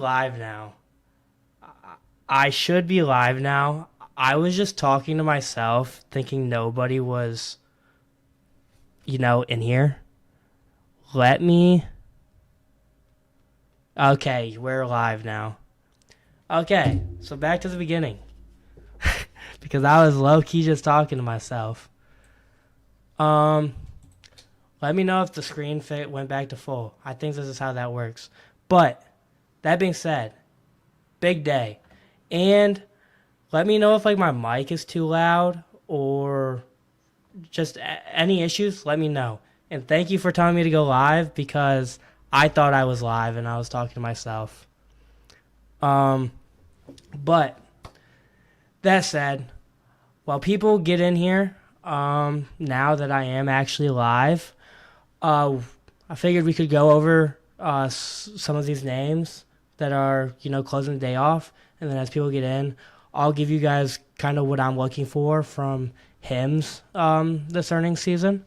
Live now. I should be live now. I was just talking to myself, thinking nobody was, in here. Let me. Okay, we're live now. Okay, so back to the beginning. Because I was low key just talking to myself. Um, Let me know if the screen fit went back to full. I think this is how that works. But that being said, big day. And let me know if my mic is too loud or just any issues. Let me know. And thank you for telling me to go live because I thought I was live and I was talking to myself. But that said, while people get in here, now that I am actually live, I figured we could go over some of these names that are closing the day off, and then as people get in, I'll give you guys kind of what I'm looking for from hymns this earnings season,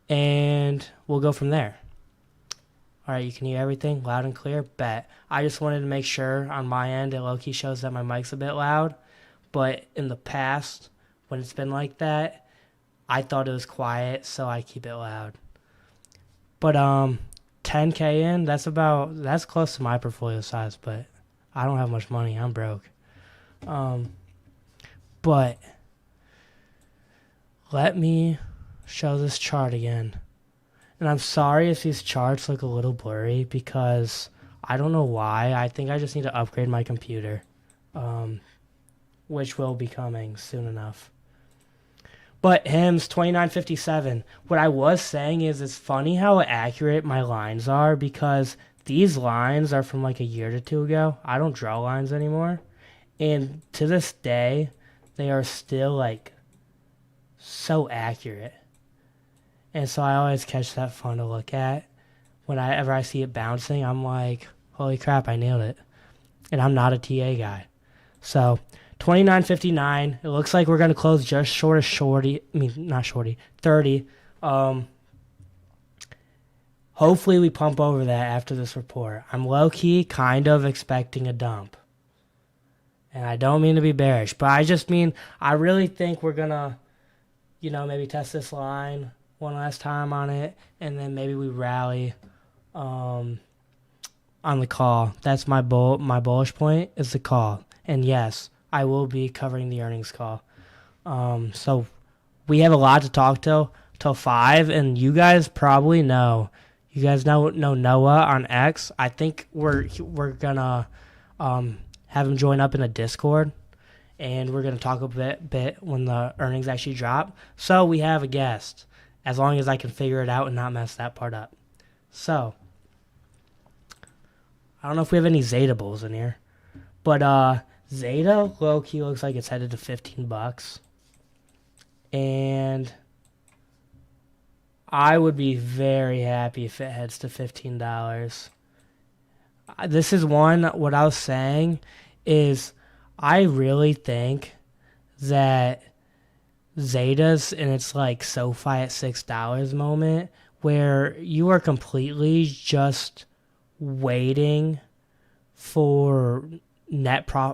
and we'll go from there. All right, you can hear everything loud and clear? Bet. I just wanted to make sure on my end it low-key shows that my mic's a bit loud, but in the past, when it's been like that, I thought it was quiet, so I keep it loud. But 10K in, that's close to my portfolio size, but I don't have much money. I'm broke. But let me show this chart again. And I'm sorry if these charts look a little blurry because I don't know why. I think I just need to upgrade my computer, which will be coming soon enough. But hymns 2957. What I was saying is it's funny how accurate my lines are because these lines are from a year or two ago. I don't draw lines anymore. And to this day, they are still so accurate. And so I always catch that fun to look at. Whenever I see it bouncing, I'm like, holy crap, I nailed it. And I'm not a TA guy. So 29.59. It looks like we're going to close just short of 30. Hopefully we pump over that after this report. I'm low-key kind of expecting a dump. And I don't mean to be bearish, but I just mean I really think we're going to, maybe test this line one last time on it, and then maybe we rally on the call. That's my bullish point is the call. And yes, I will be covering the earnings call. So we have a lot to talk till 5, and you guys probably know. You guys know Noah on X. I think we're gonna have him join up in a Discord, and we're gonna talk a bit when the earnings actually drop. So we have a guest, as long as I can figure it out and not mess that part up. So I don't know if we have any Zeta bulls in here, but Zeta low-key looks like it's headed to $15. And I would be very happy if it heads to $15. This is what I was saying is I really think that Zeta's in its SoFi at $6 moment where you are completely just waiting for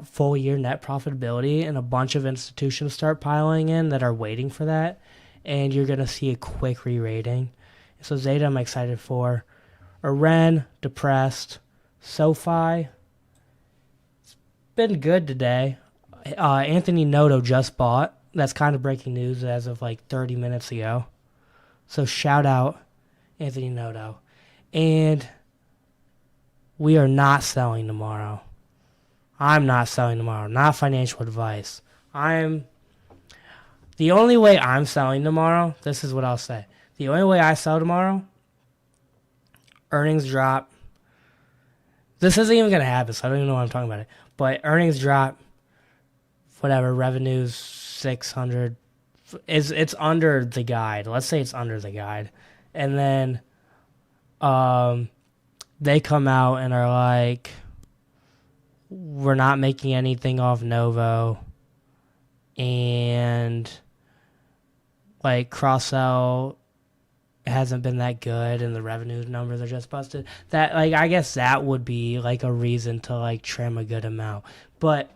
full year net profitability, and a bunch of institutions start piling in that are waiting for that, and you're going to see a quick re-rating. So Zeta I'm excited for. Ren, depressed. SoFi, it's been good today. Anthony Noto just bought. That's kind of breaking news as of 30 minutes ago. So shout out Anthony Noto. And we are not selling tomorrow. I'm not selling tomorrow. Not financial advice. The only way I'm selling tomorrow, this is what I'll say. The only way I sell tomorrow, earnings drop. This isn't even going to happen, so I don't even know why I'm talking about it. But earnings drop, whatever, revenue's 600. It's under the guide. Let's say it's under the guide. And then they come out and are like, we're not making anything off Novo, and cross-sell hasn't been that good and the revenue numbers are just busted. That like I guess that would be like a reason to like trim a good amount. But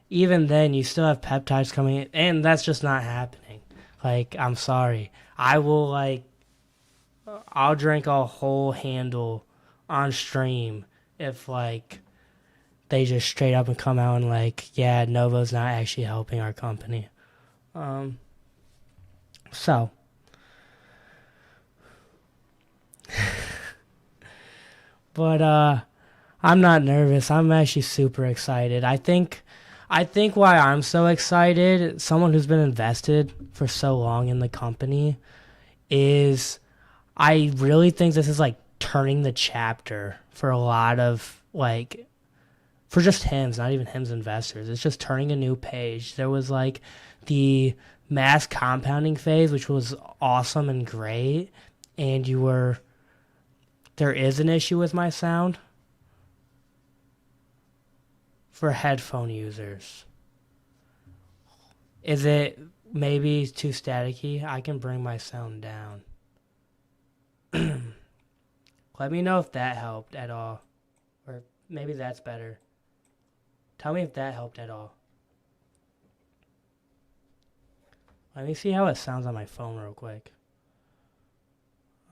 even then you still have peptides coming in and that's just not happening. Like I'm sorry. I will like I'll drink a whole handle on stream if like they just straight up and come out and like, yeah, Novo's not actually helping our company. Um so but I'm not nervous. I'm actually super excited. I think why I'm so excited, someone who's been invested for so long in the company, is I really think this is like turning the chapter for a lot of like for just hymns, not even hymns investors. It's just turning a new page. There was like the mass compounding phase, which was awesome and great, and there is an issue with my sound for headphone users. Is it maybe too staticky? I can bring my sound down. Let me know if that helped at all. Or maybe that's better. Tell me if that helped at all. Let me see how it sounds on my phone real quick.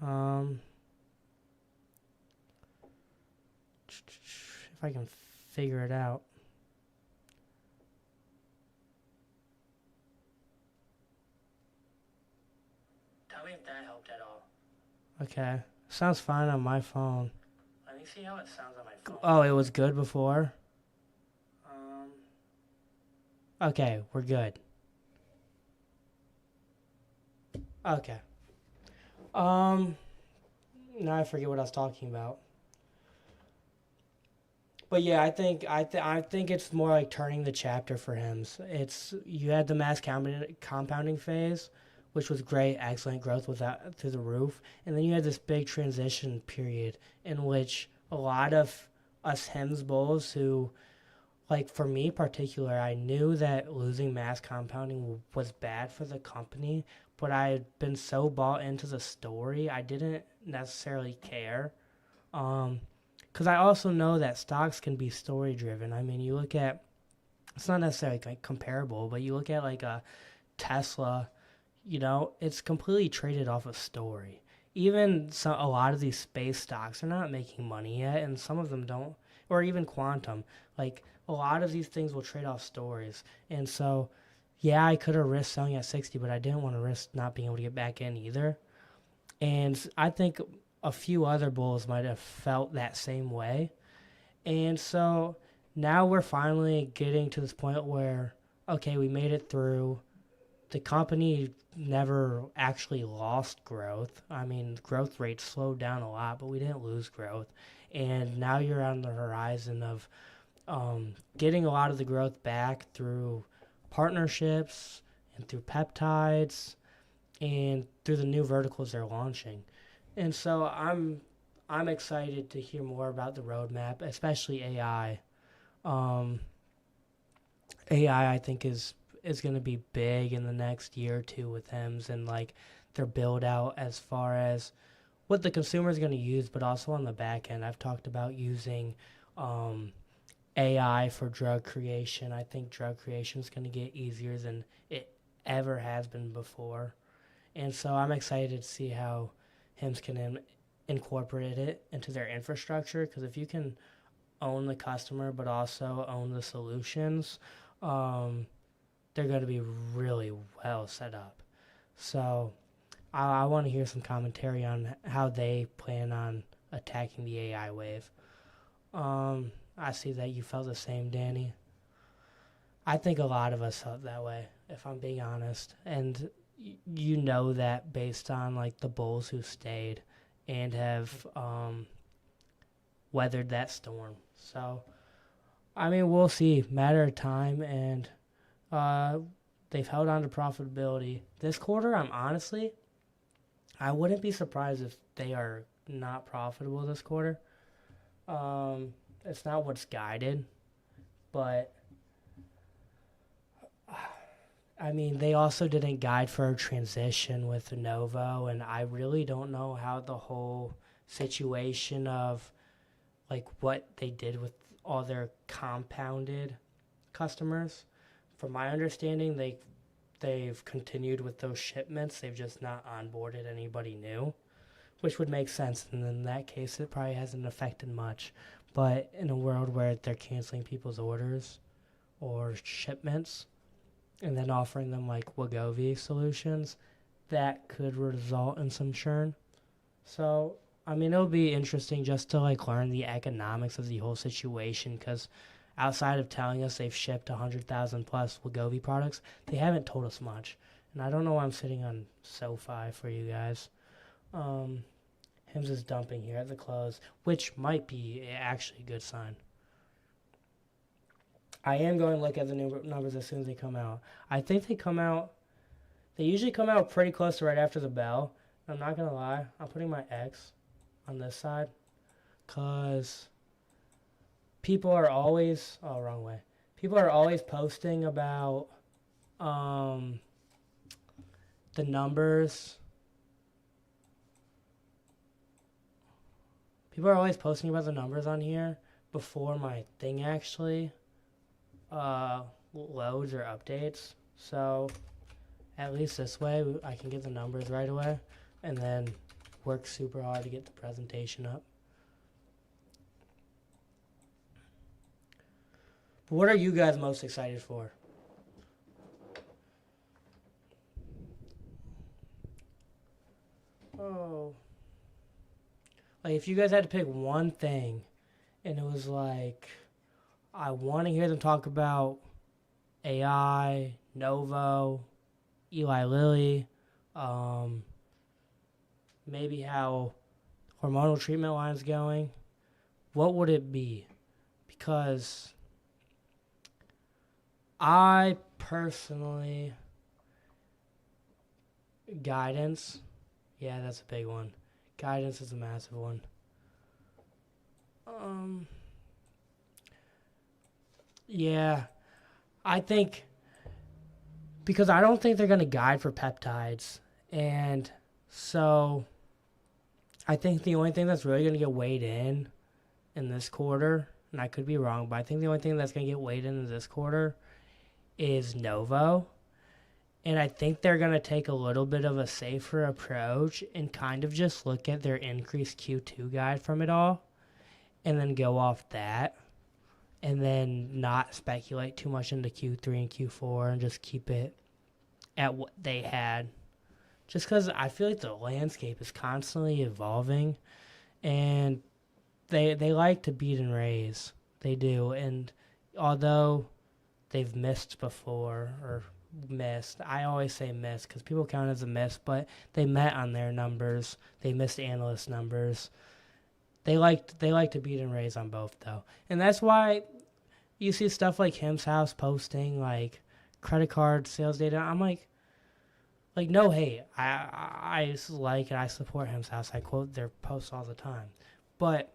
Um, if I can figure it out. Tell me if that helped at all. Okay. Sounds fine on my phone. Let me see how it sounds on my phone. Oh, it was good before? Um, okay, we're good. Okay. Um, now I forget what I was talking about. But yeah, I think it's more like turning the chapter for him. It's you had the mass compounding phase, which was great, excellent growth without through the roof, and then you had this big transition period in which a lot of us Hems bulls who, like for me particular, I knew that losing mass compounding was bad for the company, but I had been so bought into the story, I didn't necessarily care. Um, because I also know that stocks can be story driven. I mean, you look at it's not necessarily like comparable, but you look at like a Tesla, it's completely traded off of story. Even a lot of these space stocks are not making money yet, and some of them don't, or even quantum. Like a lot of these things will trade off stories, and so yeah, I could have risked selling at 60, but I didn't want to risk not being able to get back in either. And I think a few other bulls might have felt that same way. And so now we're finally getting to this point where, okay, we made it through. The company never actually lost growth. I mean, growth rate slowed down a lot, but we didn't lose growth. And now you're on the horizon of getting a lot of the growth back through partnerships and through peptides and through the new verticals they're launching. And so I'm excited to hear more about the roadmap, especially AI. Um, AI I think is going to be big in the next year or two with HIMS and like their build out as far as what the consumer is going to use, but also on the back end. I've talked about using um, AI for drug creation. I think drug creation is going to get easier than it ever has been before. And so I'm excited to see how HIMS can incorporate it into their infrastructure because if you can own the customer but also own the solutions, um, they're going to be really well set up. So I want to hear some commentary on how they plan on attacking the AI wave. I see that you felt the same, Danny. I think a lot of us felt that way, if I'm being honest. And you know that based on like the bulls who stayed and have weathered that storm. So, I mean, we'll see. Matter of time, and uh, they've held on to profitability. This quarter, I wouldn't be surprised if they are not profitable this quarter. It's not what's guided, but I mean, they also didn't guide for a transition with Novo, and I really don't know how the whole situation of like what they did with all their compounded customers. From my understanding, they've continued with those shipments. They've just not onboarded anybody new, which would make sense. And in that case, it probably hasn't affected much. But in a world where they're canceling people's orders or shipments and then offering them like Wegovy solutions, that could result in some churn. So, I mean, it'll be interesting just to like learn the economics of the whole situation because outside of telling us they've shipped 100,000 plus Wegovy products, they haven't told us much. And I don't know why I'm sitting on SoFi for you guys. Hims is dumping here at the close, which might be actually a good sign. I am going to look at the numbers as soon as they come out. I think they usually come out pretty close to right after the bell. I'm not going to lie, I'm putting my X on this side because people are always, wrong way. People are always posting about the numbers. People are always posting about the numbers on here before my thing actually loads or updates. So at least this way I can get the numbers right away and then work super hard to get the presentation up. But what are you guys most excited for? Oh. Like if you guys had to pick one thing and it was like I want to hear them talk about AI, Novo, Eli Lilly, maybe how hormonal treatment line's going, what would it be? Because I personally, guidance, yeah, that's a big one. Guidance is a massive one. Yeah, I think because I don't think they're going to guide for peptides. And so I think the only thing that's really going to get weighed in this quarter, and I could be wrong, but I think the only thing that's going to get weighed in this quarter is Novo. And I think they're going to take a little bit of a safer approach and kind of just look at their increased Q2 guide from it all and then go off that and then not speculate too much into Q3 and Q4 and just keep it at what they had. Just because I feel like the landscape is constantly evolving and they like to beat and raise. They do. And although they've missed before or missed. I always say missed because people count it as a miss, but they met on their numbers. They missed analyst numbers. They like to beat and raise on both though, and that's why you see stuff like Him's House posting like credit card sales data. I'm like no hate. I like and I support Him's House. I quote their posts all the time, but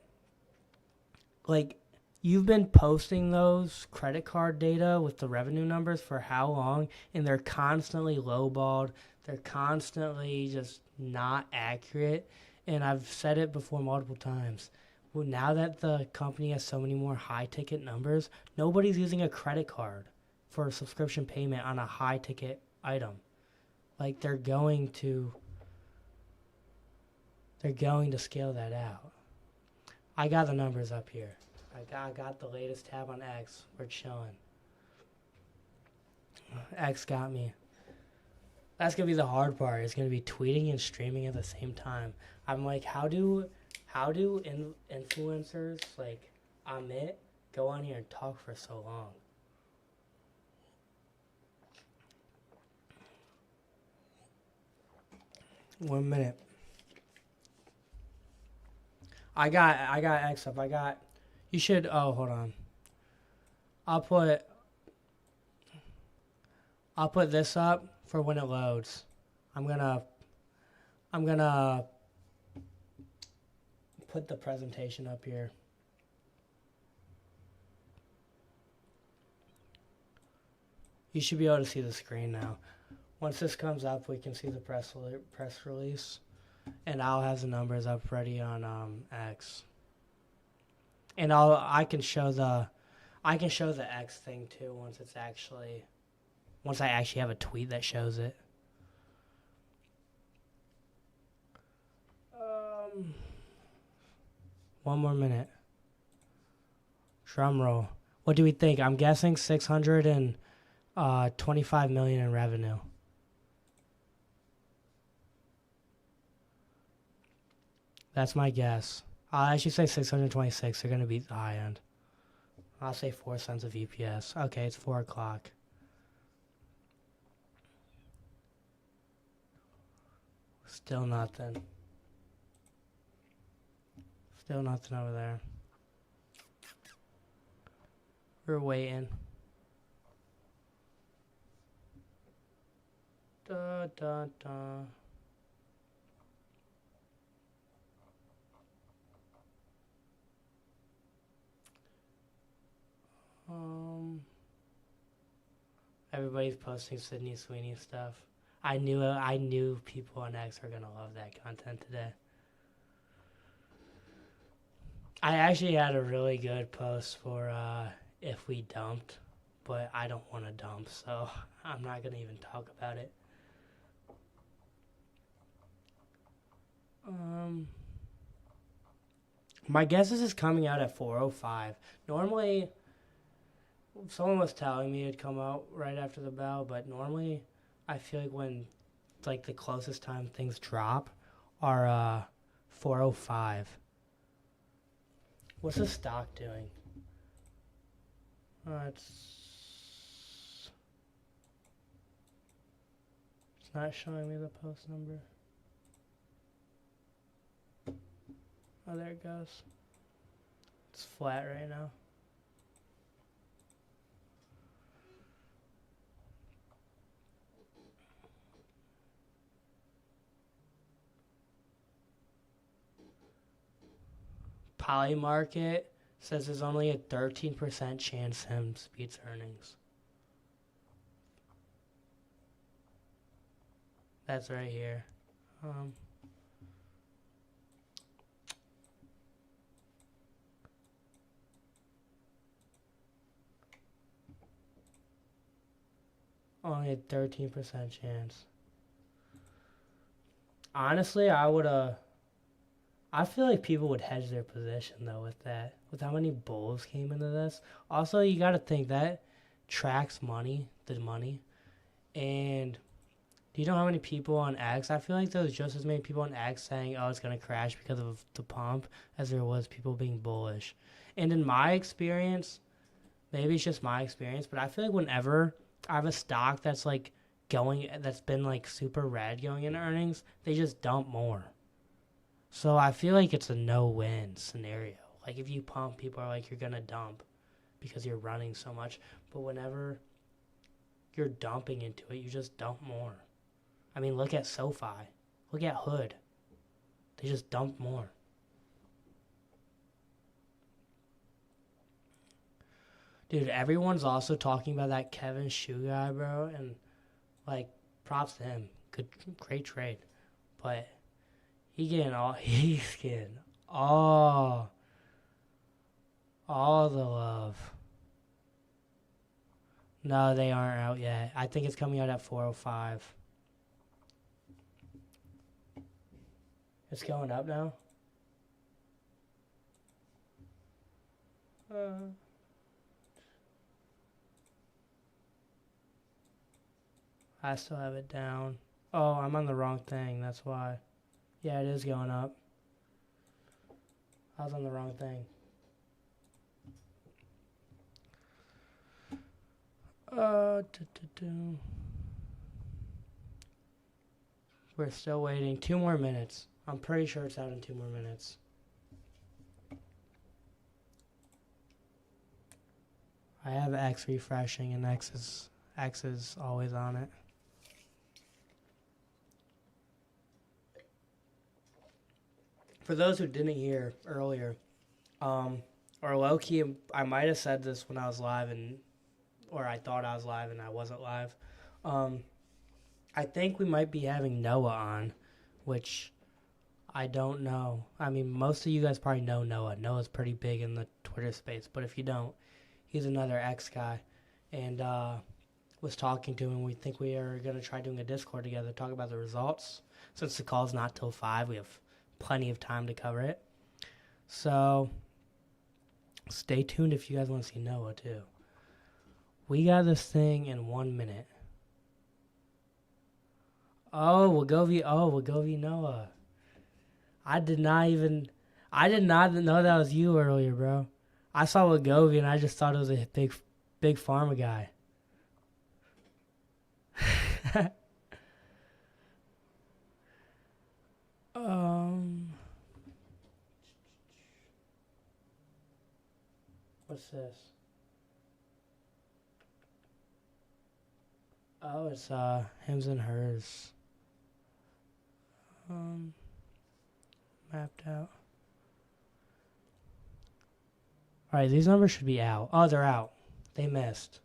like. You've been posting those credit card data with the revenue numbers for how long? And they're constantly lowballed. They're constantly just not accurate. And I've said it before multiple times. Well, now that the company has so many more high-ticket numbers, nobody's using a credit card for a subscription payment on a high-ticket item. Like they're going to scale that out. I got the numbers up here. I got the latest tab on X. We're chilling. X got me. That's going to be the hard part. It's going to be tweeting and streaming at the same time. I'm like, how do influencers like Amit go on here and talk for so long? One minute. I got X up. You should. Oh, hold on. I'll put this up for when it loads. I'm gonna put the presentation up here. You should be able to see the screen now. Once this comes up, we can see the press release, and I'll have the numbers up ready on X. And I can show the X thing too once I actually have a tweet that shows it. One more minute. Drum roll. What do we think? I'm guessing 625 million in revenue. That's my guess. I'll actually say 626. They're going to be the high end. I'll say 4 cents of EPS. Okay, it's 4 o'clock. Still nothing. Still nothing over there. We're waiting. Da, da, da. Everybody's posting Sydney Sweeney stuff. I knew people on X were gonna love that content today. I actually had a really good post for if we dumped, but I don't want to dump, so I'm not gonna even talk about it. My guess is it's coming out at 4:05. Normally, someone was telling me it'd come out right after the bell, but normally I feel like when like the closest time things drop are 4:05. What's the stock doing? It's not showing me the post number. Oh, there it goes. It's flat right now. Polymarket says there's only a 13% chance Hims beats earnings. That's right here. Only a 13% chance. Honestly, I feel like people would hedge their position though with that. With how many bulls came into this. Also, you got to think that tracks the money. And do you know how many people on X? I feel like there was just as many people on X saying, "Oh, it's gonna crash because of the pump," as there was people being bullish. And in my experience, maybe it's just my experience, but I feel like whenever I have a stock that's been like super red going into earnings, they just dump more. So I feel like it's a no-win scenario. Like if you pump, people are like, you're going to dump because you're running so much. But whenever you're dumping into it, you just dump more. I mean, look at SoFi. Look at Hood. They just dump more. Dude, everyone's also talking about that Kevin Shoe guy, bro. And, like, props to him. Great trade. But he's getting all the love. No, they aren't out yet. I think it's coming out at 4:05. It's going up now. I still have it down. Oh, I'm on the wrong thing. That's why. Yeah, it is going up. I was on the wrong thing. We're still waiting. 2 more minutes. I'm pretty sure it's out in 2 more minutes. I have X refreshing and X is always on it. For those who didn't hear earlier, or low-key, I might have said this when I was live and or I thought I was live and I wasn't live. I think we might be having Noah on, which I don't know. I mean, most of you guys probably know Noah. Noah's pretty big in the Twitter space, but if you don't, he's another X guy. And was talking to him. We think we are going to try doing a Discord together, talk about the results. Since the call's not till 5, we have plenty of time to cover it. So stay tuned if you guys want to see Noah too. We got this thing in 1 minute. Wagovi Noah. I did not know that was you earlier, bro. I saw Wagovi and I just thought it was a big pharma guy. What's this? Oh, it's hims and hers. Mapped out. Alright, these numbers should be out. Oh, they're out. They missed.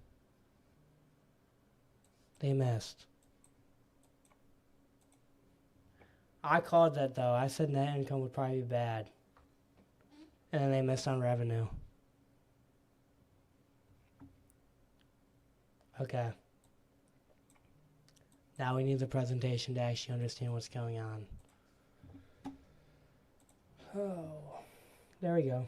I called that though. I said net income would probably be bad. And then they missed on revenue. Okay. Now we need the presentation to actually understand what's going on. Oh, there we go.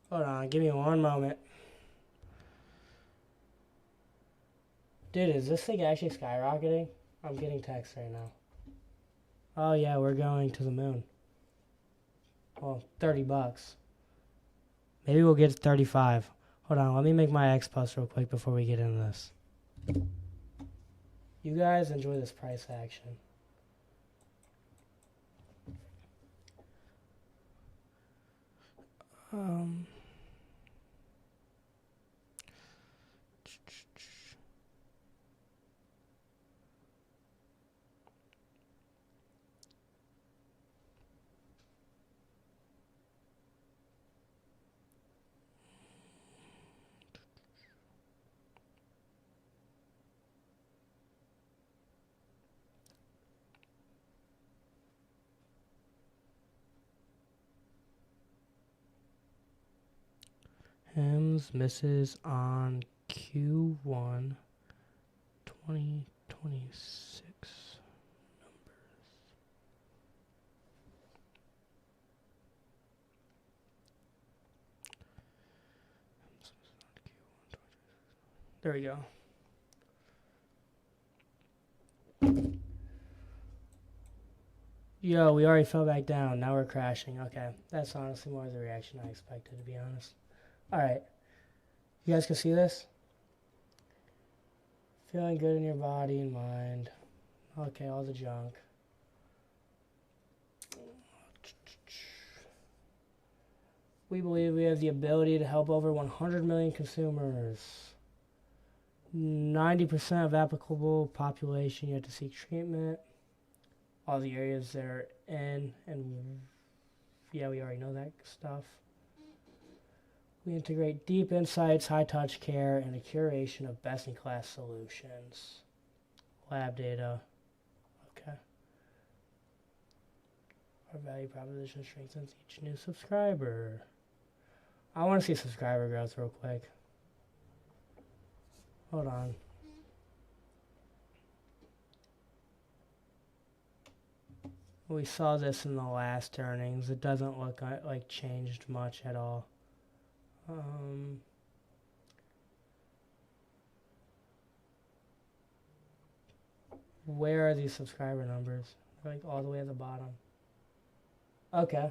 Hold on, give me 1 moment. Dude, is this thing actually skyrocketing? I'm getting texts right now. Oh yeah, we're going to the moon. Well, $30. Maybe we'll get to 35. Hold on, let me make my X post real quick before we get into this. You guys enjoy this price action. Hims misses on Q1 2026 numbers. There we go. Yo, we already fell back down. Now we're crashing. Okay. That's honestly more the reaction I expected, to be honest. Alright. You guys can see this? Feeling good in your body and mind. Okay, all the junk. We believe we have the ability to help over 100 million consumers. 90% of applicable population yet to seek treatment. All the areas they're in, and yeah, we already know that stuff. We integrate deep insights, high-touch care, and a curation of best-in-class solutions. Lab data. Okay. Our value proposition strengthens each new subscriber. I want to see subscriber growth real quick. Hold on. We saw this in the last earnings. It doesn't look like changed much at all. Where are these subscriber numbers? They're like all the way at the bottom. Okay.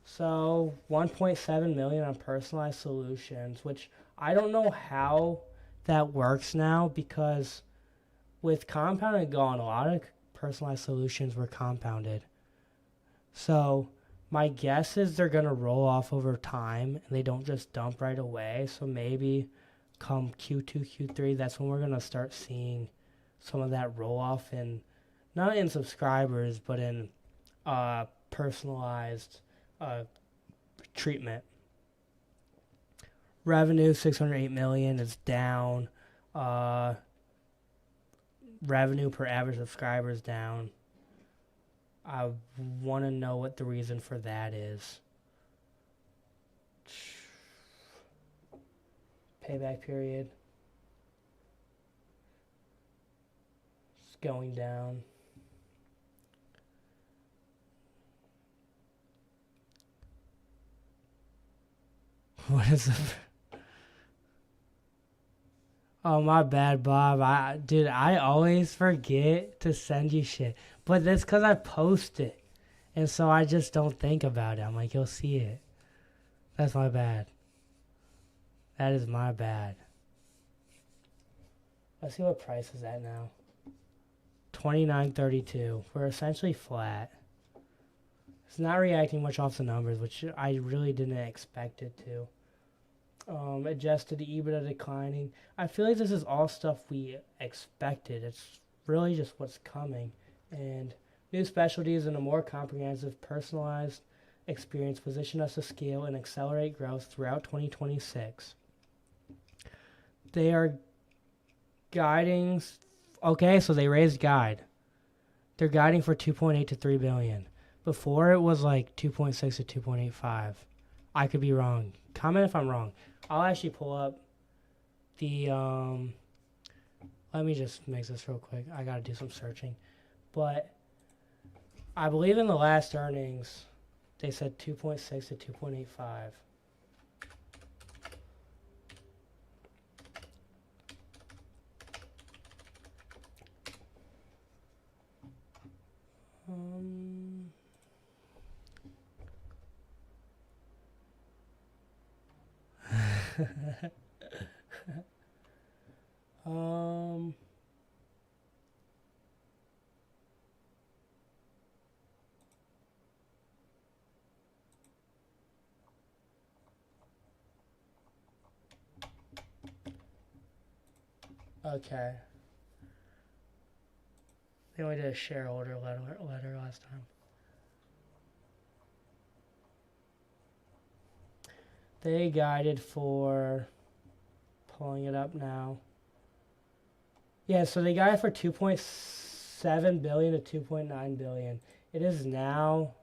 So 1.7 million on personalized solutions, which I don't know how that works now, because with compounded gone, a lot of personalized solutions were compounded. So my guess is they're going to roll off over time and they don't just dump right away. So maybe come Q2, Q3, that's when we're going to start seeing some of that roll off in, not in subscribers, but in personalized treatment. Revenue 608 million is down. Revenue per average subscriber is down. I want to know what the reason for that is. Payback period. It's going down. What is it? Oh, my bad, Bob. I always forget to send you shit. But that's because I post it. And so I just don't think about it. I'm like, you'll see it. That's my bad. That is my bad. Let's see what price is at now. $29.32. We're essentially flat. It's not reacting much off the numbers, which I really didn't expect it to. Adjusted EBITDA declining. I feel like this is all stuff we expected. It's really just what's coming. And new specialties and a more comprehensive, personalized experience position us to scale and accelerate growth throughout 2026. They are guiding. Okay, so they raised guide. They're guiding for 2.8 to 3 billion. Before it was like 2.6 to 2.85. I could be wrong. Comment if I'm wrong. I'll actually pull up the let me just make this real quick. I gotta do some searching. But I believe in the last earnings they said 2.6 to 2.85. Okay. They only did a shareholder letter last time. They guided for, pulling it up now. Yeah, so they guided for 2.7 billion to 2.9 billion. It is now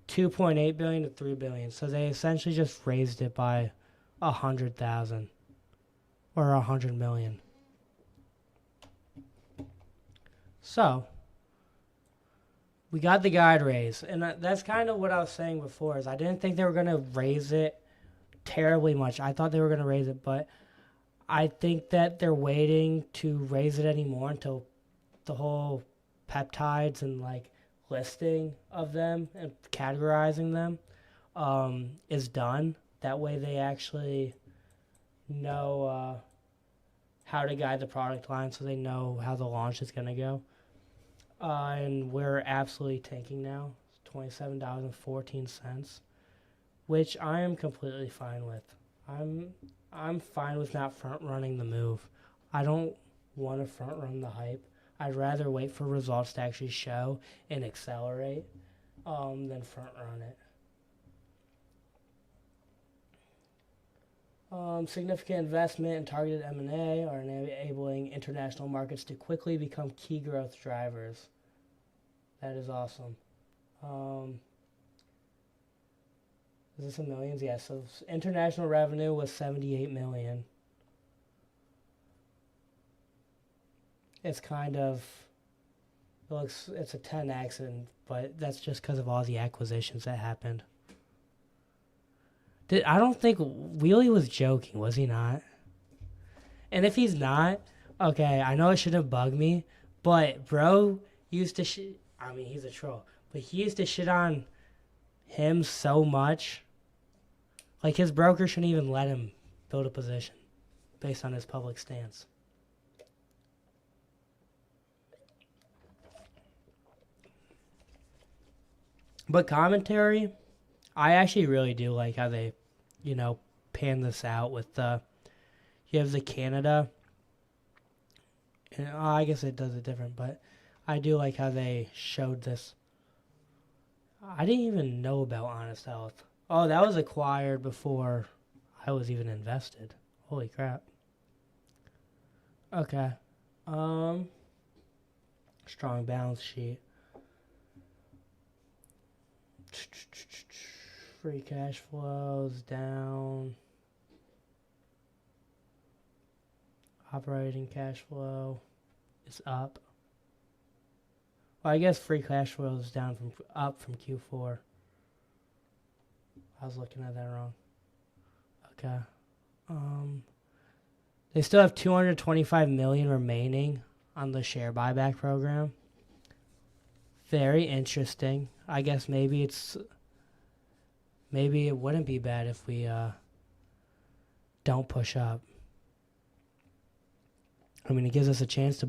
2.8 billion to 3 billion. So they essentially just raised it by 100,000 or 100 million. So we got the guide raise, and that's kind of what I was saying before. Is I didn't think they were gonna raise it terribly much. I thought they were gonna raise it, but I think that they're waiting to raise it anymore until the whole peptides and like listing of them and categorizing them is done. That way they actually know how to guide the product line, so they know how the launch is going to go. And we're absolutely tanking now. It's $27.14, which I am completely fine with. I'm fine with not front running the move. I don't want to front run the hype. I'd rather wait for results to actually show and accelerate than front run it. Significant investment in targeted M&A are enabling international markets to quickly become key growth drivers. That is awesome. Is this in millions? Yeah, so international revenue was 78 million. It's kind of, it's a 10x, but that's just because of all the acquisitions that happened. I don't think Wheelie was joking, was he not? And if he's not, okay, I know it shouldn't bug me, but bro used to he's a troll, but he used to shit on him so much. Like, his broker shouldn't even let him build a position based on his public stance. But commentary, I actually really do like how they, pan this out with you have the Canada. And, I guess it does it different, but I do like how they showed this. I didn't even know about Honest Health. Oh, that was acquired before I was even invested. Holy crap. Okay. Um, Strong balance sheet. Free cash flows down. Operating cash flow is up. Well, I guess free cash flow is down from up from Q4. I was looking at that wrong. Okay. They still have 225 million remaining on the share buyback program. Very interesting. I guess maybe it wouldn't be bad if we don't push up. I mean, it gives us a chance to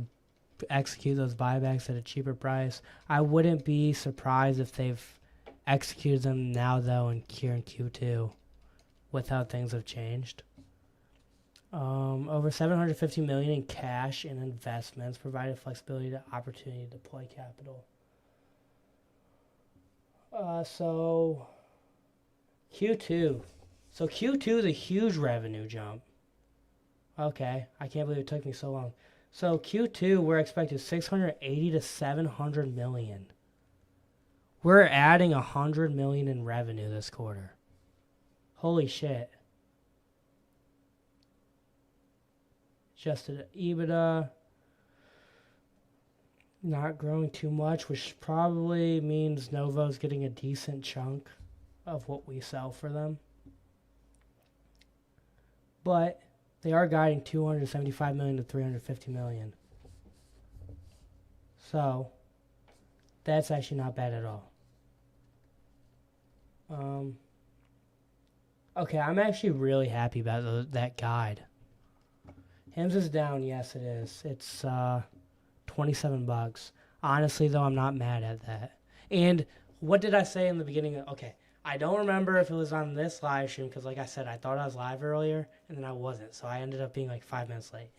execute those buybacks at a cheaper price. I wouldn't be surprised if they've executed them now, though, in Q2 with how things have changed. Over 750 million in cash and investments provided flexibility to opportunity to deploy capital. So Q2 is a huge revenue jump. Okay, I can't believe it took me so long. So Q2, we're expecting 680 to 700 million. We're adding 100 million in revenue this quarter. Holy shit. Adjusted EBITDA not growing too much, which probably means Novo's getting a decent chunk of what we sell for them. But they are guiding 275 million to 350 million. So that's actually not bad at all. Okay, I'm actually really happy about that guide. Hims is down, yes it is. It's $27. Honestly though, I'm not mad at that. And what did I say in the beginning? Okay, I don't remember if it was on this live stream because like I said, I thought I was live earlier and then I wasn't. So I ended up being like 5 minutes late.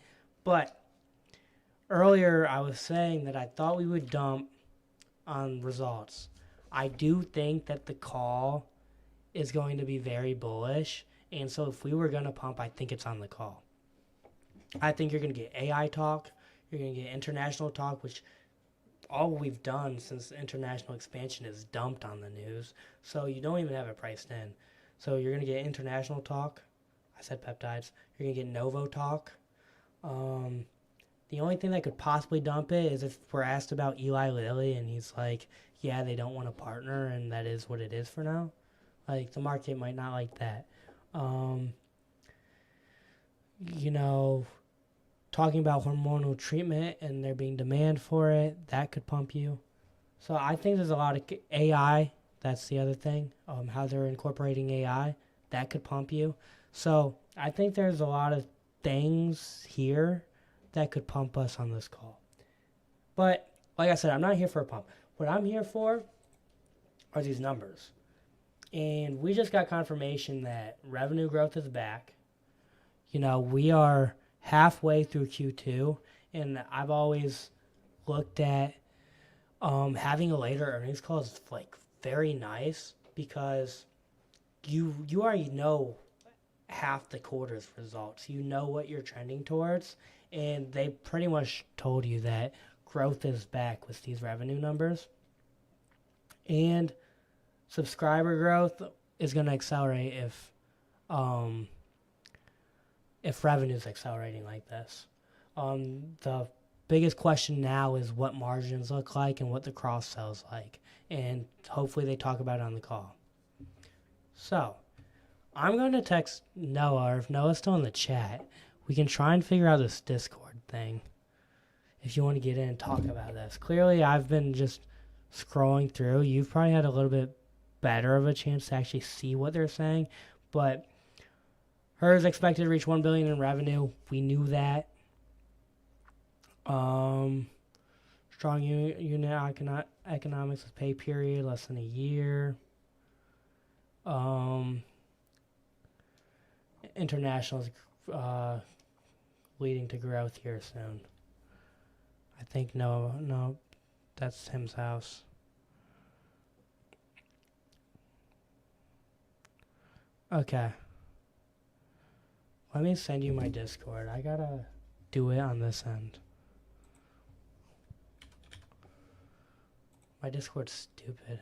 But earlier I was saying that I thought we would dump on results. I do think that the call is going to be very bullish. And so if we were going to pump, I think it's on the call. I think you're going to get AI talk. You're going to get international talk, which all we've done since international expansion is dumped on the news. So you don't even have it priced in. So you're going to get international talk. I said peptides. You're going to get Novo talk. The only thing that could possibly dump it is if we're asked about Eli Lilly and he's like, yeah, they don't want to partner and that is what it is for now. Like, the market might not like that. Talking about hormonal treatment and there being demand for it, that could pump you. So I think there's a lot of AI. That's the other thing. How they're incorporating AI, that could pump you. So I think there's a lot of things here that could pump us on this call. But like I said, I'm not here for a pump. What I'm here for are these numbers. And we just got confirmation that revenue growth is back. We are halfway through Q2, and I've always looked at having a later earnings call is like very nice because you already know half the quarter's results. You know what you're trending towards, and they pretty much told you that growth is back with these revenue numbers. And subscriber growth is going to accelerate if revenue is accelerating like this. The biggest question now is what margins look like and what the cross sells like, and hopefully they talk about it on the call. So I'm going to text Noah, or if Noah's still in the chat, we can try and figure out this Discord thing if you want to get in and talk about this. Clearly I've been just scrolling through. You've probably had a little bit better of a chance to actually see what they're saying, but hers expected to reach 1 billion in revenue. We knew that. Strong unit economics with pay period less than a year. International is leading to growth here soon. I think no, that's Tim's house. Okay. Let me send you my Discord. I gotta do it on this end. My Discord's stupid.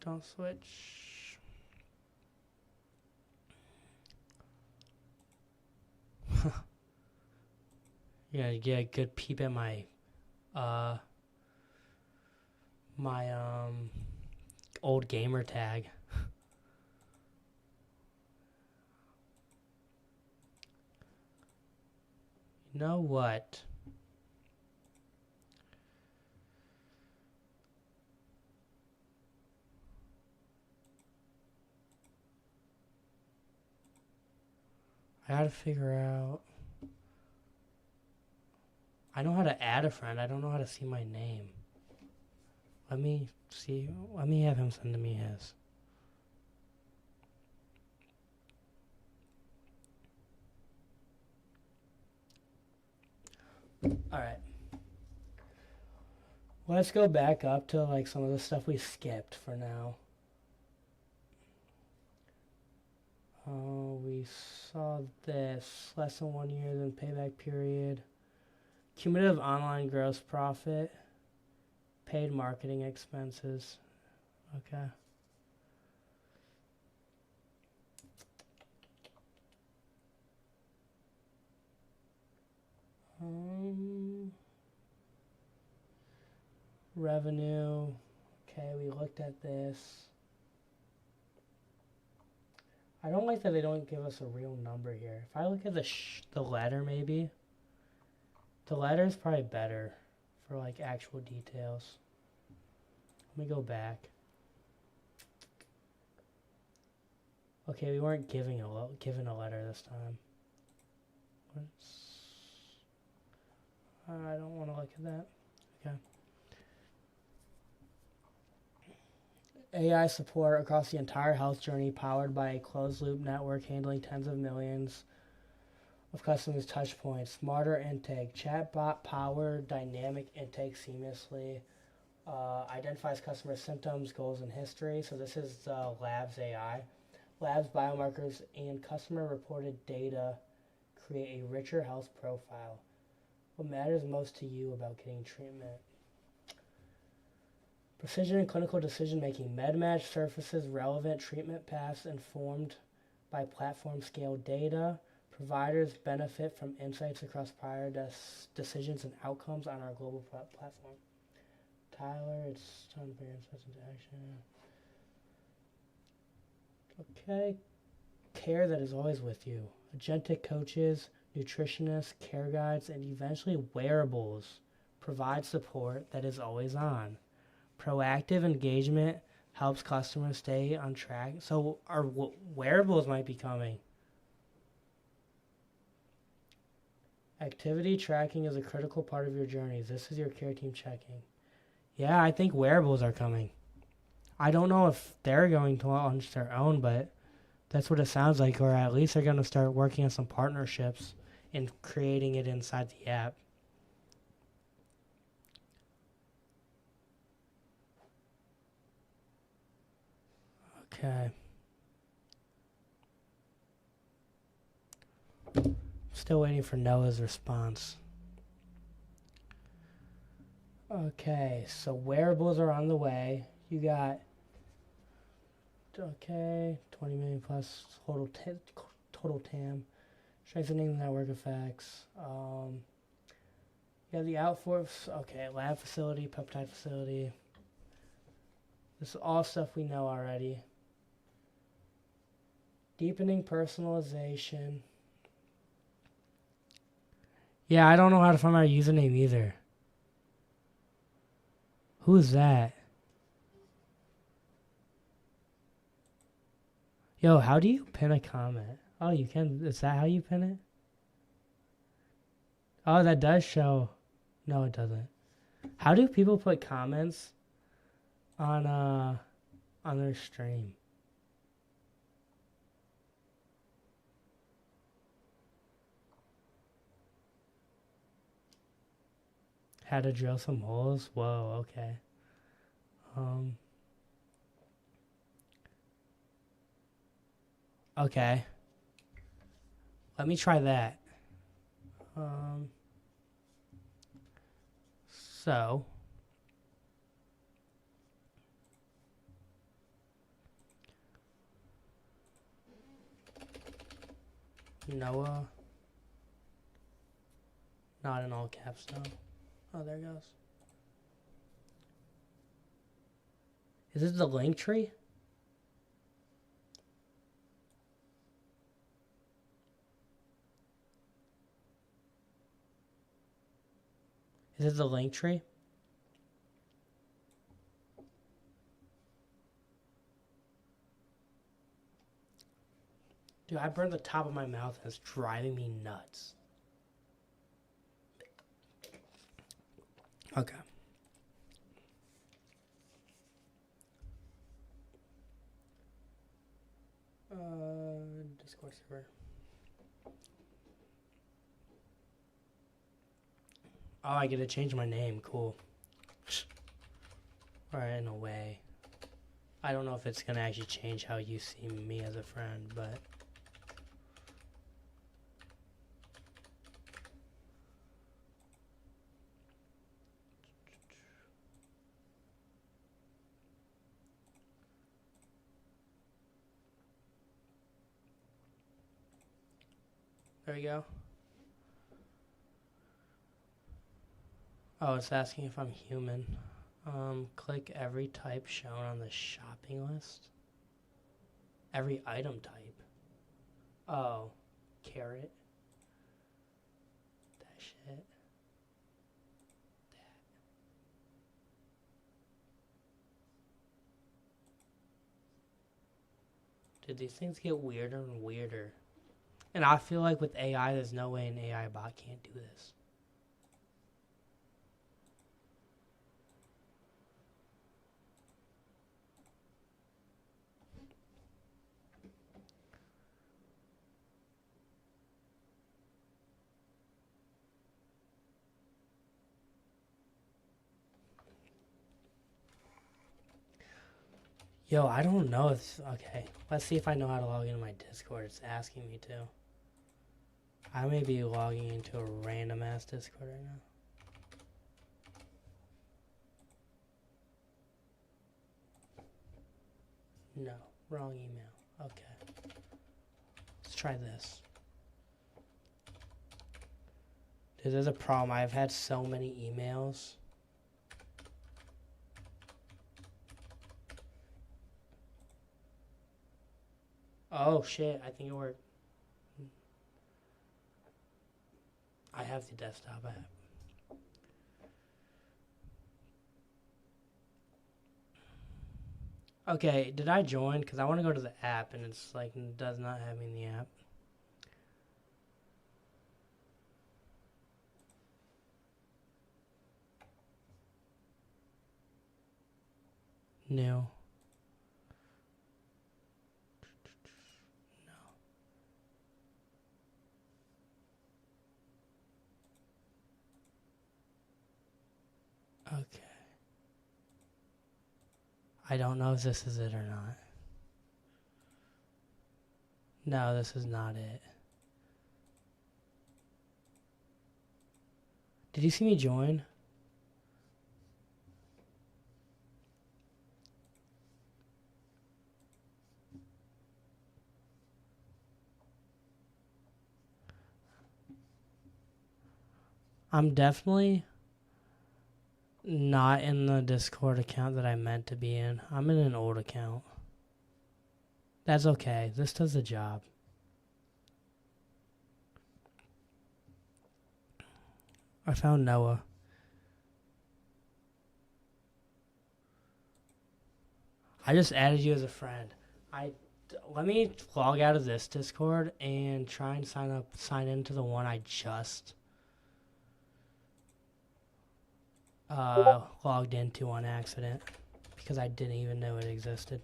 Don't switch. Yeah, you get a good peep at my old gamer tag. You know what? I gotta figure out. I know how to add a friend. I don't know how to see my name. Let me see. Let me have him send to me his. Alright. Let's go back up to like some of the stuff we skipped for now. We saw this. Less than 1 year, then payback period. Cumulative online gross profit. Paid marketing expenses. Okay. Revenue. Okay, we looked at this. I don't like that they don't give us a real number here. If I look at the letter, maybe. The letter is probably better for like actual details. Let me go back. Okay, we weren't given a letter this time. I don't want to look at that. Okay. AI support across the entire health journey, powered by a closed-loop network handling tens of millions of customers' touch points. Smarter intake, chatbot-powered dynamic intake seamlessly. Identifies customer symptoms, goals, and history. So this is Labs AI. Labs biomarkers and customer-reported data create a richer health profile. What matters most to you about getting treatment? Precision in clinical decision-making. MedMatch surfaces relevant treatment paths informed by platform-scale data. Providers benefit from insights across prior decisions and outcomes on our global platform. Tyler, it's time to bring insights into action. Okay. Care that is always with you. Agentic coaches, nutritionists, care guides, and eventually wearables provide support that is always on. Proactive engagement helps customers stay on track. So our wearables might be coming. Activity tracking is a critical part of your journey. This is your care team checking. Yeah, I think wearables are coming. I don't know if they're going to launch their own, but that's what it sounds like. Or at least they're going to start working on some partnerships and creating it inside the app. Okay. Still waiting for Noah's response. Okay, so wearables are on the way. You got, 20 million plus total TAM. Strengthening the network effects. You have the outsource, lab facility, peptide facility. This is all stuff we know already. Deepening personalization. Yeah, I don't know how to find my username either. Who's that? Yo, how do you pin a comment? Oh, you can. Is that how you pin it? Oh, that does show. No, it doesn't. How do people put comments on their stream? How to drill some holes? Whoa, okay. Okay. Let me try that. Um, so, Noah, not in all caps, no. Oh, there it goes. Is this the link tree? Is this the link tree? Dude, I burned the top of my mouth and it's driving me nuts. Okay. Discord server. Oh, I get to change my name. Cool. Alright, in a way. I don't know if it's going to actually change how you see me as a friend, but... There we go. Oh, it's asking if I'm human. Click every type shown on the shopping list. Every item type. Oh, carrot. That shit. That. Dude, these things get weirder and weirder. And I feel like with AI, there's no way an AI bot can't do this. Yo, I don't know if... Okay, let's see if I know how to log into my Discord. It's asking me to. I may be logging into a random-ass Discord right now. No, wrong email. Okay. Let's try this. Dude, there's a problem. I've had so many emails. Oh, shit. I think it worked. I have the desktop app. Okay, did I join? Because I want to go to the app, and it's like, it does not have me in the app. New. Okay. I don't know if this is it or not. No, this is not it. Did you see me join? I'm definitely not in the Discord account that I meant to be in. I'm in an old account. That's okay. This does the job. I found Noah. I just added you as a friend. Let me log out of this Discord and try and sign into the one I just logged into on accident because I didn't even know it existed.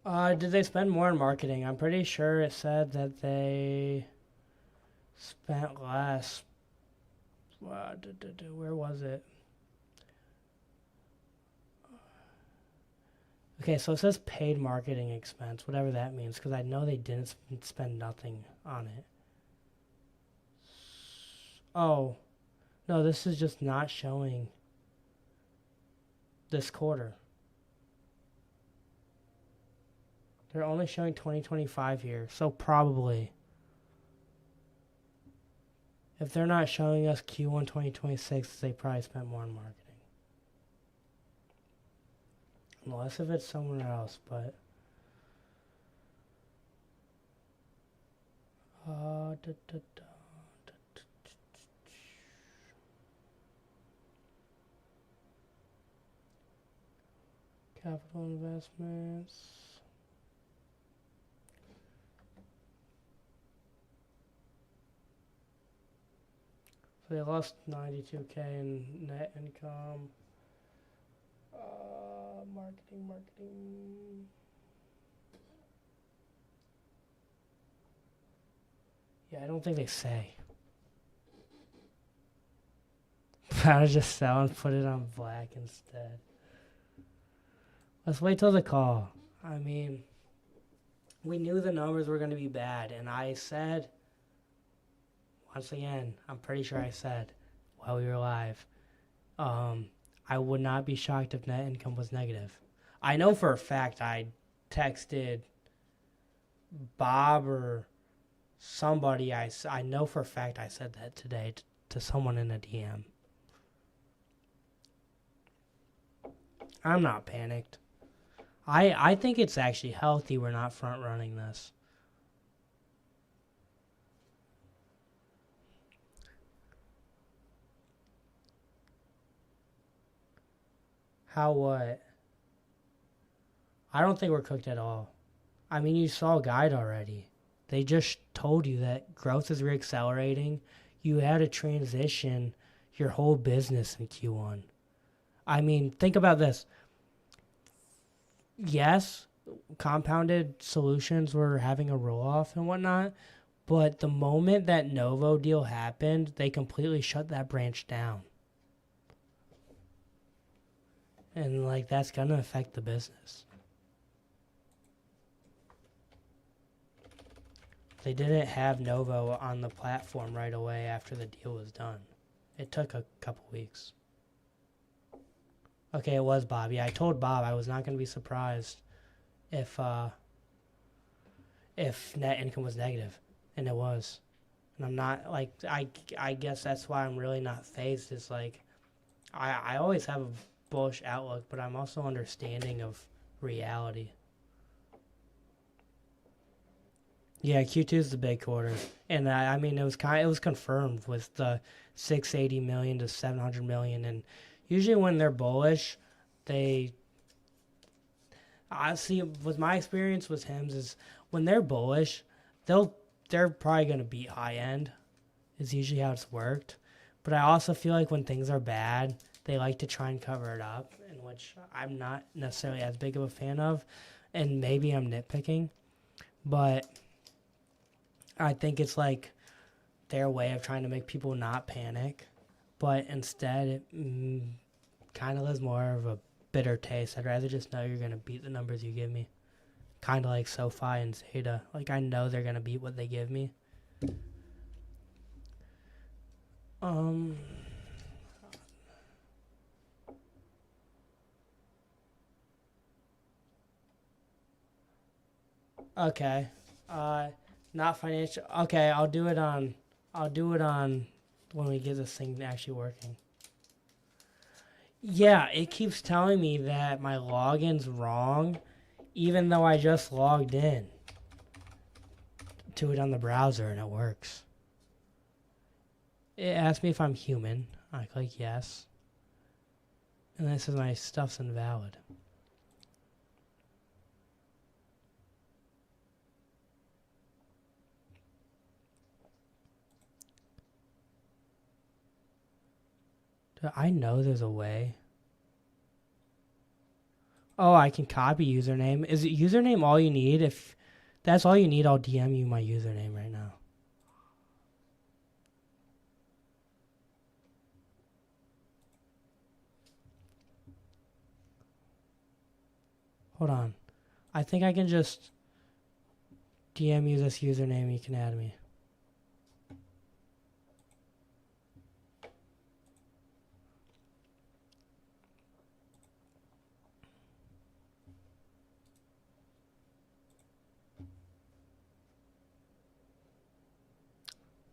Did they spend more on marketing? I'm pretty sure it said that they spent less. Where was it? Okay, so it says paid marketing expense, whatever that means, because I know they didn't spend nothing on it. Oh, no, this is just not showing this quarter. They're only showing 2025 here, so probably. If they're not showing us Q1 2026, they probably spent more on marketing. Unless if it's somewhere else, but... da, da, da. Capital investments. So they lost 92K in net income. Marketing. Yeah, I don't think they say. I would just sell and put it on black instead. Let's wait till the call. I mean, we knew the numbers were going to be bad, and I said, once again, I'm pretty sure I said while we were live, I would not be shocked if net income was negative. I know for a fact I texted Bob or somebody. I know for a fact I said that today to someone in a DM. I'm not panicked. I think it's actually healthy we're not front running this. How what? I don't think we're cooked at all. I mean, you saw a guide already. They just told you that growth is reaccelerating. You had to transition your whole business in Q1. I mean, think about this. Yes, compounded solutions were having a roll off and whatnot, but the moment that Novo deal happened, they completely shut that branch down. And like that's gonna affect the business. They didn't have Novo on the platform right away after the deal was done. It took a couple weeks. Okay, it was Bob. Yeah, I told Bob I was not going to be surprised if net income was negative, and it was. And I'm not like I guess that's why I'm really not phased. Is like I always have a bullish outlook, but I'm also understanding of reality. Yeah, Q2 is the big quarter, and I mean it was confirmed with the 680 million to 700 million, and usually when they're bullish, I see with my experience with Hims is when they're bullish, they're probably gonna beat high end, is usually how it's worked. But I also feel like when things are bad, they like to try and cover it up, in which I'm not necessarily as big of a fan of, and maybe I'm nitpicking, but I think it's like their way of trying to make people not panic, but instead it kind of leaves more of a bitter taste. I'd rather just know you're going to beat the numbers you give me. Kind of like SoFi and Zeta. Like I know they're going to beat what they give me. Okay. Not financial. Okay, I'll do it on when we get this thing actually working. Yeah, it keeps telling me that my login's wrong, even though I just logged in to it on the browser and it works. It asks me if I'm human. I click yes. And then it says my stuff's invalid. I know there's a way. Oh, I can copy username. Is it username all you need? If that's all you need, I'll DM you my username right now. Hold on. I think I can just DM you this username. You can add me.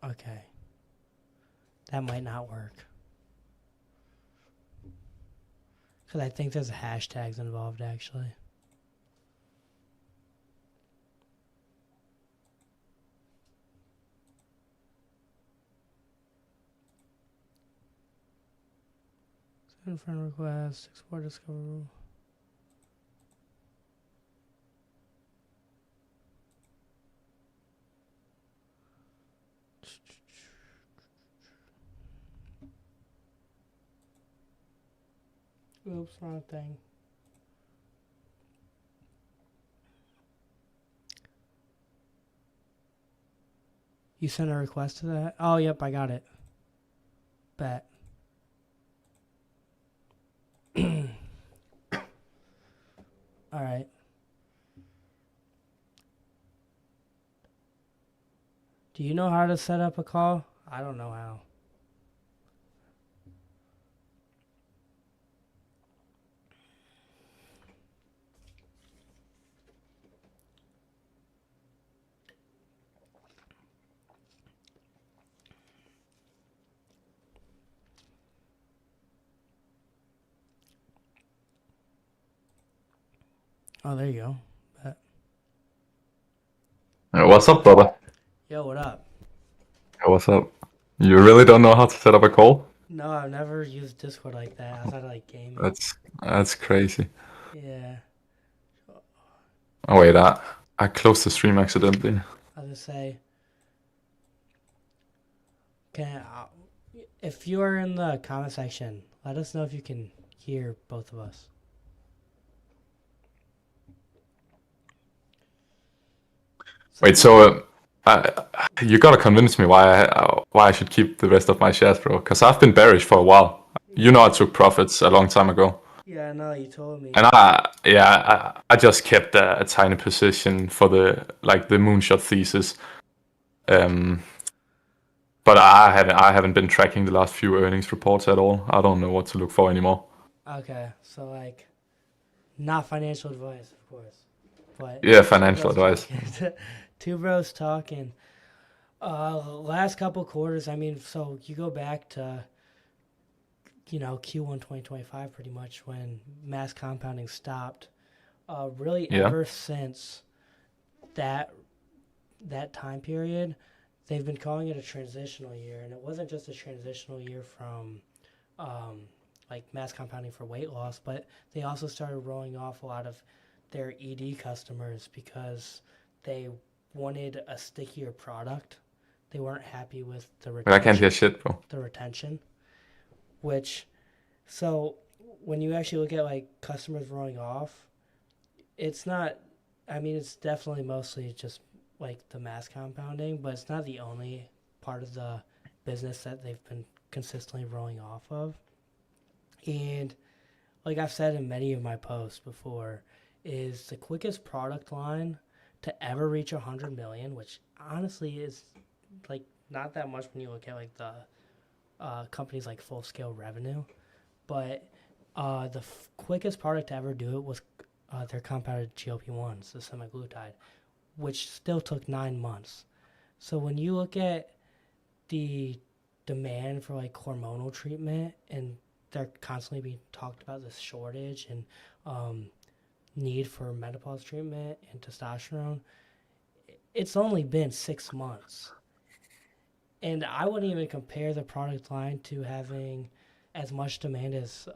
Okay. That might not work. Because I think there's hashtags involved, actually. Send friend request, export discover rule. Oops, wrong thing. You sent a request to that? Oh, yep, I got it. Bet. All right. Do you know how to set up a call? I don't know how. Oh, there you go. Bet. What's up, brother? Yo, what up? What's up? You really don't know how to set up a call? No, I've never used Discord like that outside of like gaming. That's crazy. Yeah. Oh wait, I closed the stream accidentally. I was gonna say, can if you are in the comment section, let us know if you can hear both of us. Wait, so you gotta convince me why I should keep the rest of my shares, bro? Because I've been bearish for a while. You know, I took profits a long time ago, Yeah, no, you told me. and I just kept a tiny position for the moonshot thesis. Um, but I haven't been tracking the last few earnings reports at all. I don't know what to look for anymore. Okay, so like, not financial advice, of course, but Yeah, two financial bros advice. talking. Two bros talking. Last couple quarters, I mean, so you go back to, Q1 2025 pretty much when mass compounding stopped. Really, Yeah. ever since that that time period, they've been calling it a transitional year, and it wasn't just a transitional year from um, like mass compounding for weight loss, but they also started rolling off a lot of their ED customers because they wanted a stickier product. They weren't happy with But I can't hear shit, bro. the retention, which so when you actually look at like customers rolling off, it's not. I mean, it's definitely mostly just like the mass compounding, but it's not the only part of the business that they've been consistently rolling off of. And like I've said in many of my posts before, is the quickest product line to ever reach 100 million, which honestly is like not that much when you look at like the companies like Full Scale Revenue, but the quickest product to ever do it was their compounded GLP-1s, the semaglutide, which still took 9 months. So when you look at the demand for like hormonal treatment, and they're constantly being talked about this shortage and um, need for menopause treatment and testosterone, it's only been 6 months. And I wouldn't even compare the product line to having as much demand as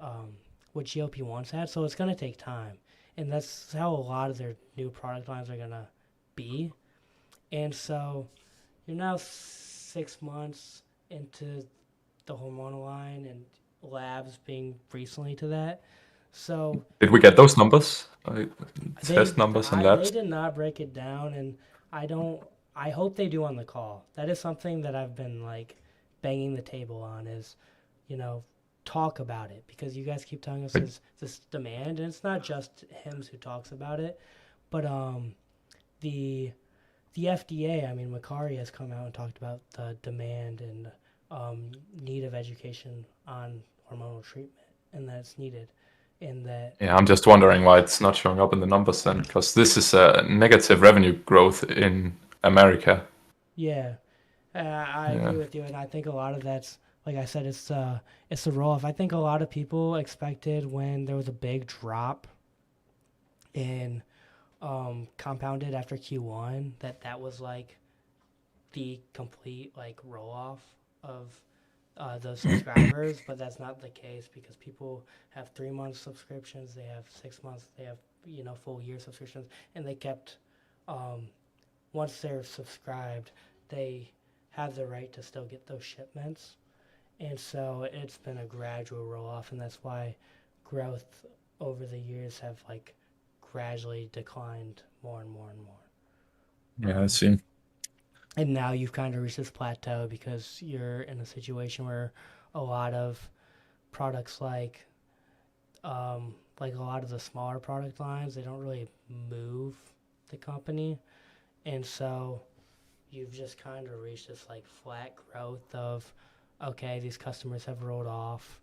what GLP-1s had. So it's going to take time. And that's how a lot of their new product lines are going to be. And so you're now 6 months into the hormonal line and labs being recently to that. So Did we get those numbers? they Test numbers and they labs? did not break it down, and I don't. I hope they do on the call. That is something that I've been like banging the table on. Is, you know, talk about it because you guys keep telling us Like, there's this demand, and it's not just Hims who talks about it, but the the FDA. I mean, Macari has come out and talked about the demand and need of education on hormonal treatment, and that it's needed, and that yeah, I'm just wondering why it's not showing up in the numbers then, because this is a negative revenue growth in America. yeah, I Yeah. agree with you, and I think a lot of that's like I said, it's the roll off. I think a lot of people expected when there was a big drop in compounded after Q1 that was like the complete like roll off of those subscribers, but that's not the case because people have 3 month subscriptions, they have 6 months, they have full year subscriptions, and they kept um, once they're subscribed, they have the right to still get those shipments. And so it's been a gradual roll off, and that's why growth over the years have like gradually declined more and more and more. Yeah, I see. And now you've kind of reached this plateau because you're in a situation where a lot of products like a lot of the smaller product lines, they don't really move the company, and so you've just kind of reached this like flat growth of okay, these customers have rolled off,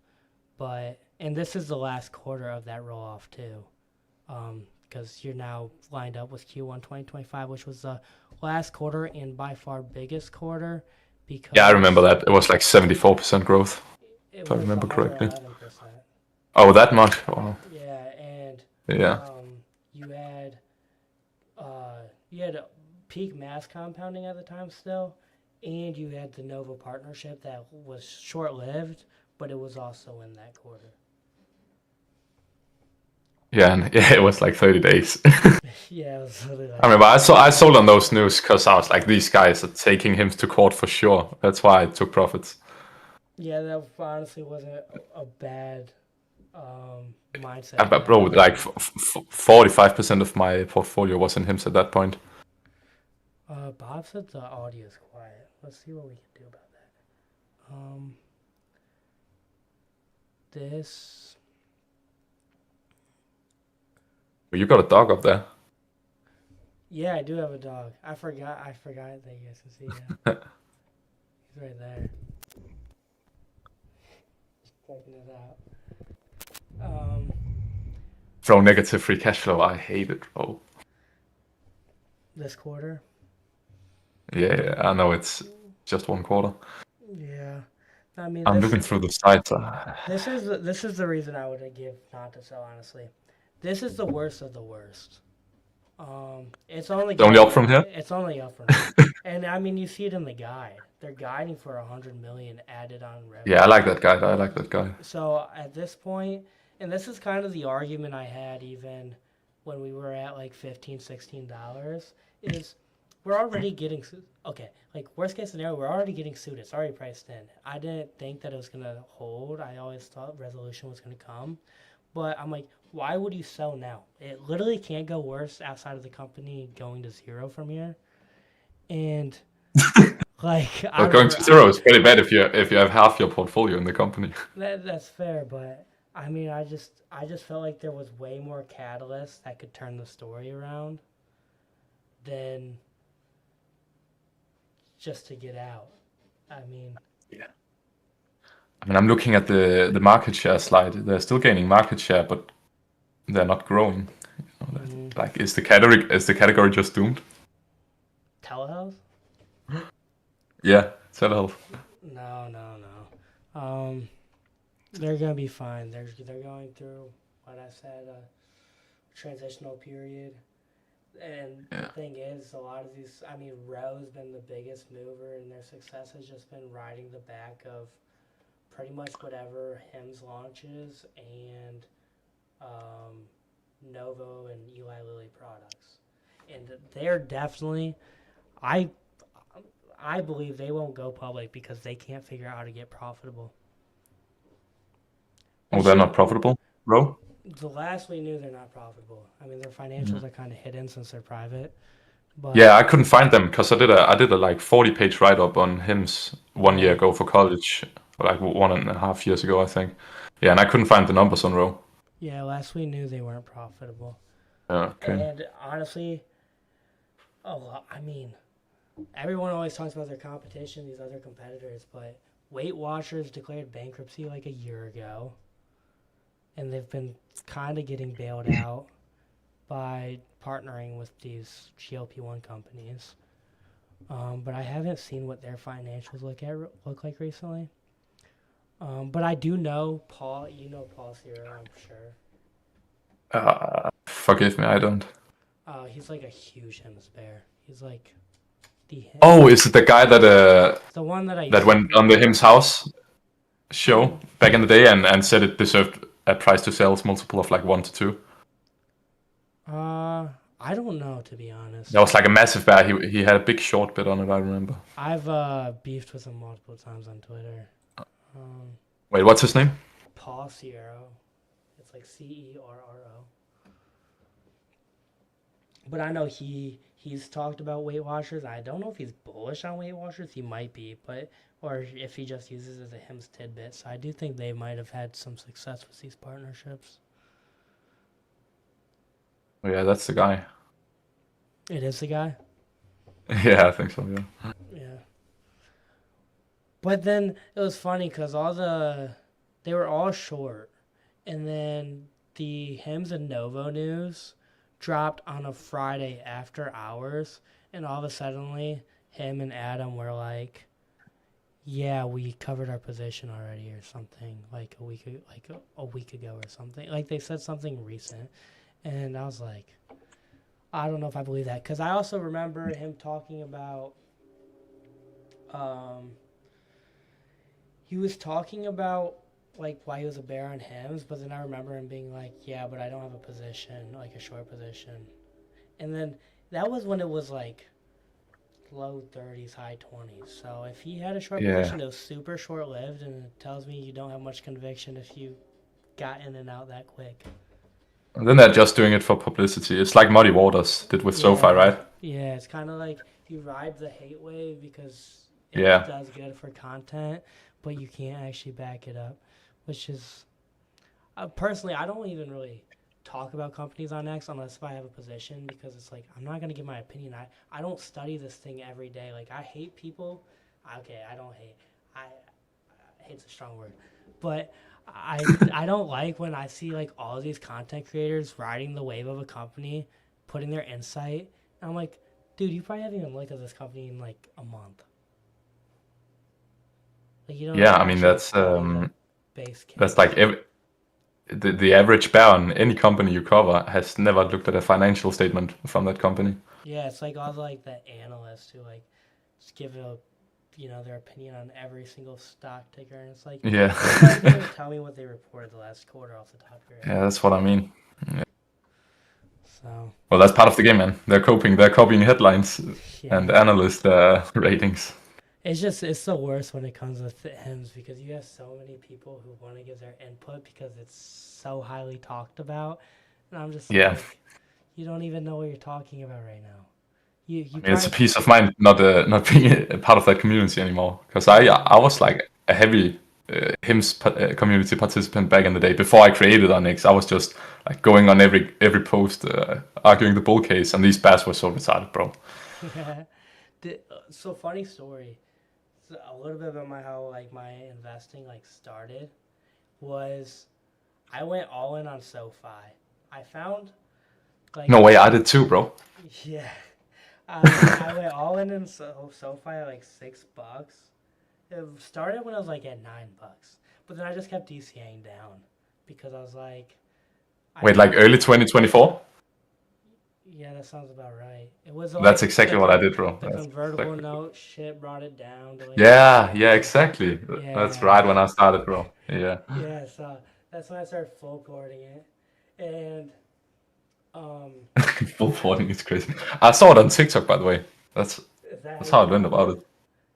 but and this is the last quarter of that roll off too, because you're now lined up with Q1 2025, which was the last quarter and by far biggest quarter Yeah, I remember because that. It was like 74% growth, it if I was remember correctly. 111%. Oh, that much? Oh, Yeah, and yeah. you had you had peak mass compounding at the time still, and you had the Nova partnership that was short lived, but it was also in that quarter. Yeah, and yeah, it was like 30 days. Yeah, it was literally I like remember 30 I days. sold on those news because I was like, these guys are taking him to court for sure. That's why I took profits. Yeah, that honestly wasn't a bad mindset to But have bro, going like in. 45% of my portfolio was in Hims at that point. Bob said the audio is quiet. Let's see what we can do about that. This. But you got a dog up there. Yeah, I do have a dog. I forgot. I forgot that you guys can see him. He's right there. Just checking it out. Um, Bro, negative free cash flow. I hate it, bro. this quarter. Yeah, I know it's just one quarter. Yeah, I mean I'm this. looking through the sites. This is the reason I would give not to sell. Honestly, this is the worst of the worst. It's only Only going up up. from here. It's only up from here, and I mean you see it in the guide. They're guiding for 100 million added on Yeah, I revenue. like that guy. I like that guy. So at this point, and this is kind of the argument I had even when we were at like 15, $16, is we're already getting okay. Like worst case scenario, we're already getting sued. It's already priced in. I didn't think that it was gonna hold. I always thought resolution was gonna come, but I'm like, why would you sell now? It literally can't go worse outside of the company going to zero from here. And like Well, going to zero is pretty bad if you have half your portfolio in the company. that's fair, but I mean, I just felt like there was way more catalyst that could turn the story around than just to get out. I mean, Yeah. I mean, I'm looking at the market share slide. They're still gaining market share, but they're not growing. mm, Like, is the category just doomed? telehealth? Yeah, telehealth. No, no, no. They're gonna be fine. They're going through what I said, a transitional period. And the Yeah. thing is, a lot of these, I mean, Rowe's been the biggest mover, and their success has just been riding the back of pretty much whatever Hims launches and um, Novo and Eli Lilly products. And they're definitely, I, I believe they won't go public because they can't figure out how to get profitable. Oh, Which they're not profitable, bro. The last we knew, they're not profitable. I mean, their financials are kind of hidden since they're private, Yeah, but I couldn't find them because I did a like 40-page write up on Hims 1 year right. ago for college, like 1.5 years ago, I think. Yeah, and I couldn't find the numbers on row. Yeah, last we knew, they weren't profitable. Okay. And honestly, I mean, everyone always talks about their competition, these other competitors, but Weight Watchers declared bankruptcy like a year ago, and they've been kind of getting bailed out by partnering with these GLP-1 companies. But I haven't seen what their financials look like recently. But I do know Paul. You know Paul Zero, I'm sure. Forgive me, I don't. He's like a huge Hims bear. He's like Oh, is it the guy the one that I that used to went on the follow. Hims House show Mm, back in the day and said it deserved a price to sales multiple of like 1 to 2? I don't know to be That honest. was like a massive bear. He had a big short bit on it, I remember. I've beefed with him multiple times on Twitter. Um, Wait, what's his name? Paul Sierra. It's like Cerro. But I know he's talked about Weight Watchers. I don't know if he's bullish on Weight Watchers. He might be, but or if he just uses it as a Hims tidbit. So I do think they might have had some success with these partnerships. Oh, yeah, that's the guy. It is the guy. Yeah, I think so. Yeah. Yeah. But then it was funny because they were all short, and then the Hims and Novo news dropped on a Friday after hours, and all of a suddenly him and Adam were like, "Yeah, we covered our position already," or something like a week ago or something. Like they said something recent, and I was like, I don't know if I believe that because I also remember him talking about um, he was talking about like why he was a bear on Hims, but then I remember him being like, "Yeah, but I don't have a position, like a short position." And then that was when it was like low 30s, high 20s. So if he had a short Yeah. position, it was super short lived, and it tells me you don't have much conviction if you got in and out that quick. And then they're just doing it for publicity. It's like Muddy Waters did with SoFi, Yeah, right? yeah. It's kind of like you ride the hate wave because it Yeah. does good for content, but you can't actually back it up, which is personally, I don't even really talk about companies on X unless if I have a position because it's like I'm not gonna give my opinion. I don't study this thing every day. Like I hate people. Okay, I don't hate. I hate's a strong word, but I don't like when I see like all these content creators riding the wave of a company, putting their insight. And I'm like, dude, you probably haven't even looked at this company in like a month. Like you don't Yeah, even I mean actually study the base that's case. like the average bear on any company you cover has never looked at a financial statement from that company. Yeah, it's like all like the analysts who like just give their opinion on every single stock ticker, and it's like Yeah. you couldn't even tell me what they reported the last quarter off the top of your Yeah, head. that's what I mean. So Well, that's part of the game, man. They're copying headlines and yeah, analyst ratings. it's the worst when it comes with hymns because you have so many people who want to give their input because it's so highly talked about, and I'm just Yeah. like, you don't even know what you're talking about right now. I You mean, it's a probably peace of mind not being a part of that community anymore. Because I yeah. was like a heavy community participant back in the day. Before I created Onyx, I was just like going on every post, arguing the bull case, and these bats were so retarded, bro. Yeah. So funny story. So a little bit about how like my investing like started was I went all in on SoFi. I found like No way, I did too, bro. yeah, I went all in SoFi at like $6. It started when I was like at $9, but then I just kept DCAing down because I was like, I Wait, like think early 2024? yeah, that sounds about right. It was That's like exactly what I did, bro. the That's convertible exactly. note shit brought it down to like Yeah, yeah, 6. exactly. That's Yeah, right when I started, bro. Yeah. yeah. So that's when I started full porting it, and um, Full porting is crazy. I saw it on TikTok, by the way. That's is that how that's you how I got learned into about it? it.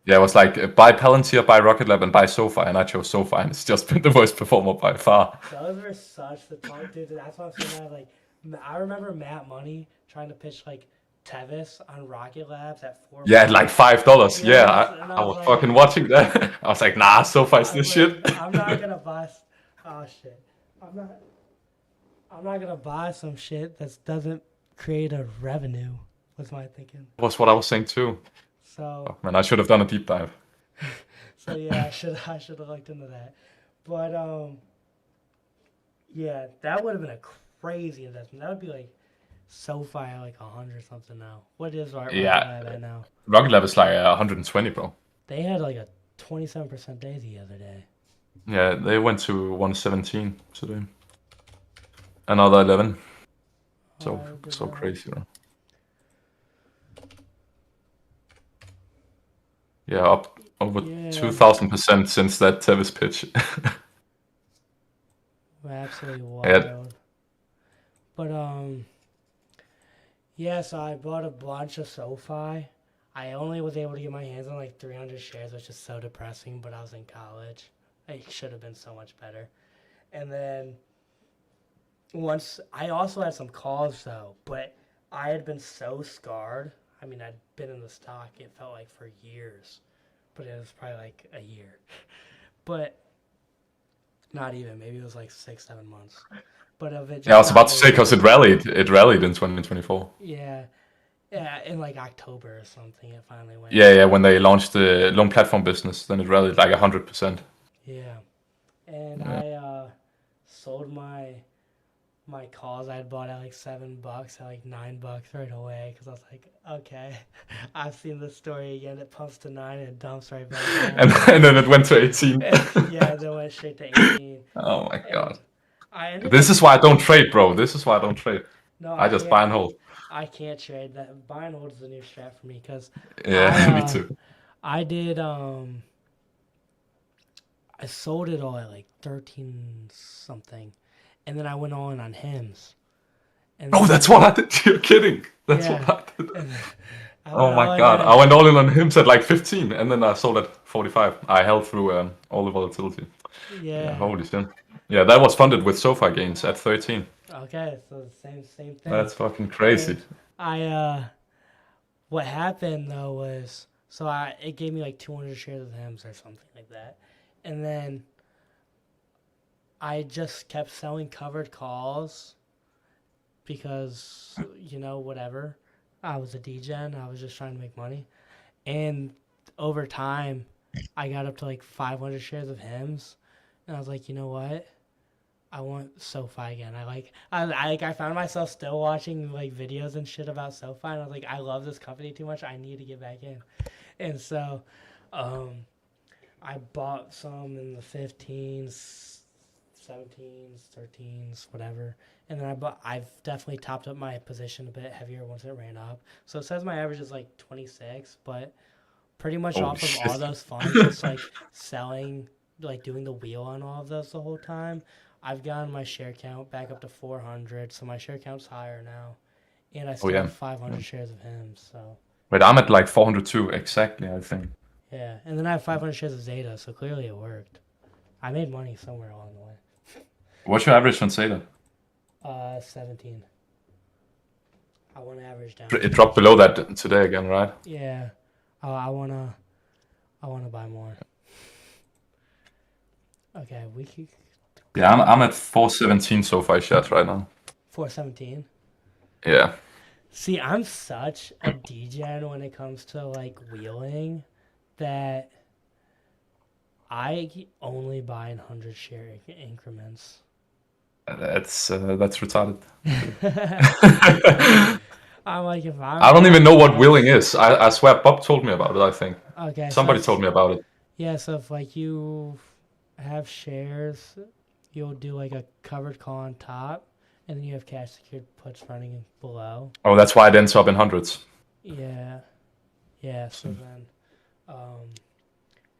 Yeah, it was like buy Palantir, buy Rocket Lab, and buy SoFi, and I chose SoFi, and it's just been the worst performer by far. Those were such the talk, dude. That's what I'm saying. I remember Matt Money trying to pitch like Tevis on Rocket Labs at Yeah, at like $4. $5. Yeah, Yes, and I I was was like, fucking watching that. I was like, nah, SoFi's I was this shit. like, I'm not gonna buy. Oh shit, I'm not. I'm not gonna buy some shit that doesn't create a revenue. Was my thinking. Was what I was saying too. So Oh, man, I should have done a deep dive. yeah, I should have looked into that. But yeah, that would have been a crazy investment. That would be like SoFi at like 100 something now. What is Rocket Yeah, Lab at now? Rocket Lab is like 120, bro. They had like a 27% day the other day. Yeah, they went to 117 today. Another 11. So so crazy, bro. Yeah, up over 2000% since that Tevis pitch. Absolutely wild. Yeah. But yeah, so I bought a bunch of SoFi. I only was able to get my hands on like 300 shares, which is so depressing, but I was in college. It should have been so much better. And then once I also had some calls though, but I had been so scarred. I mean, I'd been in the stock, it felt like for years, but it was probably like a year. But not even, maybe it was like 6, 7 months. But of it. Yeah, I was about to say because it rallied. It rallied in 2024. Yeah, yeah, in like October or something, it finally went. Yeah, when they launched the loan platform business, then it rallied like 100%. Yeah, and I sold my calls I had bought at like $7 at like $9 right away because I was like, okay, I've seen this story again. It pumps to 9 and it dumps right back down. and then it went to 18. Yeah, then went straight to 18. Oh my god. This is why I don't trade, bro. This is why I don't trade. No, I just buy and hold. I can't trade that. Buy and hold is the new strat for me because yeah, me too. I did I sold it all at like 13 something, and then I went on hymns. And that's what I did. You're kidding. That's what I did. Oh my god. I went all in on hymns at like 15, and then I sold at 45. I held through all the volatility. Yeah. Holy shit. Yeah, that was funded with SoFi gains at 13. Okay, so the same thing. That's fucking crazy. And what happened though was, it gave me like 200 shares of hymns or something like that. And then I just kept selling covered calls because, whatever. I was a degen. I was just trying to make money. And over time, I got up to like 500 shares of hymns. And I was like, you know what? I want SoFi again. I found myself still watching like videos and shit about SoFi. And I was like, I love this company too much. I need to get back in. And so, I bought some in the 15s, 17s, 13s, whatever. And then I've definitely topped up my position a bit heavier once it ran up. So it says my average is like 26, but pretty much off of all those funds, just like selling, like doing the wheel on all of those the whole time, I've gotten my share count back up to 400. So my share count's higher now. And I still have 500 shares of him. So. Wait, I'm at like 402 exactly, I think. Yeah, and then I have 500 shares of Zeta, so clearly it worked. I made money somewhere along the way. What's your average on Zeta? 17. I want to average down. It dropped below that today again, right? Yeah. I wanna buy more. Okay, we could. Yeah, I'm at 417 SoFi shares right now. 417. Yeah. See, I'm such a degen when it comes to like wheeling that I only buy in 100 share increments. That's retarded. I'm like, if I don't even know what wheeling is. I swear Bob told me about it, I think. Okay. Somebody told me about it. Yeah, so if like you have shares, you'll do like a covered call on top, and then you have cash secured puts running below. Oh, that's why it ends up in hundreds. Yeah. Yeah, so then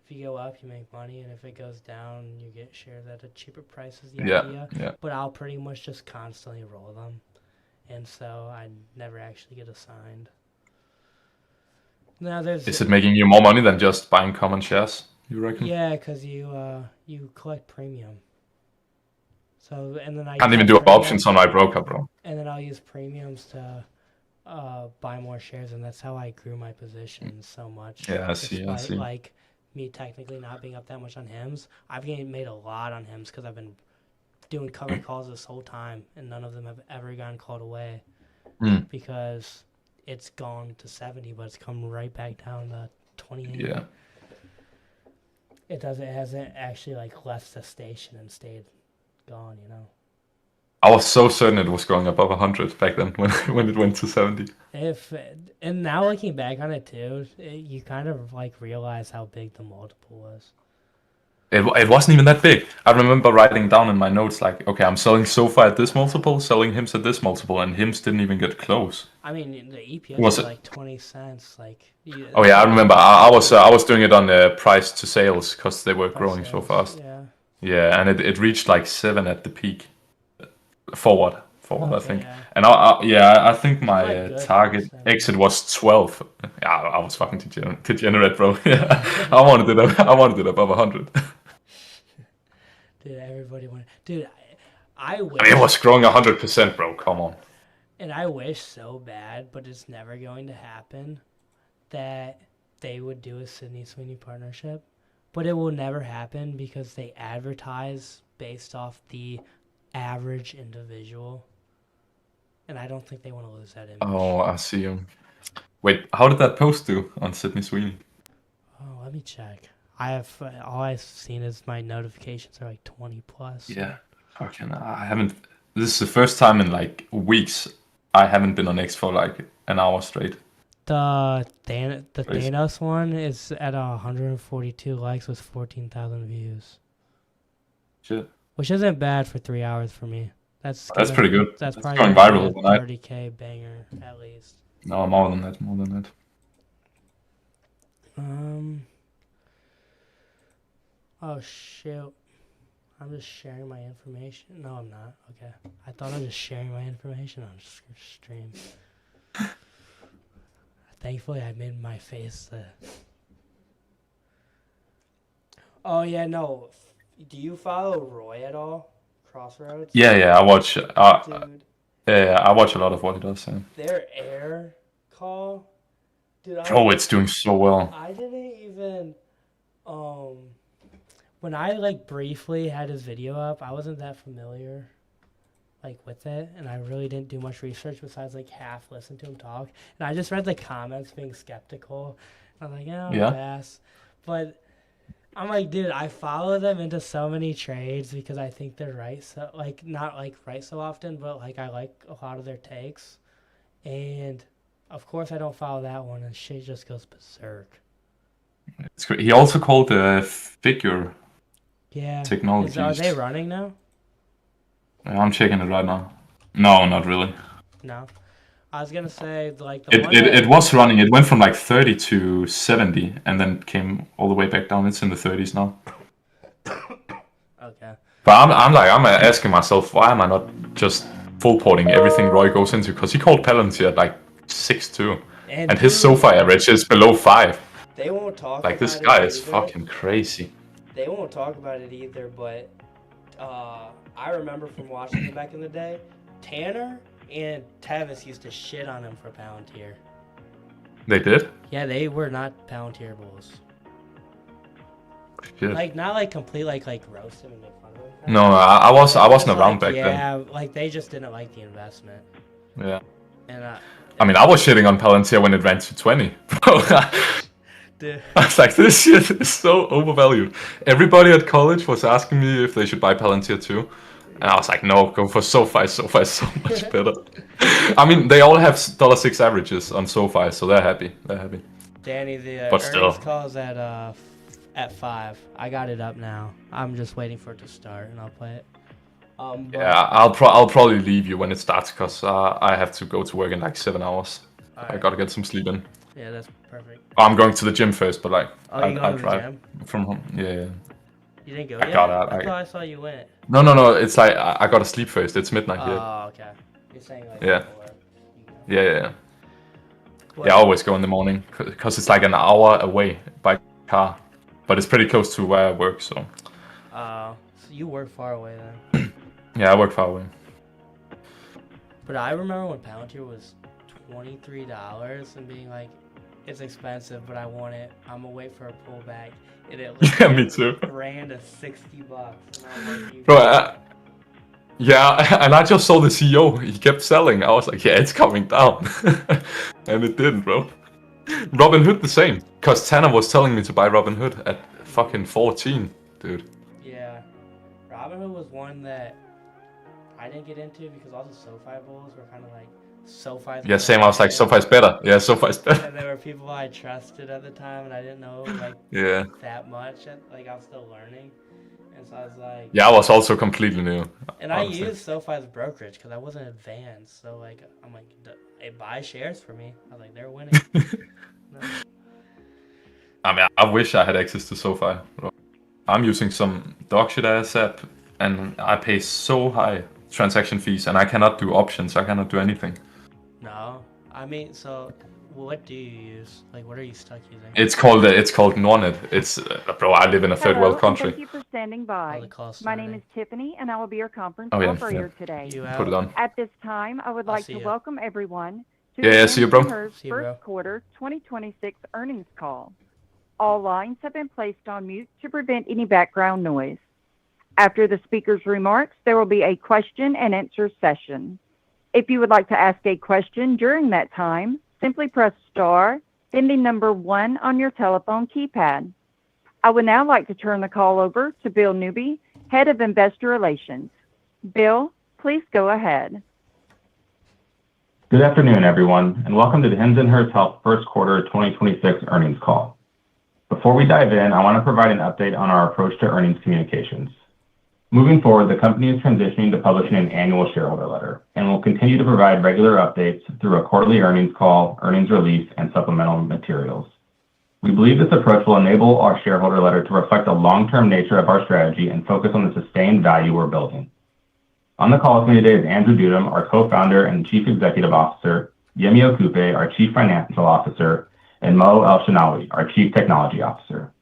if you go up, you make money, and if it goes down, you get shares at a cheaper price is the idea. Yeah. But I'll pretty much just constantly roll them. And so I never actually get assigned. Now there's Is it making you more money than just buying common shares, you reckon? yeah, because you collect premium. So and then I Can't use even that do premium, options on my broker, bro. and then I'll use premiums to buy more shares, and that's how I grew my position so much. Yeah, I see, I Despite see. like me technically not being up that much on HIMS, I've made a lot on HIMS because I've been doing covered calls this whole time, and none of them have ever gotten called away Mm, because it's gone to 70, but it's come right back down to 28. yeah. It hasn't actually like left the station and stayed gone, you know. I was so certain it was going above 100 back then when when it went to 70. If and now looking back on it too, you kind of like realize how big the multiple was. It wasn't even that big. I remember writing down in my notes like, okay, I'm selling SoFi at this multiple, selling HIMS at this multiple, and HIMS didn't even get close. I mean, the EPS Was was it? like 20 cents. Like, Oh yeah, I remember. I was doing it on the price to sales because they were price growing so sales. fast. Yeah. Yeah, and it reached like 7 at the peak. Forward, I Okay. think. Yeah. And I think my Quite good for target 70. exit was 12. Yeah, I was fucking degenerate, bro. Yeah, I wanted it above 100. Dude, everybody wanted. Dude, I I mean, it wish, was growing 100%, bro. Come on. and I wish so bad, but it's never going to happen, that they would do a Sydney Sweeney partnership. But it will never happen because they advertise based off the average individual, and I don't think they want to lose that image. Oh, I see you. Wait, how did that post do on Sydney Sweeney? Oh, let me check. I have all I've seen is my notifications are like 20 plus. Yeah, fucking, I haven't. This is the first time in like weeks I haven't been on X for like an hour straight. The Crazy. Thanos one is at 142 likes with 14,000 views, Shit, which isn't bad for 3 hours for me. that's pretty good. That's That's probably going gonna be viral a overnight. 30K banger at least. No, more than that, more than that. Oh shoot. I'm just sharing my information. No, I'm not. Okay. I thought I was just sharing my information on stream. Thankfully, I made my face. Oh, yeah, no. Do you follow Roy at all? Crossroads? Yeah, I watch. Dude, Yeah, I watch a lot of what he does. Yeah. their air call. Dude, Oh, it's doing so well. I didn't even. When I like briefly had his video up, I wasn't that familiar like with it, and I really didn't do much research besides like half listen to him talk. And I just read the comments being skeptical. I was like, Yeah. pass. But I'm like, dude, I follow them into so many trades because I think they're right. So like not like right so often, but like I like a lot of their takes. And of course I don't follow that one, and shit just goes berserk. It's great. He also called figure Yeah. Are technologies. they running now? I'm checking it right now. No, not really. No. I was gonna say like the It, one it, that it was running. It went from like 30 to 70 and then came all the way back down. It's in the 30s now. okay. But I'm asking myself, why am I not just full porting everything Roy goes into? Because he called Palantir at like 6.2. And his dude, SoFi average is below 5. they won't talk Like, about this it guy is either. fucking crazy. They won't talk about it either, but I remember from watching him back in the day, Tanner and Tavis used to shit on him for Palantir. They did? Yeah, they were not Palantir bulls. Shit. Like not like complete like roast him and make fun of him. No, I wasn't Just, around like, back then. Yeah, like they just didn't like the investment. Yeah. And I mean, I was shitting on Palantir when it ran to 20. dude, I was like, this shit is so overvalued. Everybody at college was asking me if they should buy Palantir too. And I was like, no, go for SoFi. SoFi is so much better. I mean, they all have $6 averages on SoFi, so they're happy. They're happy. Danny, the But earnings still. call's at 5. I got it up now. I'm just waiting for it to start, and I'll play it. But, Yeah, I'll probably leave you when it starts because I have to go to work in like 7 hours. I alright. gotta get some sleep in. Yeah, that's perfect. I'm going to the gym first, but like Oh, you I going to the drive gym? from home. Yeah. You didn't go I yet? got out, I I- thought I saw you went. No. It's like I gotta sleep first. It's midnight here. Oh, okay. You're saying like Yeah. before you go. Yeah. Yeah, I always go in the morning because it's like an hour away by car, but it's pretty close to where I work. So So you work far away then. yeah, I work far away. But I remember when Palantir was $23 and being like, it's expensive, but I want it. I'm gonna wait for a pullback. And it Yeah, me too. ran to $60. And I was like, Bro, yeah, and I just saw the CEO. He kept selling. I was like, yeah, it's coming down, and it didn't, bro. Robinhood the same, cause Tanner was telling me to buy Robinhood at fucking 14, dude. yeah, Robinhood was one that I didn't get into because all the SoFi bulls were kind of like SoFi's. Yeah, same. I was like, SoFi's better. Yeah, SoFi's better. And there were people I trusted at the time, and I didn't know like Yeah. that much. Like I was still learning, and so I was like. Yeah, I was also completely new. And honestly. I used SoFi's brokerage because I wasn't advanced, so like I'm like, hey, buy shares for me. I was like, they're winning. No. I mean, I wish I had access to SoFi. I'm using some dog shit ass app, and I pay so high transaction fees, and I cannot do options. I cannot do anything. No, I mean, so what do you use? Like, what are you stuck using? It's called Nordnet. It's bro. I live in a third world country. Thank you for standing by. My name is Tiffany, and I will be your conference operator today. Put it on. At this time, I would like to welcome everyone to see you, bro. First Quarter 2026 earnings call. All lines have been placed on mute to prevent any background noise. After the speaker's remarks, there will be a question and answer session. If you would like to ask a question during that time, simply press star, then the number 1 on your telephone keypad. I would now like to turn the call over to Bill Newby, Head of Investor Relations. Bill, please go ahead. Good afternoon, everyone, and welcome to the Hims & Hers Health First Quarter 2026 earnings call. Before we dive in, I want to provide an update on our approach to earnings communications. Moving forward, the company is transitioning to publishing an annual shareholder letter and will continue to provide regular updates through a quarterly earnings call, earnings release, and supplemental materials. We believe this approach will enable our shareholder letter to reflect the long-term nature of our strategy and focus on the sustained value we're building. On the call with me today is Andrew Dudum, our co-founder and chief executive officer, Yemi Okupe, our chief financial officer, and Mo Elshenawi, our chief technology officer.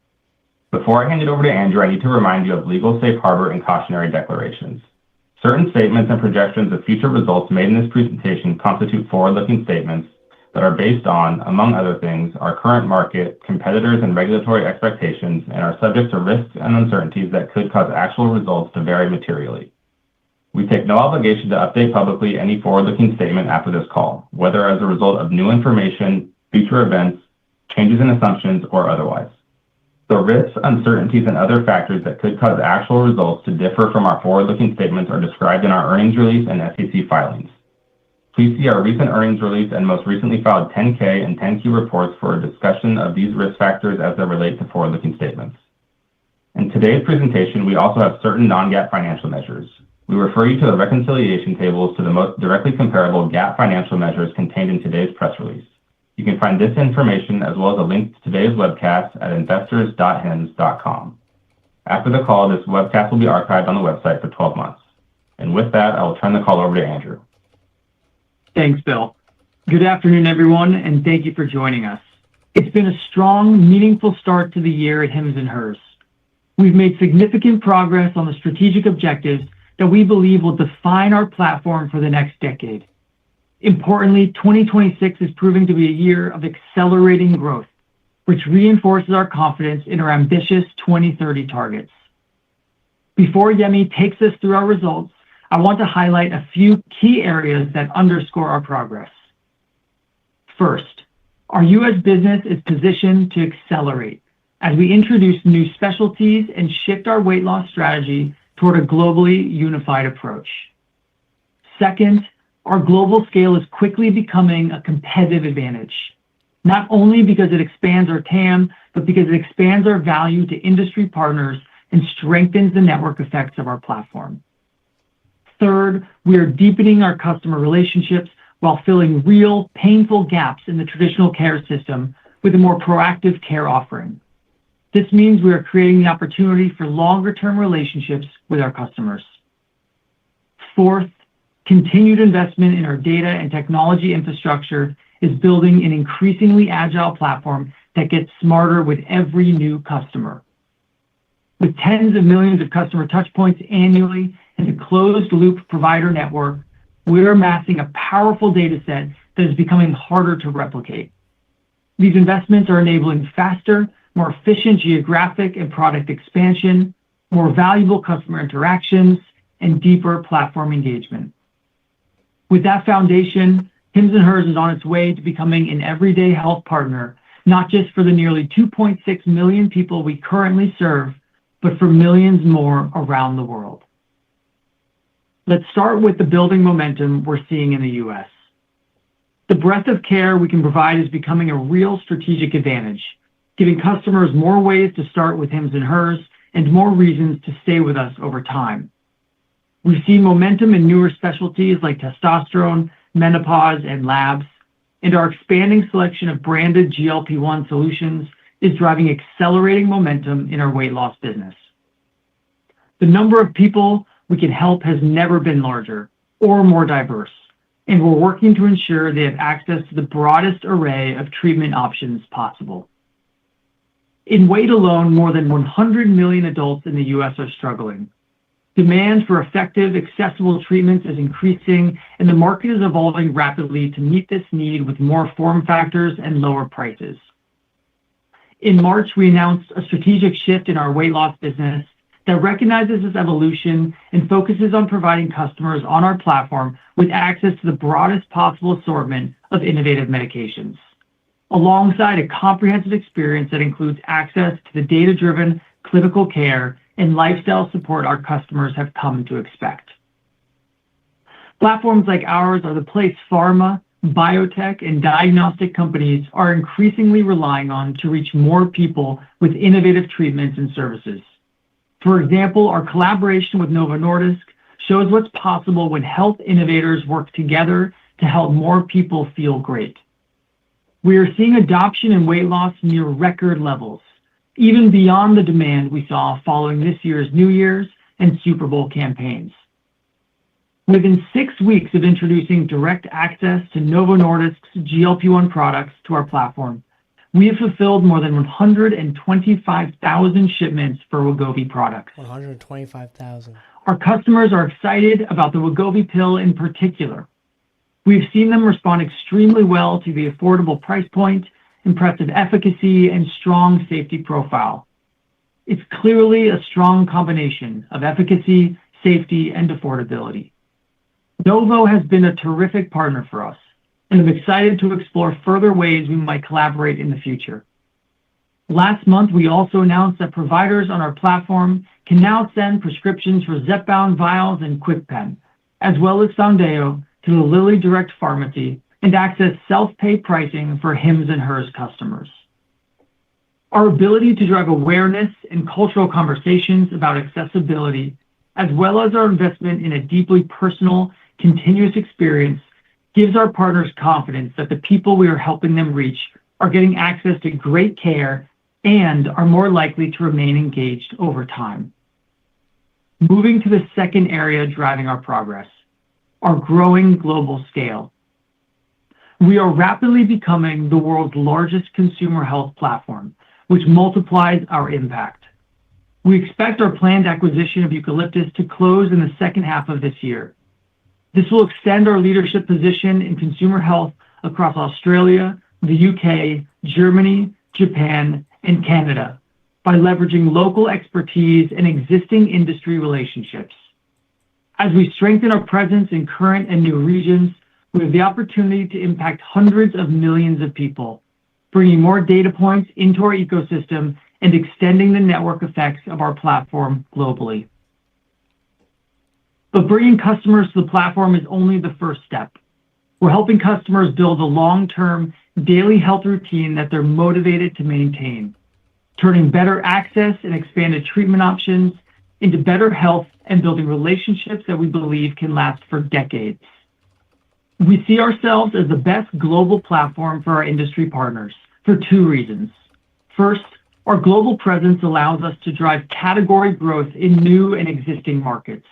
Before I hand it over to Andrew, I need to remind you of legal safe harbor and cautionary declarations. Certain statements and projections of future results made in this presentation constitute forward-looking statements that are based on, among other things, our current market, competitors, and regulatory expectations, and are subject to risks and uncertainties that could cause actual results to vary materially. We take no obligation to update publicly any forward-looking statement after this call, whether as a result of new information, future events, changes in assumptions, or otherwise. The risks, uncertainties, and other factors that could cause actual results to differ from our forward-looking statements are described in our earnings release and SEC filings. Please see our recent earnings release and most recently filed 10-K and 10-Q reports for a discussion of these risk factors as they relate to forward-looking statements. In today's presentation, we also have certain non-GAAP financial measures. We refer you to the reconciliation tables to the most directly comparable GAAP financial measures contained in today's press release. You can find this information as well as a link to today's webcast at investors.hims.com. After the call, this webcast will be archived on the website for 12 months. And with that, I will turn the call over to Andrew. Thanks, Bill. Good afternoon, everyone, and thank you for joining us. It's been a strong, meaningful start to the year at Hims & Hers. We've made significant progress on the strategic objectives that we believe will define our platform for the next decade. Importantly, 2026 is proving to be a year of accelerating growth, which reinforces our confidence in our ambitious 2030 targets. Before Yemi takes us through our results, I want to highlight a few key areas that underscore our progress. First, our U.S. business is positioned to accelerate as we introduce new specialties and shift our weight loss strategy toward a globally unified approach. Second, our global scale is quickly becoming a competitive advantage, not only because it expands our TAM, but because it expands our value to industry partners and strengthens the network effects of our platform. Third, we are deepening our customer relationships while filling real, painful gaps in the traditional care system with a more proactive care offering. This means we are creating the opportunity for longer-term relationships with our customers. Fourth, continued investment in our data and technology infrastructure is building an increasingly agile platform that gets smarter with every new customer. With tens of millions of customer touchpoints annually and a closed-loop provider network, we're amassing a powerful data set that is becoming harder to replicate. These investments are enabling faster, more efficient geographic and product expansion, more valuable customer interactions, and deeper platform engagement. With that foundation, Hims & Hers is on its way to becoming an everyday health partner, not just for the nearly 2.6 million people we currently serve, but for millions more around the world. Let's start with the building momentum we're seeing in the U.S. The breadth of care we can provide is becoming a real strategic advantage, giving customers more ways to start with Hims & Hers and more reasons to stay with us over time. We've seen momentum in newer specialties like testosterone, menopause, and labs, and our expanding selection of branded GLP-1 solutions is driving accelerating momentum in our weight loss business. The number of people we can help has never been larger or more diverse, and we're working to ensure they have access to the broadest array of treatment options possible. In weight alone, more than 100 million adults in the U.S. are struggling. Demand for effective, accessible treatments is increasing, and the market is evolving rapidly to meet this need with more form factors and lower prices. In March, we announced a strategic shift in our weight loss business that recognizes this evolution and focuses on providing customers on our platform with access to the broadest possible assortment of innovative medications, alongside a comprehensive experience that includes access to the data-driven clinical care and lifestyle support our customers have come to expect. Platforms like ours are the place pharma, biotech, and diagnostic companies are increasingly relying on to reach more people with innovative treatments and services. For example, our collaboration with Novo Nordisk shows what's possible when health innovators work together to help more people feel great. We are seeing adoption in weight loss near record levels, even beyond the demand we saw following this year's New Year's and Super Bowl campaigns. Within 6 weeks of introducing direct access to Novo Nordisk's GLP-1 products to our platform, we have fulfilled more than 125,000 shipments for Wegovy products. 125,000. Our customers are excited about the Wegovy pill in particular. We've seen them respond extremely well to the affordable price point, impressive efficacy, and strong safety profile. It's clearly a strong combination of efficacy, safety, and affordability. Novo has been a terrific partner for us, and I'm excited to explore further ways we might collaborate in the future. Last month, we also announced that providers on our platform can now send prescriptions for Zepbound vials and KwikPen, as well as Foundayo, to the Lilly Direct Pharmacy and access self-pay pricing for Hims & Hers customers. Our ability to drive awareness and cultural conversations about accessibility, as well as our investment in a deeply personal, continuous experience, gives our partners confidence that the people we are helping them reach are getting access to great care and are more likely to remain engaged over time. Moving to the second area driving our progress, our growing global scale. We are rapidly becoming the world's largest consumer health platform, which multiplies our impact. We expect our planned acquisition of Eucalyptus to close in the second half of this year. This will extend our leadership position in consumer health across Australia, the UK, Germany, Japan, and Canada by leveraging local expertise and existing industry relationships. As we strengthen our presence in current and new regions, we have the opportunity to impact hundreds of millions of people, bringing more data points into our ecosystem and extending the network effects of our platform globally. But bringing customers to the platform is only the first step. We're helping customers build a long-term daily health routine that they're motivated to maintain, turning better access and expanded treatment options into better health and building relationships that we believe can last for decades. We see ourselves as the best global platform for our industry partners for two reasons. First, our global presence allows us to drive category growth in new and existing markets.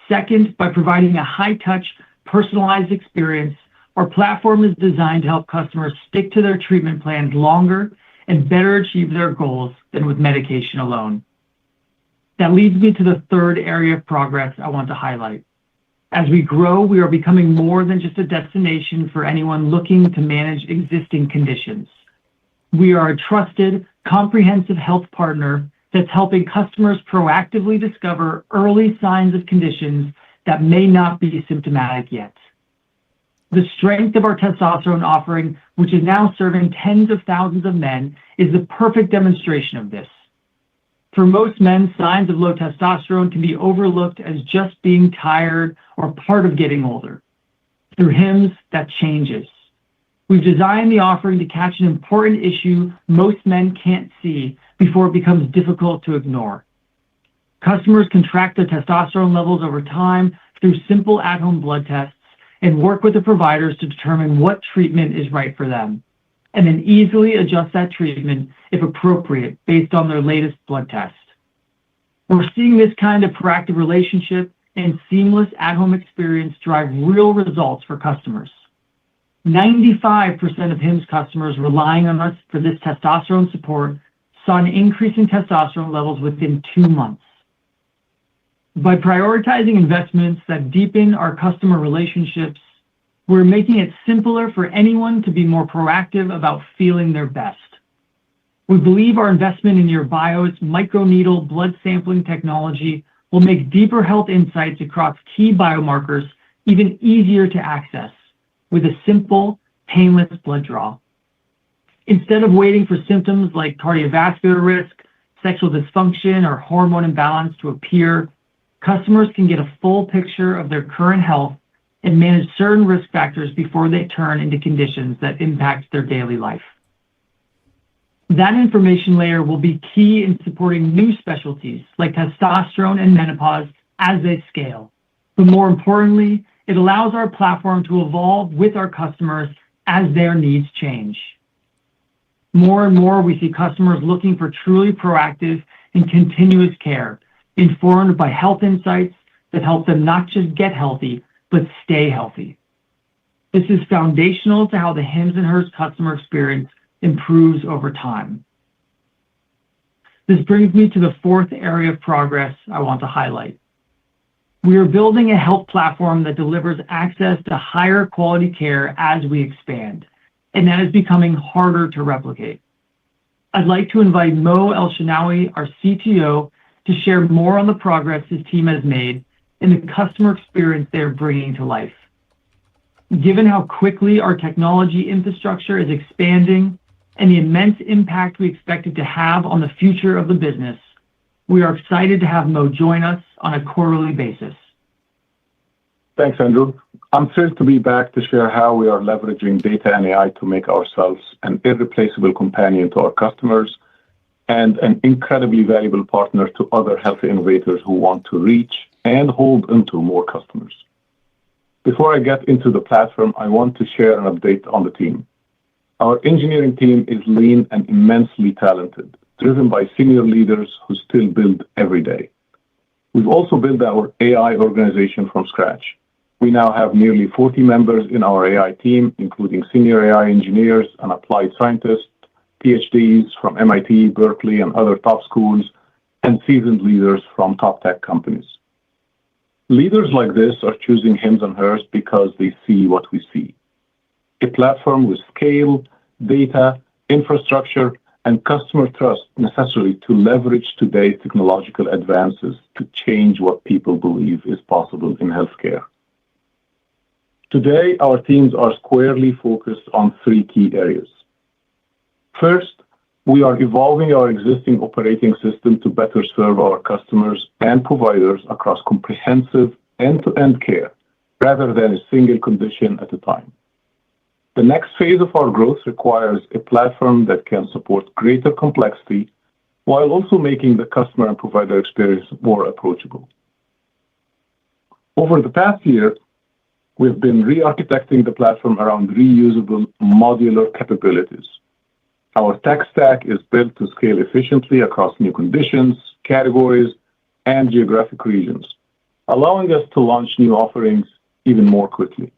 Second, by providing a high-touch, personalized experience, Our platform is designed to help customers stick to their treatment plans longer and better achieve their goals than with medication alone. That leads me to the third area of progress I want to highlight. As we grow, we are becoming more than just a destination for anyone looking to manage existing conditions. We are a trusted, comprehensive health partner that's helping customers proactively discover early signs of conditions that may not be symptomatic yet. The strength of our testosterone offering, which is now serving tens of thousands of men, is the perfect demonstration of this. For most men, signs of low testosterone can be overlooked as just being tired or part of getting older. Through HIMSS, that changes. We've designed the offering to catch an important issue most men can't see before it becomes difficult to ignore. Customers can track their testosterone levels over time through simple at-home blood tests and work with the providers to determine what treatment is right for them, and then easily adjust that treatment if appropriate based on their latest blood test. We're seeing this kind of proactive relationship and seamless at-home experience drive real results for customers. 95% of HIMSS customers relying on us for this testosterone support saw an increase in testosterone levels within 2 months. By prioritizing investments that deepen our customer relationships, we're making it simpler for anyone to be more proactive about feeling their best. We believe our investment in YourBio's microneedle blood sampling technology will make deeper health insights across key biomarkers even easier to access with a simple, painless blood draw. Instead of waiting for symptoms like cardiovascular risk, sexual dysfunction, or hormone imbalance to appear, customers can get a full picture of their current health and manage certain risk factors before they turn into conditions that impact their daily life. That information layer will be key in supporting new specialties like testosterone and menopause as they scale. But more importantly, it allows our platform to evolve with our customers as their needs change. More and more, we see customers looking for truly proactive and continuous care, informed by health insights that help them not just get healthy, but stay healthy. This is foundational to how the Hims & Hers customer experience improves over time. This brings me to the fourth area of progress I want to highlight. We are building a health platform that delivers access to higher quality care as we expand, and that is becoming harder to replicate. I'd like to invite Mo El-Shanawi, our CTO, to share more on the progress his team has made and the customer experience they're bringing to life. Given how quickly our technology infrastructure is expanding and the immense impact we expect it to have on the future of the business, we are excited to have Mo join us on a quarterly basis. Thanks, Andrew. I'm thrilled to be back to share how we are leveraging data and AI to make ourselves an irreplaceable companion to our customers and an incredibly valuable partner to other health innovators who want to reach and hold onto more customers. Before I get into the platform, I want to share an update on the team. Our engineering team is lean and immensely talented, driven by senior leaders who still build every day. We've also built our AI organization from scratch. We now have nearly 40 members in our AI team, including senior AI engineers and applied scientists, PhDs from MIT, Berkeley, and other top schools, and seasoned leaders from top tech companies. Leaders like this are choosing Hims & Hers because they see what we see. A platform with scale, data, infrastructure, and customer trust necessary to leverage today's technological advances to change what people believe is possible in healthcare. Today, our teams are squarely focused on 3 key areas. First, we are evolving our existing operating system to better serve our customers and providers across comprehensive end-to-end care, rather than a single condition at a time. The next phase of our growth requires a platform that can support greater complexity while also making the customer and provider experience more approachable. Over the past year, we've been re-architecting the platform around reusable modular capabilities. Our tech stack is built to scale efficiently across new conditions, categories, and geographic regions, allowing us to launch new offerings even more quickly.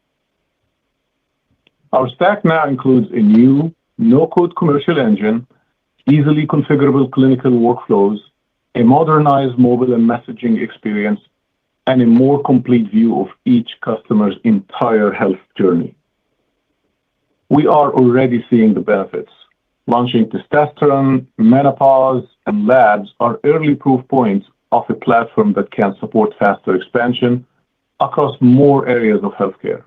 Our stack now includes a new no-code commercial engine, easily configurable clinical workflows, a modernized mobile and messaging experience, and a more complete view of each customer's entire health journey. We are already seeing the benefits. Launching testosterone, menopause, and labs are early proof points of a platform that can support faster expansion across more areas of healthcare.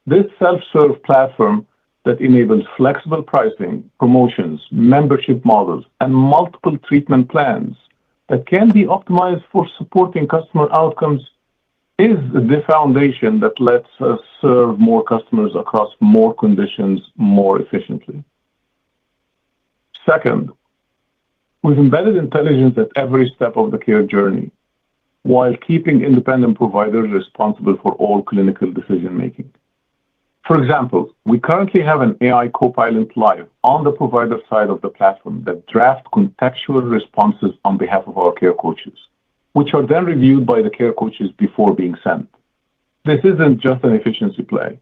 This self-serve platform that enables flexible pricing, promotions, membership models, and multiple treatment plans that can be optimized for supporting customer outcomes is the foundation that lets us serve more customers across more conditions more efficiently. Second, we've embedded intelligence at every step of the care journey while keeping independent providers responsible for all clinical decision-making. For example, we currently have an AI copilot live on the provider side of the platform that drafts contextual responses on behalf of our care coaches, which are then reviewed by the care coaches before being sent. This isn't just an efficiency play.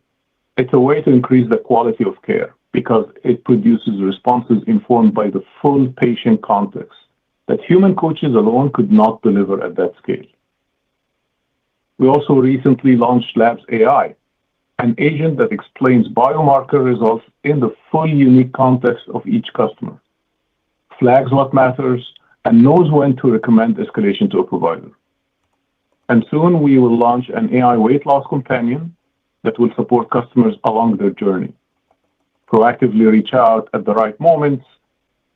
It's a way to increase the quality of care because it produces responses informed by the full patient context that human coaches alone could not deliver at that scale. We also recently launched Labs AI, an agent that explains biomarker results in the full unique context of each customer, flags what matters, and knows when to recommend escalation to a provider. And soon we will launch an AI weight loss companion that will support customers along their journey, proactively reach out at the right moments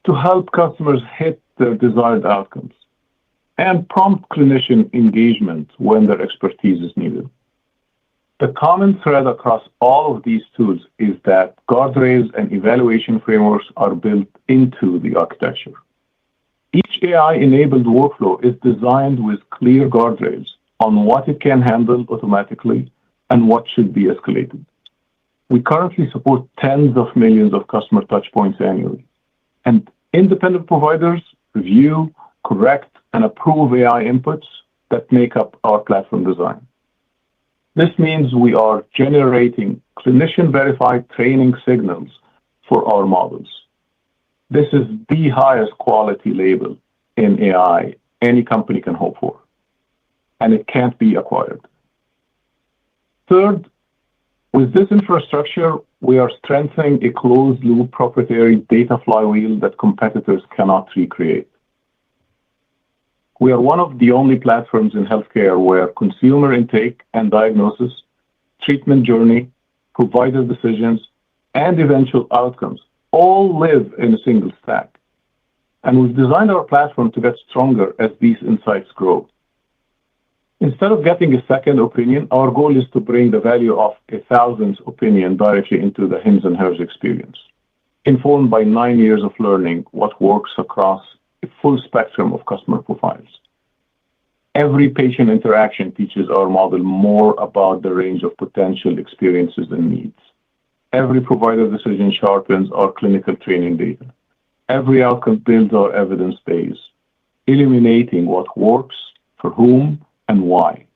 to help customers hit their desired outcomes, and prompt clinician engagement when their expertise is needed. The common thread across all of these tools is that guardrails and evaluation frameworks are built into the architecture. Each AI-enabled workflow is designed with clear guardrails on what it can handle automatically and what should be escalated. We currently support tens of millions of customer touchpoints annually, and independent providers review, correct, and approve AI inputs that make up our platform design. This means we are generating clinician-verified training signals for our models. This is the highest quality label in AI any company can hope for, and it can't be acquired. Third, with this infrastructure, we are strengthening a closed-loop proprietary data flywheel that competitors cannot recreate. We are one of the only platforms in healthcare where consumer intake and diagnosis, treatment journey, provider decisions, and eventual outcomes all live in a single stack. And we've designed our platform to get stronger as these insights grow. Instead of getting a second opinion, our goal is to bring the value of a thousandth opinion directly into the Hims and Hers experience, informed by 9 years of learning what works across a full spectrum of customer profiles. Every patient interaction teaches our model more about the range of potential experiences and needs. Every provider decision sharpens our clinical training data. Every outcome builds our evidence base, illuminating what works, for whom, and why.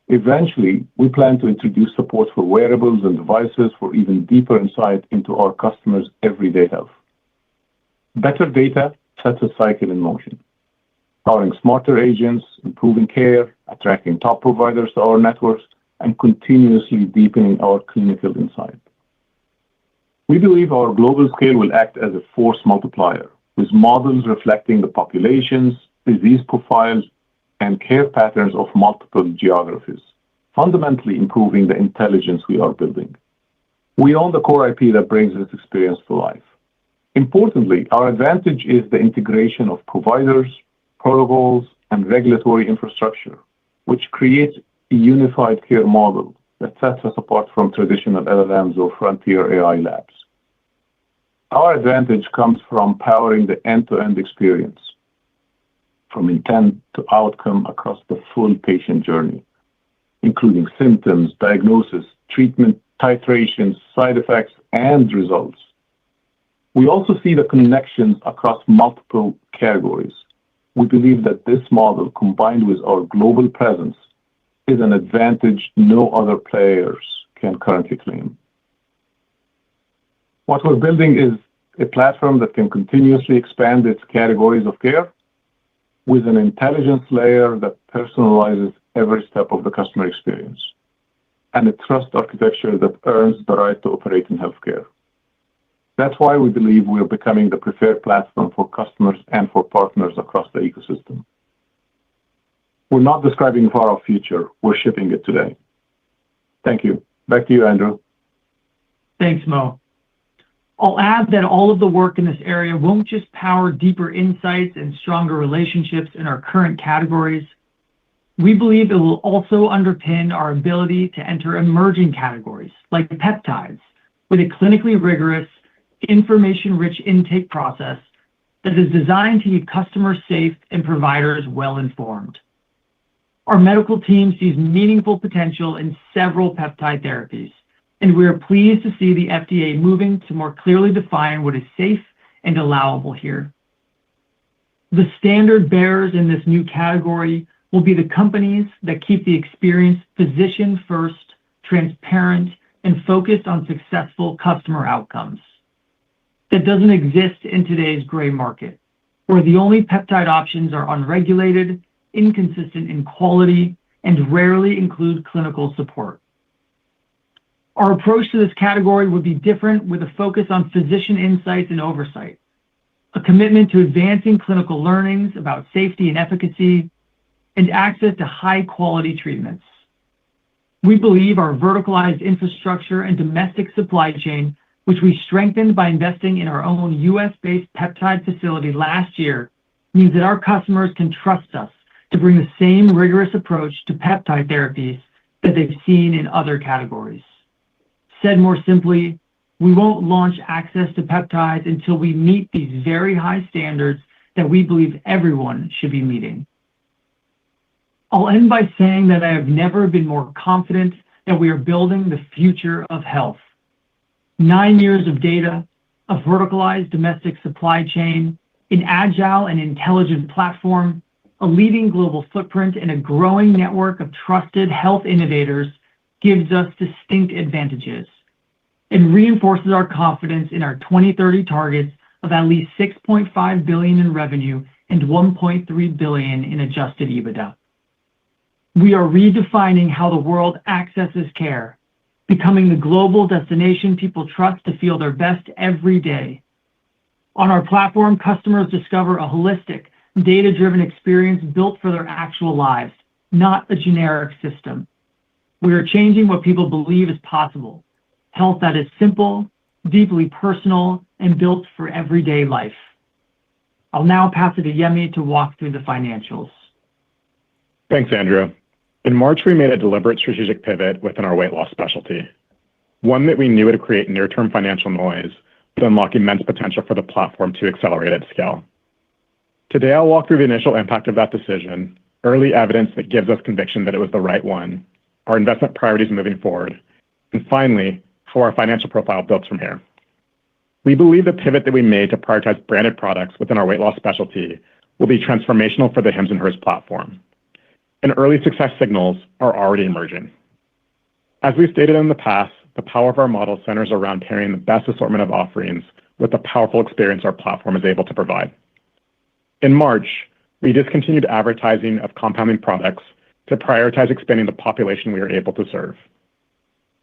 Eventually, we plan to introduce support for wearables and devices for even deeper insight into our customers' everyday health. Better data sets a cycle in motion, powering smarter agents, improving care, attracting top providers to our networks, and continuously deepening our clinical insight. We believe our global scale will act as a force multiplier, with models reflecting the populations, disease profiles, and care patterns of multiple geographies, fundamentally improving the intelligence we are building. We own the core IP that brings this experience to life. Importantly, our advantage is the integration of providers, protocols, and regulatory infrastructure, which creates a unified care model that sets us apart from traditional LLMs or frontier AI labs. Our advantage comes from powering the end-to-end experience, from intent to outcome across the full patient journey, including symptoms, diagnosis, treatment, titrations, side effects, and results. We also see the connections across multiple categories. We believe that this model, combined with our global presence, is an advantage no other players can currently claim. What we're building is a platform that can continuously expand its categories of care with an intelligence layer that personalizes every step of the customer experience, and a trust architecture that earns the right to operate in healthcare. That's why we believe we're becoming the preferred platform for customers and for partners across the ecosystem. We're not describing a far-off future, we're shipping it today. Thank you. Back to you, Andrew. Thanks, Mo. I'll add that all of the work in this area won't just power deeper insights and stronger relationships in our current categories. We believe it will also underpin our ability to enter emerging categories like peptides with a clinically rigorous, information-rich intake process that is designed to keep customers safe and providers well-informed. Our medical team sees meaningful potential in several peptide therapies, and we are pleased to see the FDA moving to more clearly define what is safe and allowable here. The standard bearers in this new category will be the companies that keep the experience physician-first, transparent, and focused on successful customer outcomes. That doesn't exist in today's gray market, where the only peptide options are unregulated, inconsistent in quality, and rarely include clinical support. Our approach to this category would be different, with a focus on physician insights and oversight, a commitment to advancing clinical learnings about safety and efficacy, and access to high-quality treatments. We believe our verticalized infrastructure and domestic supply chain, which we strengthened by investing in our own US-based peptide facility last year, means that our customers can trust us to bring the same rigorous approach to peptide therapies that they've seen in other categories. Said more simply, we won't launch access to peptides until we meet these very high standards that we believe everyone should be meeting. I'll end by saying that I have never been more confident that we are building the future of health. 9 years of data, a verticalized domestic supply chain, an agile and intelligent platform, a leading global footprint, and a growing network of trusted health innovators gives us distinct advantages and reinforces our confidence in our 2030 targets of at least $6.5 billion in revenue and $1.3 billion in adjusted EBITDA. We are redefining how the world accesses care, becoming the global destination people trust to feel their best every day. On our platform, customers discover a holistic, data-driven experience built for their actual lives, not a generic system. We are changing what people believe is possible. Health that is simple, deeply personal, and built for everyday life. I'll now pass it to Yemi to walk through the financials. Thanks, Andrew. In March, we made a deliberate strategic pivot within our weight loss specialty. One that we knew would create near-term financial noise, but unlock immense potential for the platform to accelerate at scale. Today, I'll walk through the initial impact of that decision, early evidence that gives us conviction that it was the right one, our investment priorities moving forward, and finally, how our financial profile builds from here. We believe the pivot that we made to prioritize branded products within our weight loss specialty will be transformational for the Hims & Hers platform, and early success signals are already emerging. As we've stated in the past, the power of our model centers around pairing the best assortment of offerings with the powerful experience our platform is able to provide. In March, we discontinued advertising of compounding products to prioritize expanding the population we are able to serve.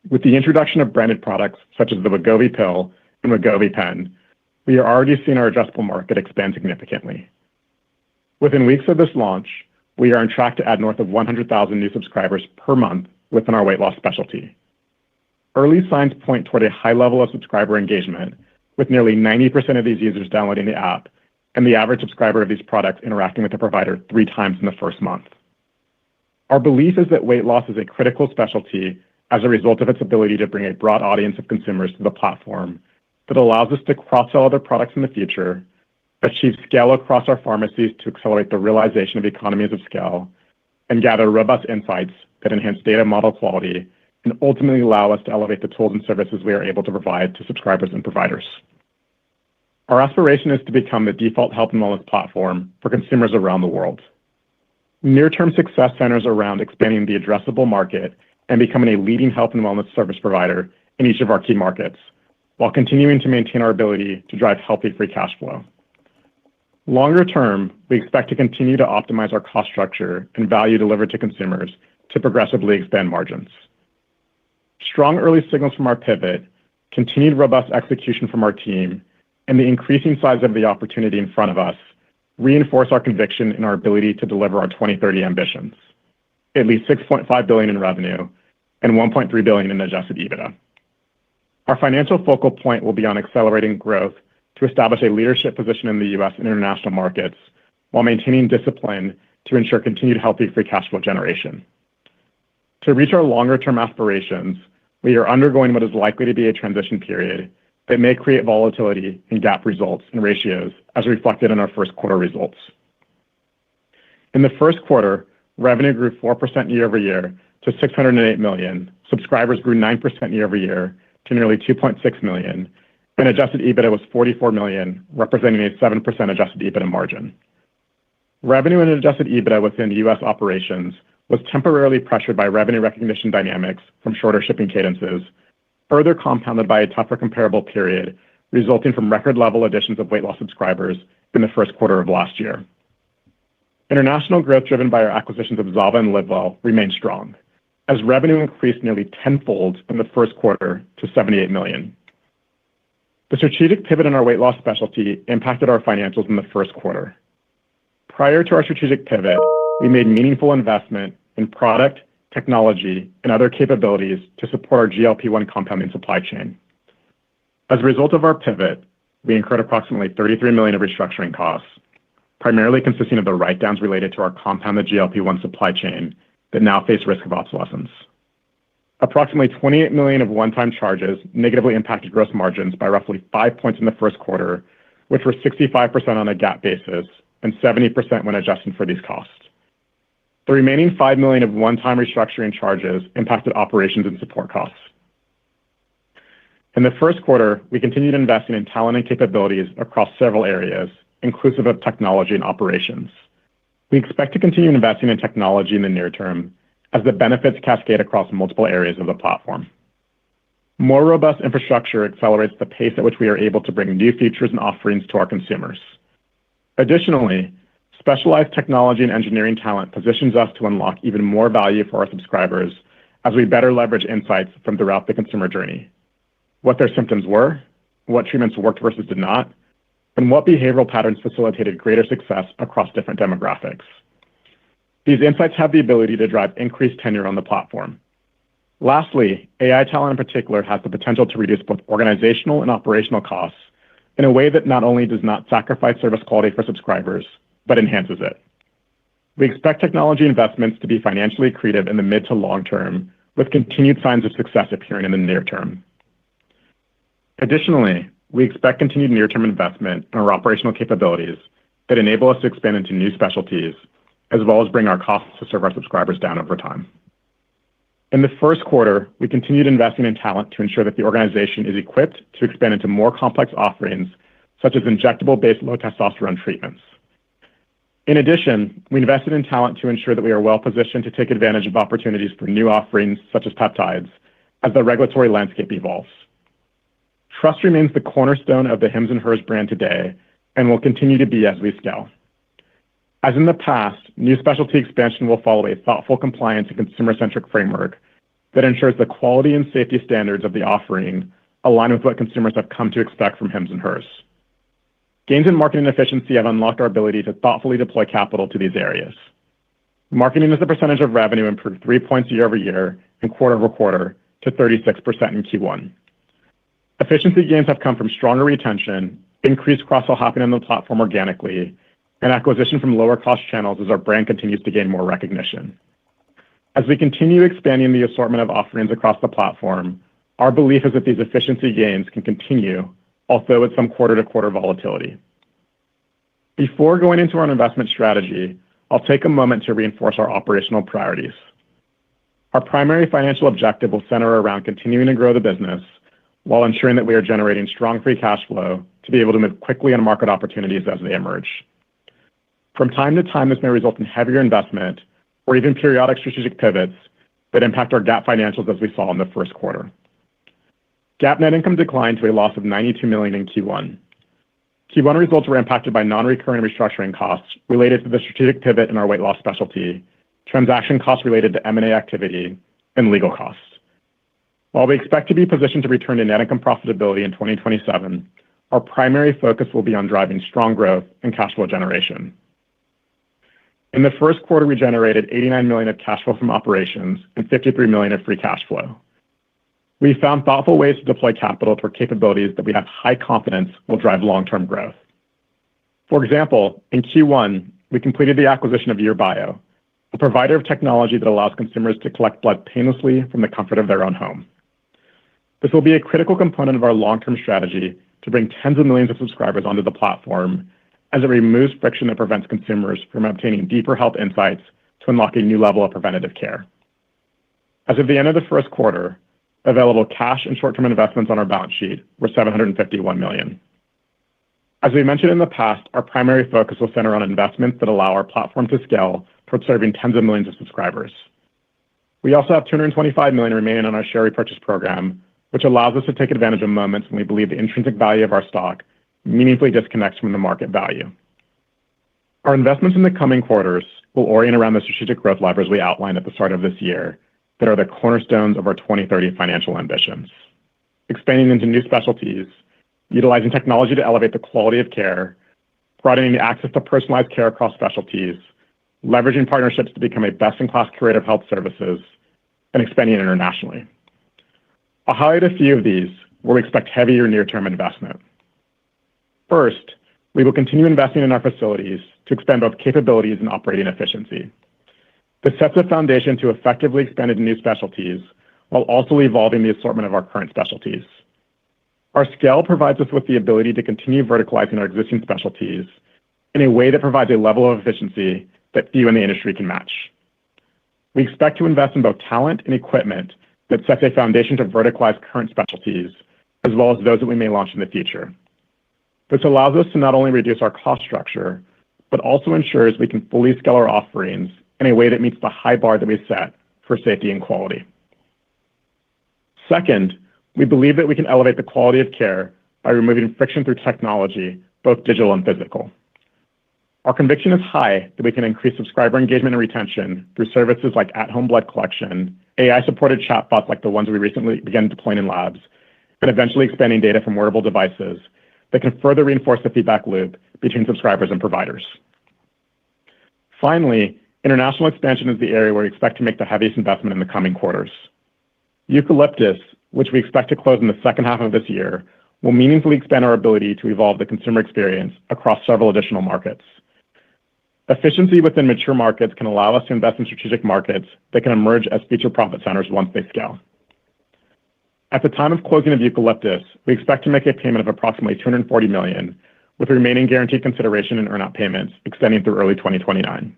With the introduction of branded products such as the Wegovy pill and Wegovy pen, we are already seeing our addressable market expand significantly. Within weeks of this launch, we are on track to add north of 100,000 new subscribers per month within our weight loss specialty. Early signs point toward a high level of subscriber engagement, with nearly 90% of these users downloading the app and the average subscriber of these products interacting with the provider 3 times in the first month. Our belief is that weight loss is a critical specialty as a result of its ability to bring a broad audience of consumers to the platform that allows us to cross-sell other products in the future, achieve scale across our pharmacies to accelerate the realization of economies of scale, and gather robust insights that enhance data model quality and ultimately allow us to elevate the tools and services we are able to provide to subscribers and providers. Our aspiration is to become the default health and wellness platform for consumers around the world. Near-term success centers around expanding the addressable market and becoming a leading health and wellness service provider in each of our key markets, while continuing to maintain our ability to drive healthy free cash flow. Longer term, we expect to continue to optimize our cost structure and value delivered to consumers to progressively expand margins. Strong early signals from our pivot, continued robust execution from our team, and the increasing size of the opportunity in front of us reinforce our conviction in our ability to deliver our 2030 ambitions, at least $6.5 billion in revenue and $1.3 billion in adjusted EBITDA. Our financial focal point will be on accelerating growth to establish a leadership position in the U.S. and international markets while maintaining discipline to ensure continued healthy free cash flow generation. To reach our longer-term aspirations, we are undergoing what is likely to be a transition period that may create volatility in GAAP results and ratios as reflected in our first quarter results. In the first quarter, revenue grew 4% year-over-year to $608 million, subscribers grew 9% year-over-year to nearly 2.6 million, and adjusted EBITDA was $44 million, representing a 7% adjusted EBITDA margin. Revenue and adjusted EBITDA within U.S. operations was temporarily pressured by revenue recognition dynamics from shorter shipping cadences, further compounded by a tougher comparable period resulting from record level additions of weight loss subscribers in the first quarter of last year. International growth driven by our acquisitions of Zava and Livewell remained strong, as revenue increased nearly tenfold in the first quarter to $78 million. The strategic pivot in our weight loss specialty impacted our financials in the first quarter. Prior to our strategic pivot, we made meaningful investment in product, technology, and other capabilities to support our GLP-1 compounding supply chain. As a result of our pivot, we incurred approximately $33 million of restructuring costs, primarily consisting of the write-downs related to our compounded GLP-1 supply chain that now face risk of obsolescence. Approximately $28 million of one-time charges negatively impacted gross margins by roughly 5 points in the first quarter, which were 65% on a GAAP basis and 70% when adjusting for these costs. The remaining $5 million of one-time restructuring charges impacted operations and support costs. In the first quarter, we continued investing in talent and capabilities across several areas, inclusive of technology and operations. We expect to continue investing in technology in the near term as the benefits cascade across multiple areas of the platform. More robust infrastructure accelerates the pace at which we are able to bring new features and offerings to our consumers. Additionally, specialized technology and engineering talent positions us to unlock even more value for our subscribers as we better leverage insights from throughout the consumer journey. What their symptoms were, what treatments worked versus did not, and what behavioral patterns facilitated greater success across different demographics. These insights have the ability to drive increased tenure on the platform. Lastly, AI talent in particular has the potential to reduce both organizational and operational costs in a way that not only does not sacrifice service quality for subscribers, but enhances it. We expect technology investments to be financially accretive in the mid to long term, with continued signs of success appearing in the near term. Additionally, we expect continued near-term investment in our operational capabilities that enable us to expand into new specialties, as well as bring our costs to serve our subscribers down over time. In the first quarter, we continued investing in talent to ensure that the organization is equipped to expand into more complex offerings, such as injectable-based low testosterone treatments. In addition, we invested in talent to ensure that we are well-positioned to take advantage of opportunities for new offerings, such as peptides, as the regulatory landscape evolves. Trust remains the cornerstone of the Hims & Hers brand today and will continue to be as we scale. As in the past, new specialty expansion will follow a thoughtful compliance and consumer-centric framework that ensures the quality and safety standards of the offering align with what consumers have come to expect from Hims & Hers. Gains in marketing efficiency have unlocked our ability to thoughtfully deploy capital to these areas. Marketing as a percentage of revenue improved 3 points year-over-year and quarter-over-quarter to 36% in Q1. Efficiency gains have come from stronger retention, increased cross-sell happening on the platform organically, and acquisition from lower-cost channels as our brand continues to gain more recognition. As we continue expanding the assortment of offerings across the platform, our belief is that these efficiency gains can continue, although with some quarter-to-quarter volatility. Before going into our investment strategy, I'll take a moment to reinforce our operational priorities. Our primary financial objective will center around continuing to grow the business while ensuring that we are generating strong free cash flow to be able to move quickly on market opportunities as they emerge. From time to time, this may result in heavier investment or even periodic strategic pivots that impact our GAAP financials as we saw in the first quarter. GAAP net income declined to a loss of $92 million in Q1. Q1 results were impacted by non-recurring restructuring costs related to the strategic pivot in our weight loss specialty, transaction costs related to M&A activity, and legal costs. While we expect to be positioned to return to net income profitability in 2027, our primary focus will be on driving strong growth and cash flow generation. In the first quarter, we generated $89 million of cash flow from operations and $53 million of free cash flow. We found thoughtful ways to deploy capital toward capabilities that we have high confidence will drive long-term growth. For example, in Q1, we completed the acquisition of YourBio, a provider of technology that allows consumers to collect blood painlessly from the comfort of their own home. This will be a critical component of our long-term strategy to bring tens of millions of subscribers onto the platform, as it removes friction that prevents consumers from obtaining deeper health insights to unlock a new level of preventative care. As of the end of the first quarter, available cash and short-term investments on our balance sheet were $751 million. As we mentioned in the past, our primary focus will center on investments that allow our platform to scale towards serving tens of millions of subscribers. We also have $225 million remaining on our share repurchase program, which allows us to take advantage of moments when we believe the intrinsic value of our stock meaningfully disconnects from the market value. Our investments in the coming quarters will orient around the strategic growth levers we outlined at the start of this year that are the cornerstones of our 2030 financial ambitions. Expanding into new specialties, utilizing technology to elevate the quality of care, broadening access to personalized care across specialties, leveraging partnerships to become a best-in-class curator of health services, and expanding internationally. I'll highlight a few of these where we expect heavier near-term investment. First, we will continue investing in our facilities to expand both capabilities and operating efficiency. This sets a foundation to effectively expand into new specialties while also evolving the assortment of our current specialties. Our scale provides us with the ability to continue verticalizing our existing specialties in a way that provides a level of efficiency that few in the industry can match. We expect to invest in both talent and equipment that sets a foundation to verticalize current specialties, as well as those that we may launch in the future. This allows us to not only reduce our cost structure, but also ensures we can fully scale our offerings in a way that meets the high bar that we set for safety and quality. Second, we believe that we can elevate the quality of care by removing friction through technology, both digital and physical. Our conviction is high that we can increase subscriber engagement and retention through services like at-home blood collection, AI-supported chatbots like the ones we recently began deploying in labs, and eventually expanding data from wearable devices that can further reinforce the feedback loop between subscribers and providers. Finally, international expansion is the area where we expect to make the heaviest investment in the coming quarters. Eucalyptus, which we expect to close in the second half of this year, will meaningfully expand our ability to evolve the consumer experience across several additional markets. Efficiency within mature markets can allow us to invest in strategic markets that can emerge as future profit centers once they scale. At the time of closing of Eucalyptus, we expect to make a payment of approximately $240 million, with remaining guaranteed consideration and earn-out payments extending through early 2029.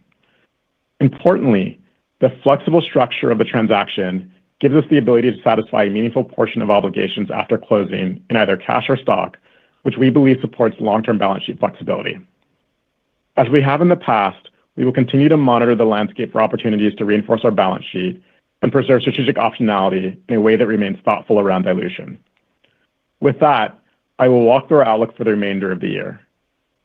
Importantly, the flexible structure of the transaction gives us the ability to satisfy a meaningful portion of obligations after closing in either cash or stock, which we believe supports long-term balance sheet flexibility. As we have in the past, we will continue to monitor the landscape for opportunities to reinforce our balance sheet and preserve strategic optionality in a way that remains thoughtful around dilution. With that, I will walk through our outlook for the remainder of the year.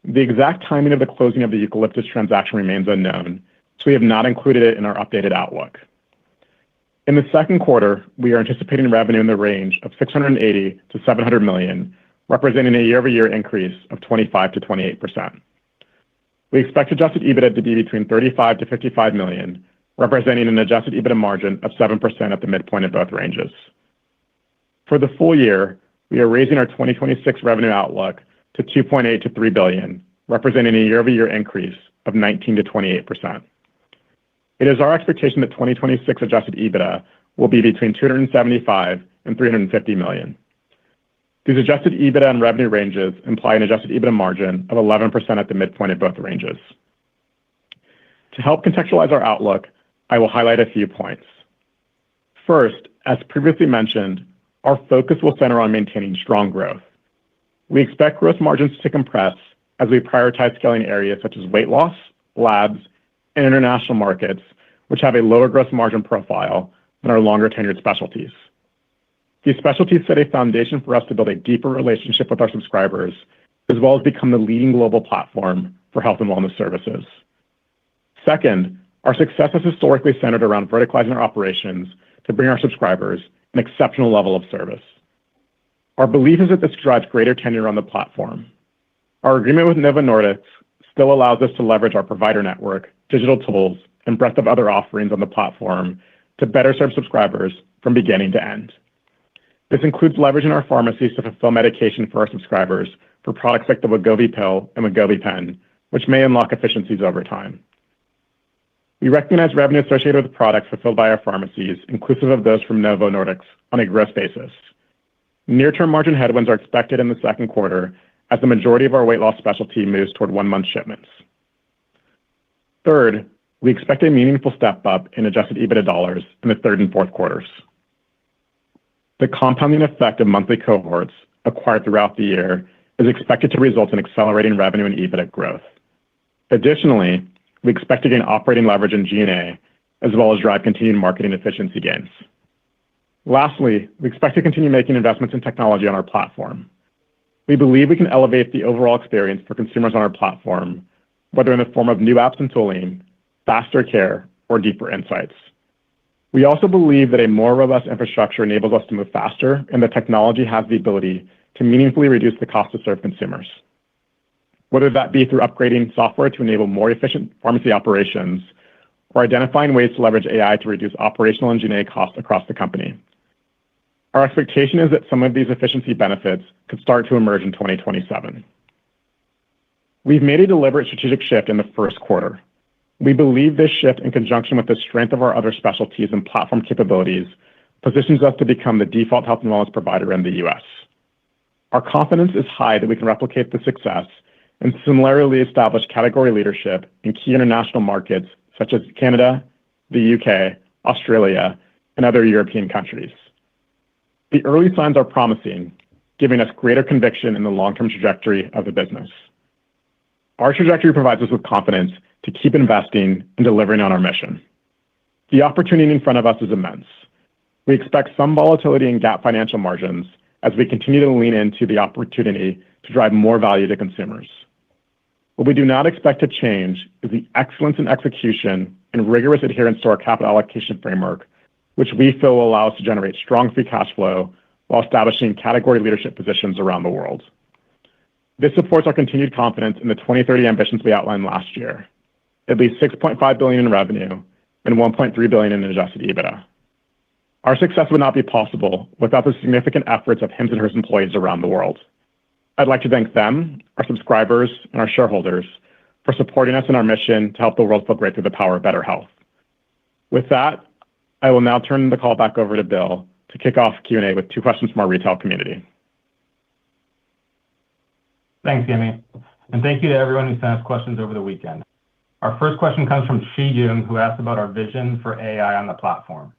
The exact timing of the closing of the Eucalyptus transaction remains unknown, so we have not included it in our updated outlook. In the second quarter, we are anticipating revenue in the range of $680 million-$700 million, representing a year-over-year increase of 25%-28%. We expect adjusted EBITDA to be between $35 million-$55 million, representing an adjusted EBITDA margin of 7% at the midpoint of both ranges. For the full year, we are raising our 2026 revenue outlook to $2.8 billion-$3 billion, representing a year-over-year increase of 19%-28%. It is our expectation that 2026 adjusted EBITDA will be between $275 million and $350 million. These adjusted EBITDA and revenue ranges imply an adjusted EBITDA margin of 11% at the midpoint of both ranges. To help contextualize our outlook, I will highlight a few points. First, as previously mentioned, our focus will center on maintaining strong growth. We expect gross margins to compress as we prioritize scaling areas such as weight loss, labs, and international markets, which have a lower gross margin profile than our longer tenured specialties. These specialties set a foundation for us to build a deeper relationship with our subscribers, as well as become the leading global platform for health and wellness services. Second, our success is historically centered around verticalizing our operations to bring our subscribers an exceptional level of service. Our belief is that this drives greater tenure on the platform. Our agreement with Novo Nordisk still allows us to leverage our provider network, digital tools, and breadth of other offerings on the platform to better serve subscribers from beginning to end. This includes leveraging our pharmacies to fulfill medication for our subscribers for products like the Wegovy pill and Wegovy pen, which may unlock efficiencies over time. We recognize revenue associated with products fulfilled by our pharmacies, inclusive of those from Novo Nordisk, on a gross basis. Near-term margin headwinds are expected in the second quarter as the majority of our weight loss specialty moves toward one-month shipments. Third, we expect a meaningful step up in adjusted EBITDA dollars in the third and fourth quarters. The compounding effect of monthly cohorts acquired throughout the year is expected to result in accelerating revenue and EBITDA growth. Additionally, we expect to gain operating leverage in G&A, as well as drive continued marketing efficiency gains. Lastly, we expect to continue making investments in technology on our platform. We believe we can elevate the overall experience for consumers on our platform, whether in the form of new apps and tooling, faster care, or deeper insights. We also believe that a more robust infrastructure enables us to move faster, and that technology has the ability to meaningfully reduce the cost to serve consumers. Whether that be through upgrading software to enable more efficient pharmacy operations or identifying ways to leverage AI to reduce operational and G&A costs across the company. Our expectation is that some of these efficiency benefits could start to emerge in 2027. We've made a deliberate strategic shift in the first quarter. We believe this shift, in conjunction with the strength of our other specialties and platform capabilities, positions us to become the default health and wellness provider in the U.S. Our confidence is high that we can replicate the success and similarly establish category leadership in key international markets such as Canada, the U.K., Australia, and other European countries. The early signs are promising, giving us greater conviction in the long-term trajectory of the business. Our trajectory provides us with confidence to keep investing and delivering on our mission. The opportunity in front of us is immense. We expect some volatility in GAAP financial margins as we continue to lean into the opportunity to drive more value to consumers. What we do not expect to change is the excellence in execution and rigorous adherence to our capital allocation framework, which we feel will allow us to generate strong free cash flow while establishing category leadership positions around the world. This supports our continued confidence in the 2030 ambitions we outlined last year, at least $6.5 billion in revenue and $1.3 billion in adjusted EBITDA. Our success would not be possible without the significant efforts of Hims & Hers employees around the world. I'd like to thank them, our subscribers, and our shareholders for supporting us in our mission to help the world feel great through the power of better health. With that, I will now turn the call back over to Bill to kick off Q&A with 2 questions from our retail community. Thanks, Yemi. And thank you to everyone who sent us questions over the weekend. Our first question comes from Shi Jung, who asked about our vision for AI on the platform.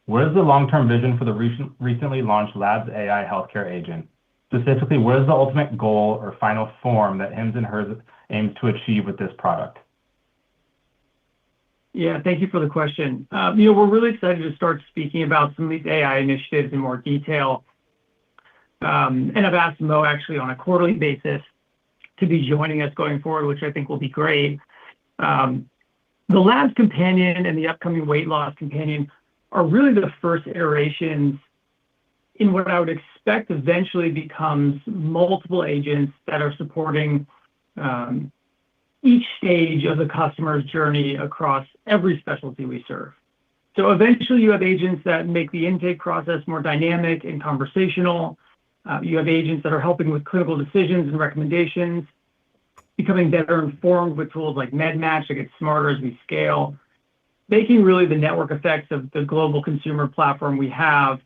What is the long-term vision for the recently launched Labs AI healthcare agent? Specifically, what is the ultimate goal or final form that Hims & Hers aims to achieve with this product? Yeah, thank you for the question. We're really excited to start speaking about some of these AI initiatives in more detail. And I've asked Mo actually on a quarterly basis to be joining us going forward, which I think will be great. The Labs Companion and the upcoming Weight Loss Companion are really the first iterations in what I would expect eventually becomes multiple agents that are supporting each stage of the customer's journey across every specialty we serve. So eventually you have agents that make the intake process more dynamic and conversational. You have agents that are helping with clinical decisions and recommendations, becoming better informed with tools like MedMatch that get smarter as we scale, making really the network effects of the global consumer platform we have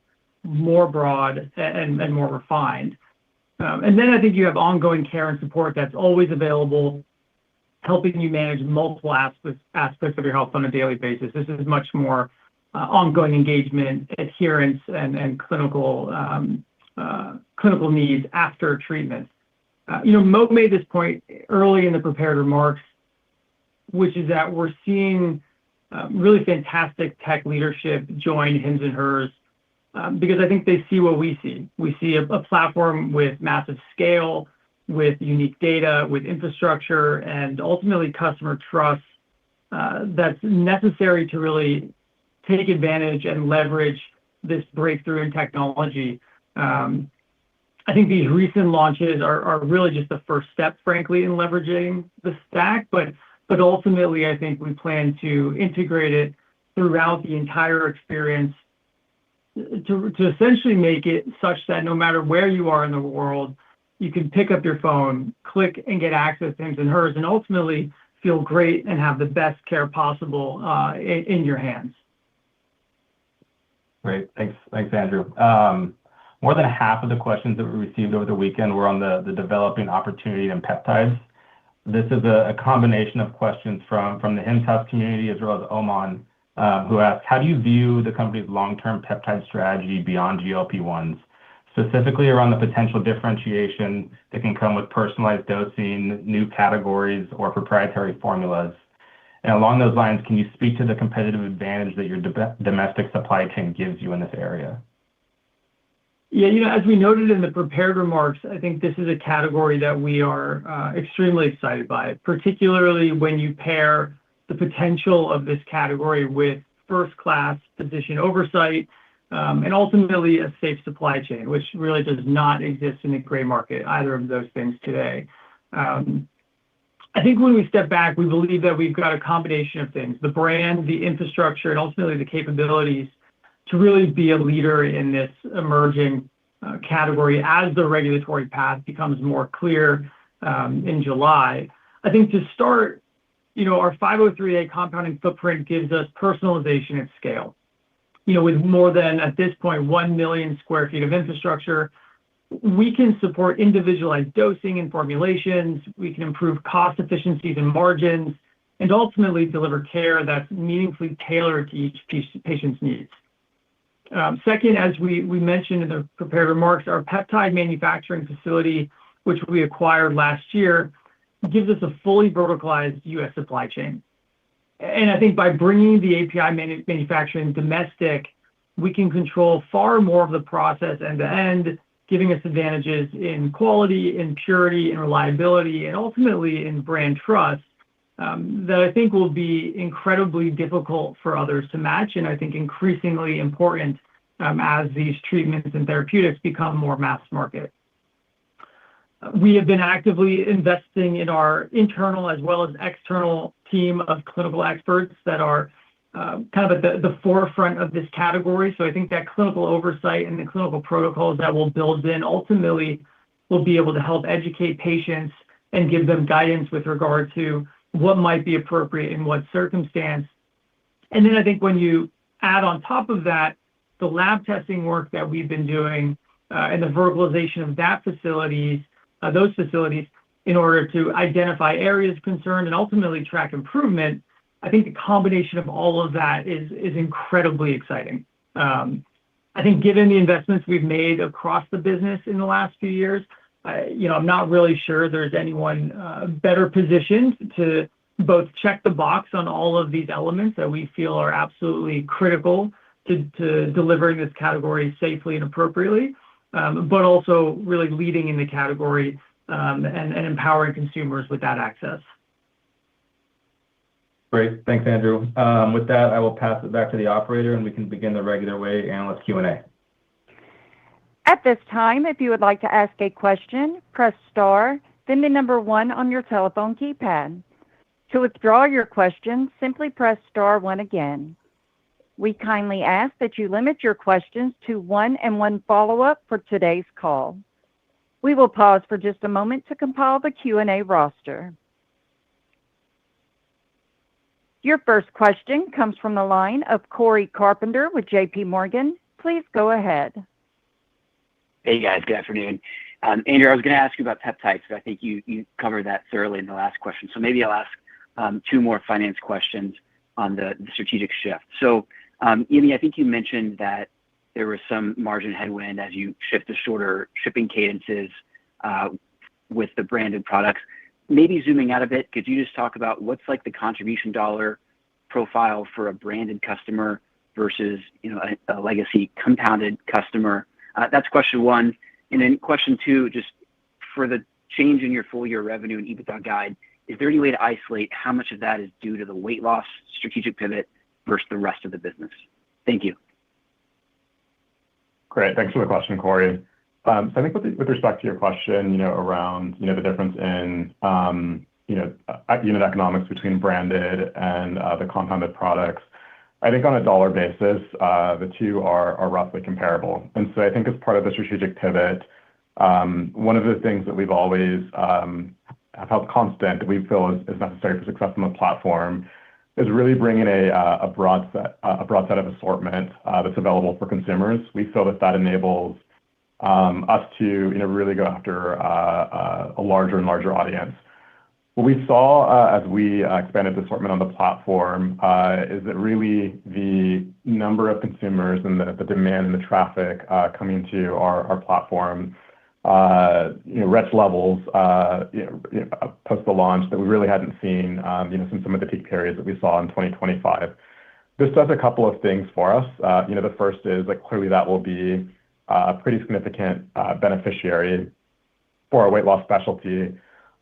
more broad and more refined. And then I think you have ongoing care and support that's always available, helping you manage multiple aspects of your health on a daily basis. This is much more ongoing engagement, adherence, and clinical needs after treatment. Mo made this point early in the prepared remarks, which is that we're seeing really fantastic tech leadership join Hims & Hers because I think they see what we see. We see a platform with massive scale, with unique data, with infrastructure, and ultimately customer trust that's necessary to really take advantage and leverage this breakthrough in technology. I think these recent launches are really just the first step, frankly, in leveraging the stack. But ultimately, I think we plan to integrate it throughout the entire experience to essentially make it such that no matter where you are in the world, you can pick up your phone, click, and get access to Hims and Hers, and ultimately feel great and have the best care possible in your hands. Great. Thanks, Andrew. More than half of the questions that we received over the weekend were on the developing opportunity in peptides. This is a combination of questions from the Hims House community as well as Oman, who asked, how do you view the company's long-term peptide strategy beyond GLP-1s, specifically around the potential differentiation that can come with personalized dosing, new categories, or proprietary formulas? And along those lines, can you speak to the competitive advantage that your domestic supply chain gives you in this area? Yeah, as we noted in the prepared remarks, I think this is a category that we are extremely excited by, particularly when you pair the potential of this category with first-class physician oversight and ultimately a safe supply chain, which really does not exist in the gray market, either of those things today. I think when we step back, we believe that we've got a combination of things, the brand, the infrastructure, and ultimately the capabilities to really be a leader in this emerging category as the regulatory path becomes more clear in July. I think to start, our 503A compounding footprint gives us personalization at scale. With more than, at this point, 1 million square feet of infrastructure, we can support individualized dosing and formulations. We can improve cost efficiencies and margins, and ultimately deliver care that's meaningfully tailored to each patient's needs. Second, as we mentioned in the prepared remarks, our peptide manufacturing facility, which we acquired last year, gives us a fully verticalized U.S. supply chain. And I think by bringing the API manufacturing domestic, we can control far more of the process end-to-end, giving us advantages in quality, in purity, in reliability, and ultimately in brand trust that I think will be incredibly difficult for others to match, and I think increasingly important as these treatments and therapeutics become more mass market. We have been actively investing in our internal as well as external team of clinical experts that are kind of at the forefront of this category. So I think that clinical oversight and the clinical protocols that we'll build in ultimately will be able to help educate patients and give them guidance with regard to what might be appropriate in what circumstance. And then I think when you add on top of that, the lab testing work that we've been doing and the verticalization of those facilities in order to identify areas of concern and ultimately track improvement, I think the combination of all of that is incredibly exciting. I think given the investments we've made across the business in the last few years, I'm not really sure there's anyone better positioned to both check the box on all of these elements that we feel are absolutely critical to delivering this category safely and appropriately, but also really leading in the category and empowering consumers with that access. Great. Thanks, Andrew. With that, I will pass it back to the operator and we can begin the regular way analyst Q&A. At this time, if you would like to ask a question, press star, then the number 1 on your telephone keypad. To withdraw your question, simply press star 1 again. We kindly ask that you limit your questions to 1 and 1 follow-up for today's call. We will pause for just a moment to compile the Q&A roster. Your first question comes from the line of Corey Carpenter with JP Morgan. Please go ahead. Hey guys, good afternoon. Andrew, I was going to ask you about peptides, because I think you covered that thoroughly in the last question. So maybe I'll ask 2 more finance questions on the strategic shift. So, Amy, I think you mentioned that there was some margin headwind as you shift to shorter shipping cadences with the branded products. Maybe zooming out a bit, could you just talk about what's like the contribution dollar profile for a branded customer versus a legacy compounded customer? That's question one. And then question two, just for the change in your full year revenue and EBITDA guide, is there any way to isolate how much of that is due to the weight loss strategic pivot versus the rest of the business? Thank you. Great. Thanks for the question, Corey. So I think with respect to your question, around, the difference in, unit economics between branded and the compounded products, I think on a dollar basis, the two are roughly comparable. And so I think as part of the strategic pivot, one of the things that we've always have held constant that we feel is necessary for success on the platform is really bringing a broad set of assortment that's available for consumers. We feel that enables us to really go after a larger and larger audience. What we saw as we expanded the assortment on the platform is that really the number of consumers and the demand and the traffic coming to our platform reached levels post the launch that we really hadn't seen since some of the peak periods that we saw in 2025. This does a couple of things for us. The first is clearly that will be a pretty significant beneficiary for our weight loss specialty.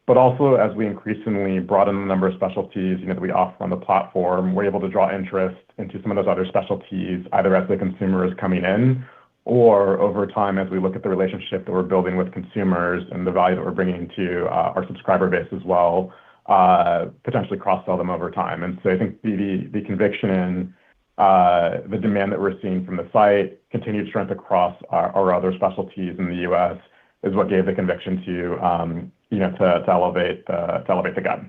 But also, as we increasingly broaden the number of specialties that we offer on the platform, we're able to draw interest into some of those other specialties, either as the consumer is coming in or over time as we look at the relationship that we're building with consumers and the value that we're bringing to our subscriber base as well, potentially cross-sell them over time. And so I think the conviction in the demand that we're seeing from the site, continued strength across our other specialties in the U.S. is what gave the conviction to elevate the guide.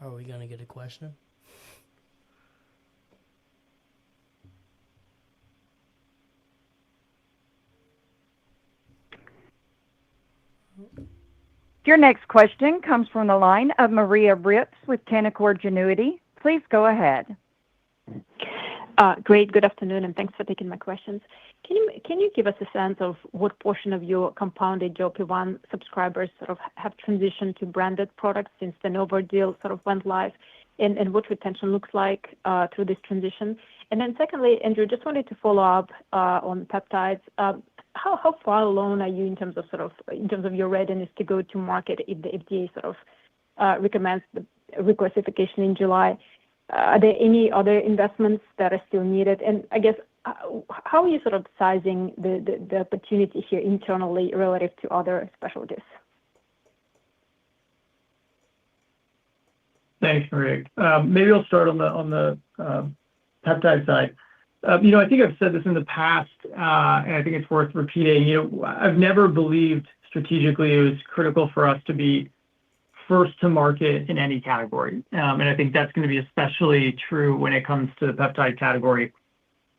Are we going to get a question? Your next question comes from the line of Maria Ripps with Canaccord Genuity. Please go ahead. Great. Good afternoon, and thanks for taking my questions. Can you give us a sense of what portion of your compounded GLP-1 subscribers sort of have transitioned to branded products since the Novo deal sort of went live, and what retention looks like through this transition? And then secondly, Andrew, just wanted to follow up on peptides. How far along are you in terms of your readiness to go to market if the FDA sort of recommends the reclassification in July? Are there any other investments that are still needed? And I guess, how are you sort of sizing the opportunity here internally relative to other specialties? Thanks, Maria. Maybe I'll start on the peptide side. I think I've said this in the past, and I think it's worth repeating. I've never believed strategically it was critical for us to be first to market in any category. And I think that's going to be especially true when it comes to the peptide category.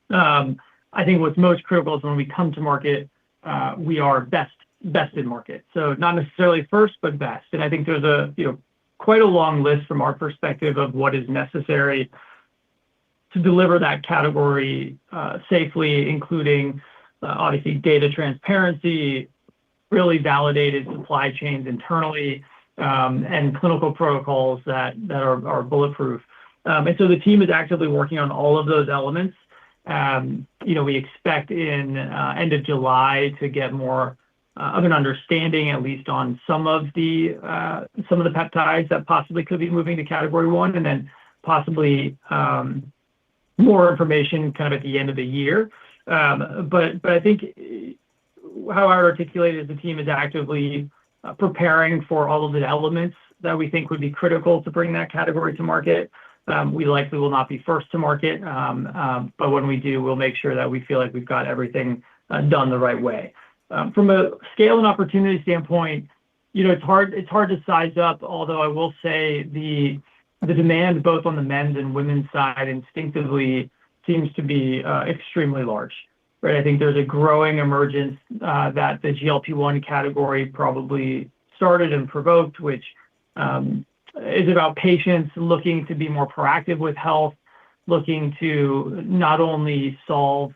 I think what's most critical is when we come to market, we are best in market. So not necessarily first, but best. And I think there's quite a long list from our perspective of what is necessary to deliver that category safely, including obviously data transparency, really validated supply chains internally, and clinical protocols that are bulletproof. And so the team is actively working on all of those elements. We expect in end of July to get more of an understanding, at least on some of the peptides that possibly could be moving to category 1, and then possibly more information kind of at the end of the year. But I think how I articulate is the team is actively preparing for all of the elements that we think would be critical to bring that category to market. We likely will not be first to market, but when we do, we'll make sure that we feel like we've got everything done the right way. From a scale and opportunity standpoint, it's hard to size up, although I will say the demand both on the men's and women's side instinctively seems to be extremely large. Right? I think there's a growing emergence that the GLP-1 category probably started and provoked, which is about patients looking to be more proactive with health, looking to not only solve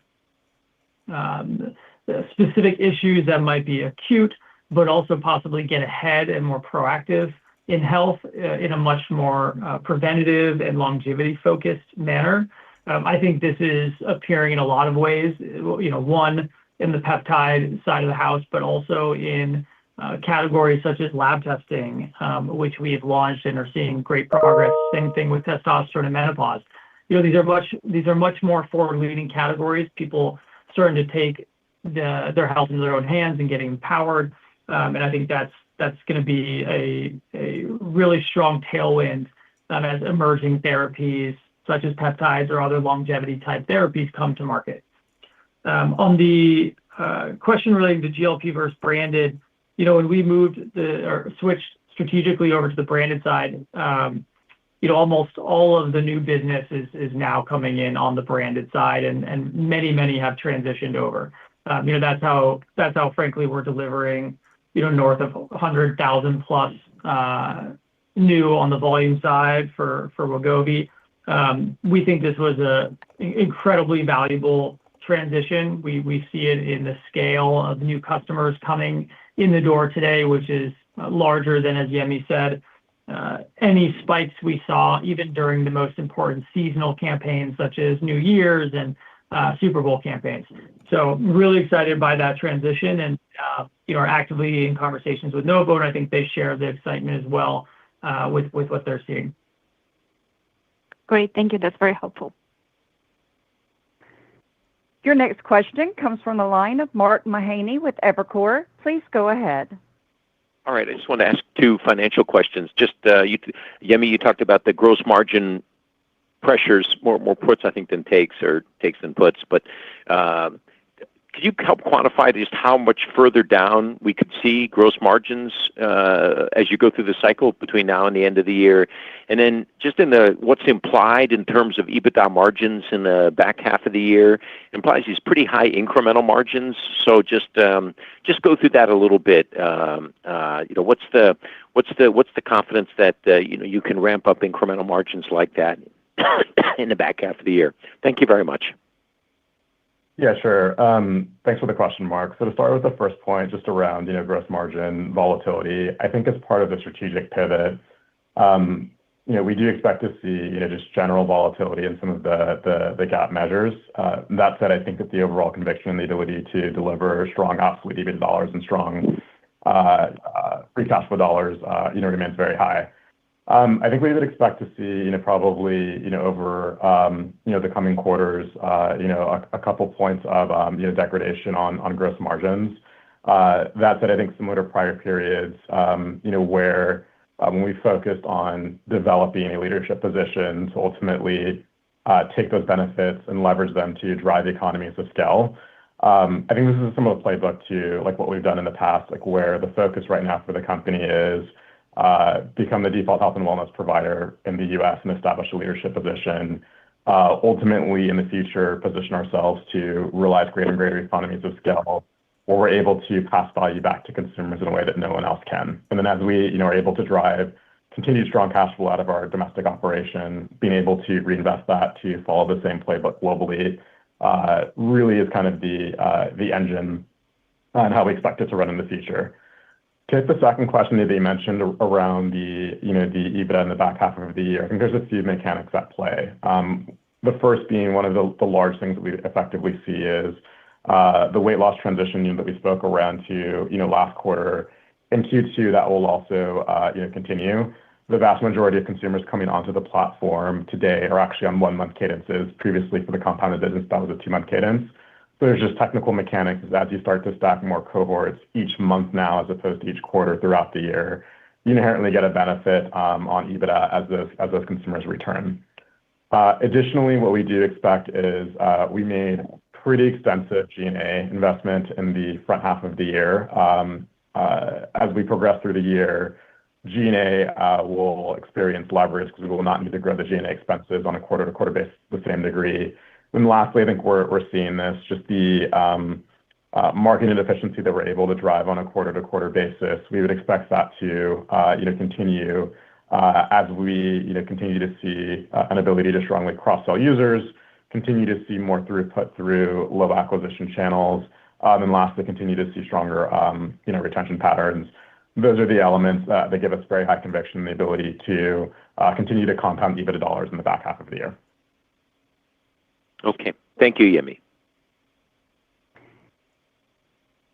specific issues that might be acute, but also possibly get ahead and more proactive in health in a much more preventative and longevity-focused manner. I think this is appearing in a lot of ways, one, in the peptide side of the house, but also in categories such as lab testing, which we have launched and are seeing great progress. Same thing with testosterone and menopause. These are much more forward-leaning categories. People starting to take their health into their own hands and getting empowered. And I think that's going to be a really strong tailwind as emerging therapies such as peptides or other longevity-type therapies come to market. On the question relating to GLP versus branded, when we switched strategically over to the branded side, almost all of the new business is now coming in on the branded side, and many have transitioned over. That's how frankly we're delivering north of 100,000 plus new on the volume side for Wegovy. We think this was an incredibly valuable transition. We see it in the scale of new customers coming in the door today, which is larger than, as Yemi said, any spikes we saw even during the most important seasonal campaigns such as New Year's and Super Bowl campaigns. So really excited by that transition and are actively in conversations with Novo, and I think they share the excitement as well with what they're seeing. Great. Thank you. That's very helpful. Your next question comes from the line of Mark Mahaney with Evercore. Please go ahead. All right. I just want to ask two financial questions. Just, Yemi, you talked about the gross margin pressures, more puts, I think, than takes, or takes than puts. But could you help quantify just how much further down we could see gross margins as you go through the cycle between now and the end of the year? And then just what's implied in terms of EBITDA margins in the back half of the year implies these pretty high incremental margins. So just go through that a little bit. What's the confidence that you can ramp up incremental margins like that in the back half of the year? Thank you very much. Yeah, sure. Thanks for the question, Mark. So to start with the first point, just around gross margin volatility, I think as part of the strategic pivot, we do expect to see just general volatility in some of the GAAP measures. That said, I think that the overall conviction and the ability to deliver strong absolute EBITDA dollars and strong free cash flow dollars remains very high. I think we would expect to see probably over the coming quarters a couple points of degradation on gross margins. That said, I think similar to prior periods where when we focused on developing a leadership position to ultimately take those benefits and leverage them to drive economies of scale. I think this is some of the playbook to what we've done in the past, where the focus right now for the company is become the default health and wellness provider in the U.S. and establish a leadership position. Ultimately, in the future, position ourselves to realize greater and greater economies of scale, where we're able to pass value back to consumers in a way that no one else can. And then as we are able to drive continued strong cash flow out of our domestic operation, being able to reinvest that to follow the same playbook globally really is kind of the engine on how we expect it to run in the future. To hit the second question that you mentioned around the EBITDA in the back half of the year, I think there's a few mechanics at play. The first being one of the large things that we effectively see is the weight loss transition that we spoke around to last quarter. In Q2, that will also continue. The vast majority of consumers coming onto the platform today are actually on 1-month cadences. Previously, for the compounded business, that was a 2-month cadence. So there's just technical mechanics as you start to stack more cohorts each month now, as opposed to each quarter throughout the year. You inherently get a benefit on EBITDA as those consumers return. Additionally, what we do expect is we made pretty extensive G&A investment in the front half of the year. As we progress through the year, G&A will experience leverage because we will not need to grow the G&A expenses on a quarter-to-quarter basis to the same degree. And lastly, I think we're seeing this, just the marketing efficiency that we're able to drive on a quarter-to-quarter basis. We would expect that to continue as we continue to see an ability to strongly cross-sell users, continue to see more throughput through low acquisition channels, and lastly, continue to see stronger retention patterns. Those are the elements that give us very high conviction in the ability to continue to compound EBITDA dollars in the back half of the year. Okay. Thank you, Yemi.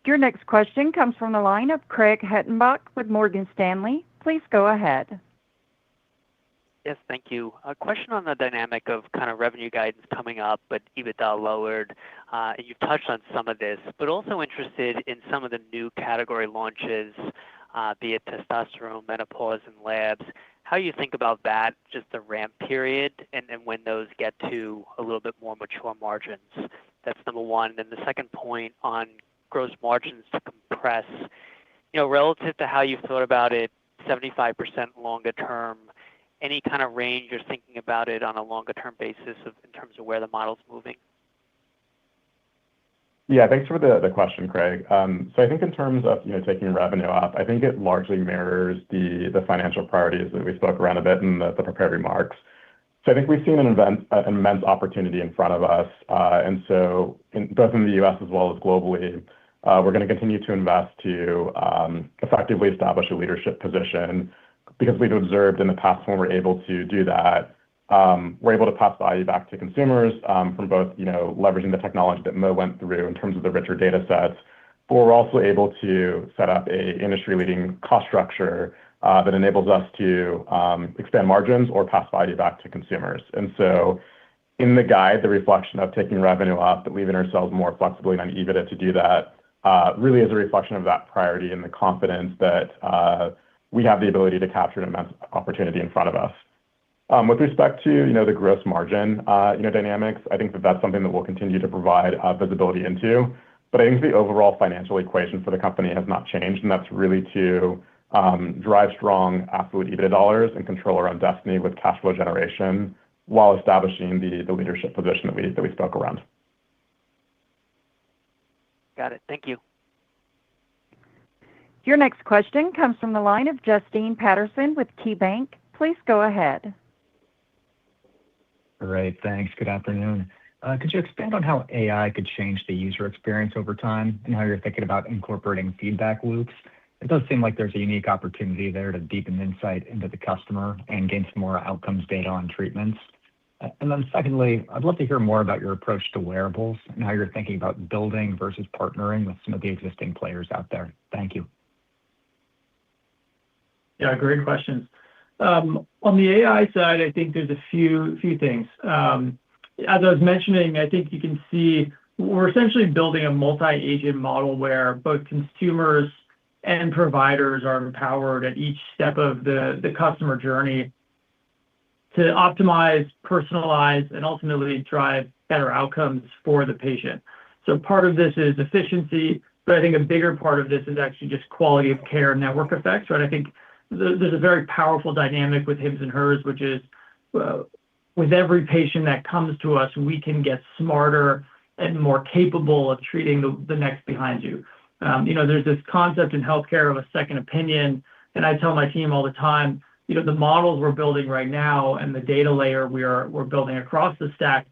Your next question comes from the line of Craig Hettenbach with Morgan Stanley. Please go ahead. Yes, thank you. A question on the dynamic of kind of revenue guidance coming up, but EBITDA lowered. And you've touched on some of this, but also interested in some of the new category launches, be it testosterone, menopause, and labs. How you think about that, just the ramp period, and when those get to a little bit more mature margins. That's number one. And the second point on gross margins to compress, relative to how you've thought about it, 75% longer term, any kind of range you're thinking about it on a longer term basis in terms of where the model's moving? Yeah, thanks for the question, Craig. So I think in terms of taking revenue up, I think it largely mirrors the financial priorities that we spoke around a bit in the prepared remarks. So I think we've seen an immense opportunity in front of us. And so both in the US as well as globally, we're going to continue to invest to effectively establish a leadership position, because we've observed in the past when we're able to do that, we're able to pass value back to consumers from both leveraging the technology that Mo went through in terms of the richer data sets, but we're also able to set up a industry-leading cost structure that enables us to expand margins or pass value back to consumers. And so in the guide, the reflection of taking revenue up but leaving ourselves more flexibility on EBITDA to do that really is a reflection of that priority and the confidence that we have the ability to capture an immense opportunity in front of us. With respect to the gross margin dynamics, I think that that's something that we'll continue to provide visibility into. But I think the overall financial equation for the company has not changed, and that's really to drive strong absolute EBITDA dollars and control our own destiny with cash flow generation while establishing the leadership position that we spoke around. Got it. Thank you. Your next question comes from the line of Justine Patterson with KeyBanc. Please go ahead. Great. Thanks. Good afternoon. Could you expand on how AI could change the user experience over time and how you're thinking about incorporating feedback loops? It does seem like there's a unique opportunity there to deepen insight into the customer and gain some more outcomes data on treatments. And then secondly, I'd love to hear more about your approach to wearables and how you're thinking about building versus partnering with some of the existing players out there. Thank you. Yeah, great questions. On the AI side, I think there's a few things. As I was mentioning, I think you can see we're essentially building a multi-agent model where both consumers and providers are empowered at each step of the customer journey to optimize, personalize, and ultimately drive better outcomes for the patient. So part of this is efficiency, but I think a bigger part of this is actually just quality of care network effects, right? I think there's a very powerful dynamic with Hims and Hers, which is with every patient that comes to us, we can get smarter and more capable of treating the next behind you. There's this concept in healthcare of a second opinion, and I tell my team all the time, the models we're building right now and the data layer we're building across the stack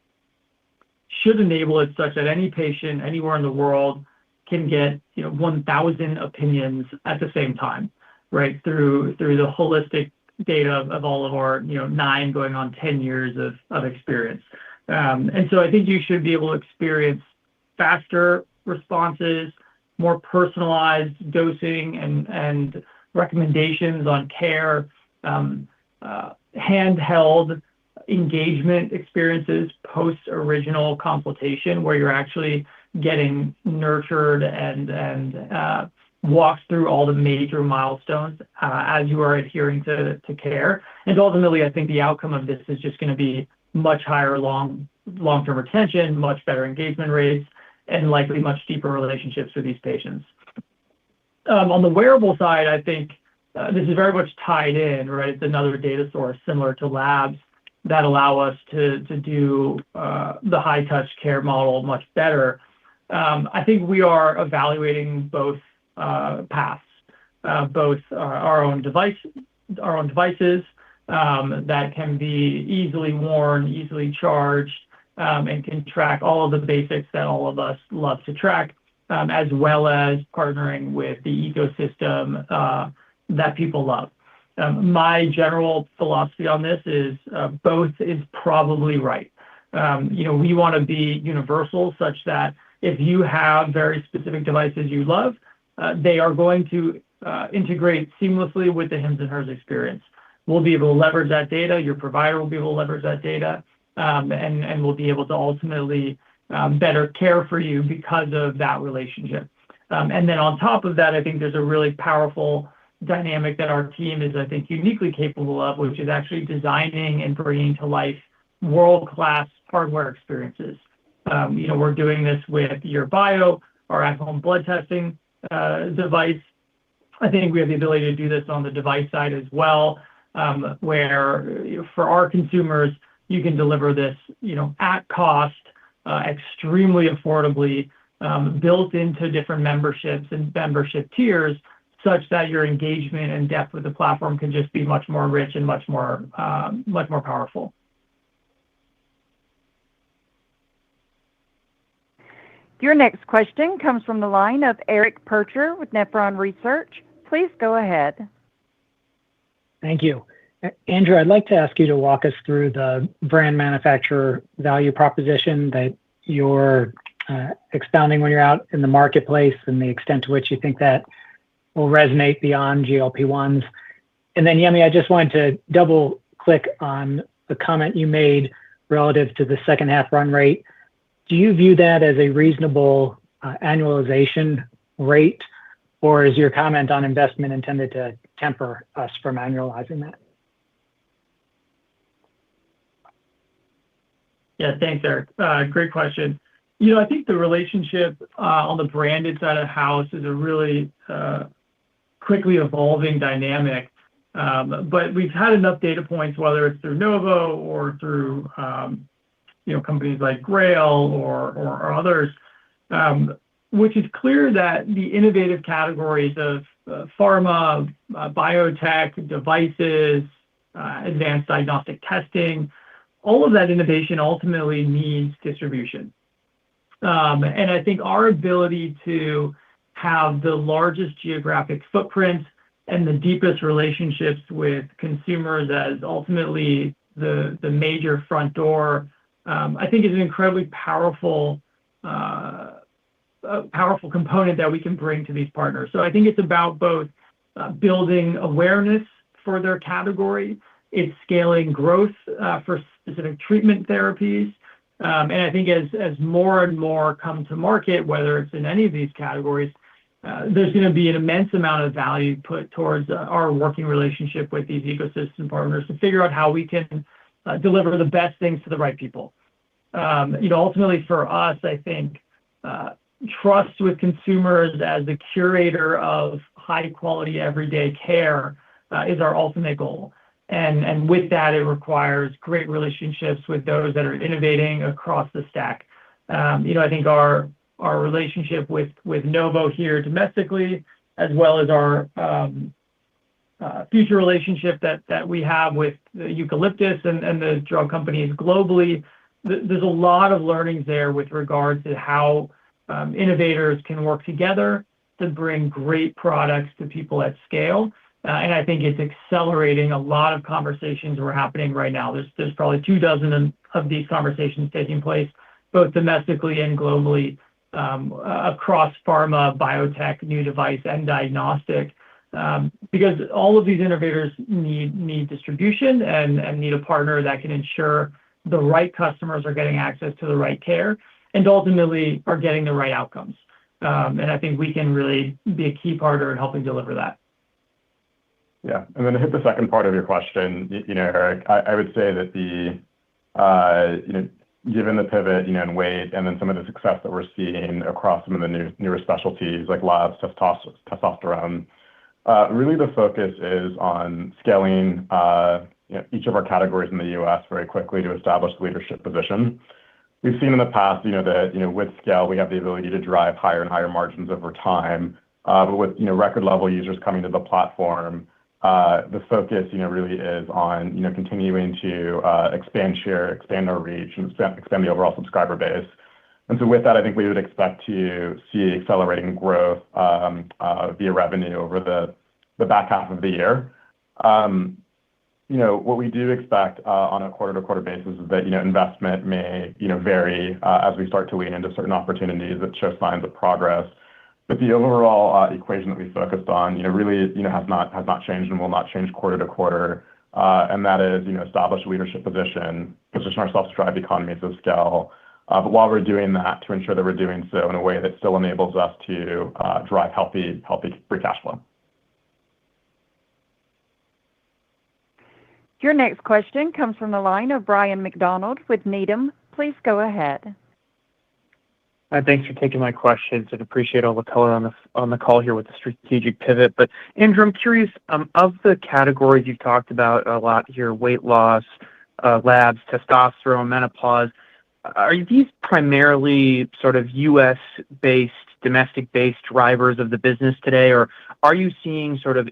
should enable it such that any patient anywhere in the world can get 1,000 opinions at the same time, right? Through the holistic data of all of our 9 going on 10 years of experience. And so I think you should be able to experience faster responses, more personalized dosing and recommendations on care, handheld engagement experiences post original consultation where you're actually getting nurtured and walks through all the major milestones as you are adhering to care. And ultimately, I think the outcome of this is just going to be much higher long-term retention, much better engagement rates, and likely much deeper relationships with these patients. On the wearable side, I think this is very much tied in, right? It's another data source similar to labs that allow us to do the high-touch care model much better. I think we are evaluating both paths, both our own device devices that can be easily worn, easily charged, and can track all of the basics that all of us love to track, as well as partnering with the ecosystem that people love. My general philosophy on this is both is probably right. We want to be universal such that if you have very specific devices you love, they are going to integrate seamlessly with the Hims and Hers experience. We'll be able to leverage that data. Your provider will be able to leverage that data, and we'll be able to ultimately better care for you because of that relationship. And then on top of that, I think there's a really powerful dynamic that our team is, I think, uniquely capable of, which is actually designing and bringing to life world-class hardware experiences. We're doing this with Your Bio, our at-home blood testing device. I think we have the ability to do this on the device side as well, where for our consumers, you can deliver this, at cost, extremely affordably, built into different memberships and membership tiers, such that your engagement and depth with the platform can just be much more rich and much more powerful. Your next question comes from the line of Eric Percher with Nephron Research. Please go ahead. Thank you. Andrew, I'd like to ask you to walk us through the brand manufacturer value proposition that you're expounding when you're out in the marketplace and the extent to which you think that will resonate beyond GLP-1s. And then, Yemi, I just wanted to double click on the comment you made relative to the second half run rate. Do you view that as a reasonable annualization rate, or is your comment on investment intended to temper us from annualizing that? Yeah, thanks, Eric. Great question. I think the relationship on the branded side of the house is a really quickly evolving dynamic. But we've had enough data points, whether it's through Novo or through companies like Grail or others, which is clear that the innovative categories of pharma, biotech, devices, advanced diagnostic testing, all of that innovation ultimately needs distribution. And I think our ability to have the largest geographic footprint and the deepest relationships with consumers as ultimately the major front door, I think is an incredibly powerful component that we can bring to these partners. So I think it's about both building awareness for their category, it's scaling growth for specific treatment therapies. And I think as more and more come to market, whether it's in any of these categories, there's going to be an immense amount of value put towards our working relationship with these ecosystem partners to figure out how we can deliver the best things to the right people. Ultimately for us, I think trust with consumers as the curator of high quality everyday care is our ultimate goal. And with that, it requires great relationships with those that are innovating across the stack. I think our relationship with Novo here domestically, as well as our future relationship that we have with the eucalyptus and the drug companies globally, there's a lot of learnings there with regards to how innovators can work together to bring great products to people at scale. And I think it's accelerating a lot of conversations we're happening right now. There's probably 24 of these conversations taking place, both domestically and globally, across pharma, biotech, new device, and diagnostic, because all of these innovators need distribution and need a partner that can ensure the right customers are getting access to the right care and ultimately are getting the right outcomes. And I think we can really be a key partner in helping deliver that. Yeah. And then to hit the second part of your question, Eric, I would say that given the pivot, in weight and then some of the success that we're seeing across some of the newer specialties like labs, testosterone, really the focus is on scaling each of our categories in the U.S. very quickly to establish leadership position. We've seen in the past, that with scale, we have the ability to drive higher and higher margins over time. But with record level users coming to the platform, the focus, really is on, continuing to expand share, expand our reach, and expand the overall subscriber base. And so with that, I think we would expect to see accelerating growth via revenue over the back half of the year. What we do expect on a quarter-to-quarter basis is that, investment may, vary as we start to lean into certain opportunities that show signs of progress. But the overall equation that we focused on, really, has not changed and will not change quarter to quarter. And that is, establish a leadership position ourselves to drive economies of scale. But while we're doing that, to ensure that we're doing so in a way that still enables us to drive healthy free cash flow. Your next question comes from the line of Brian McDonald with Needham. Please go ahead. Thanks for taking my questions and appreciate all the color on the call here with the strategic pivot. But Andrew, I'm curious, of the categories you've talked about a lot here, weight loss, labs, testosterone, menopause, are these primarily sort of U.S.-based, domestic-based drivers of the business today, or are you seeing sort of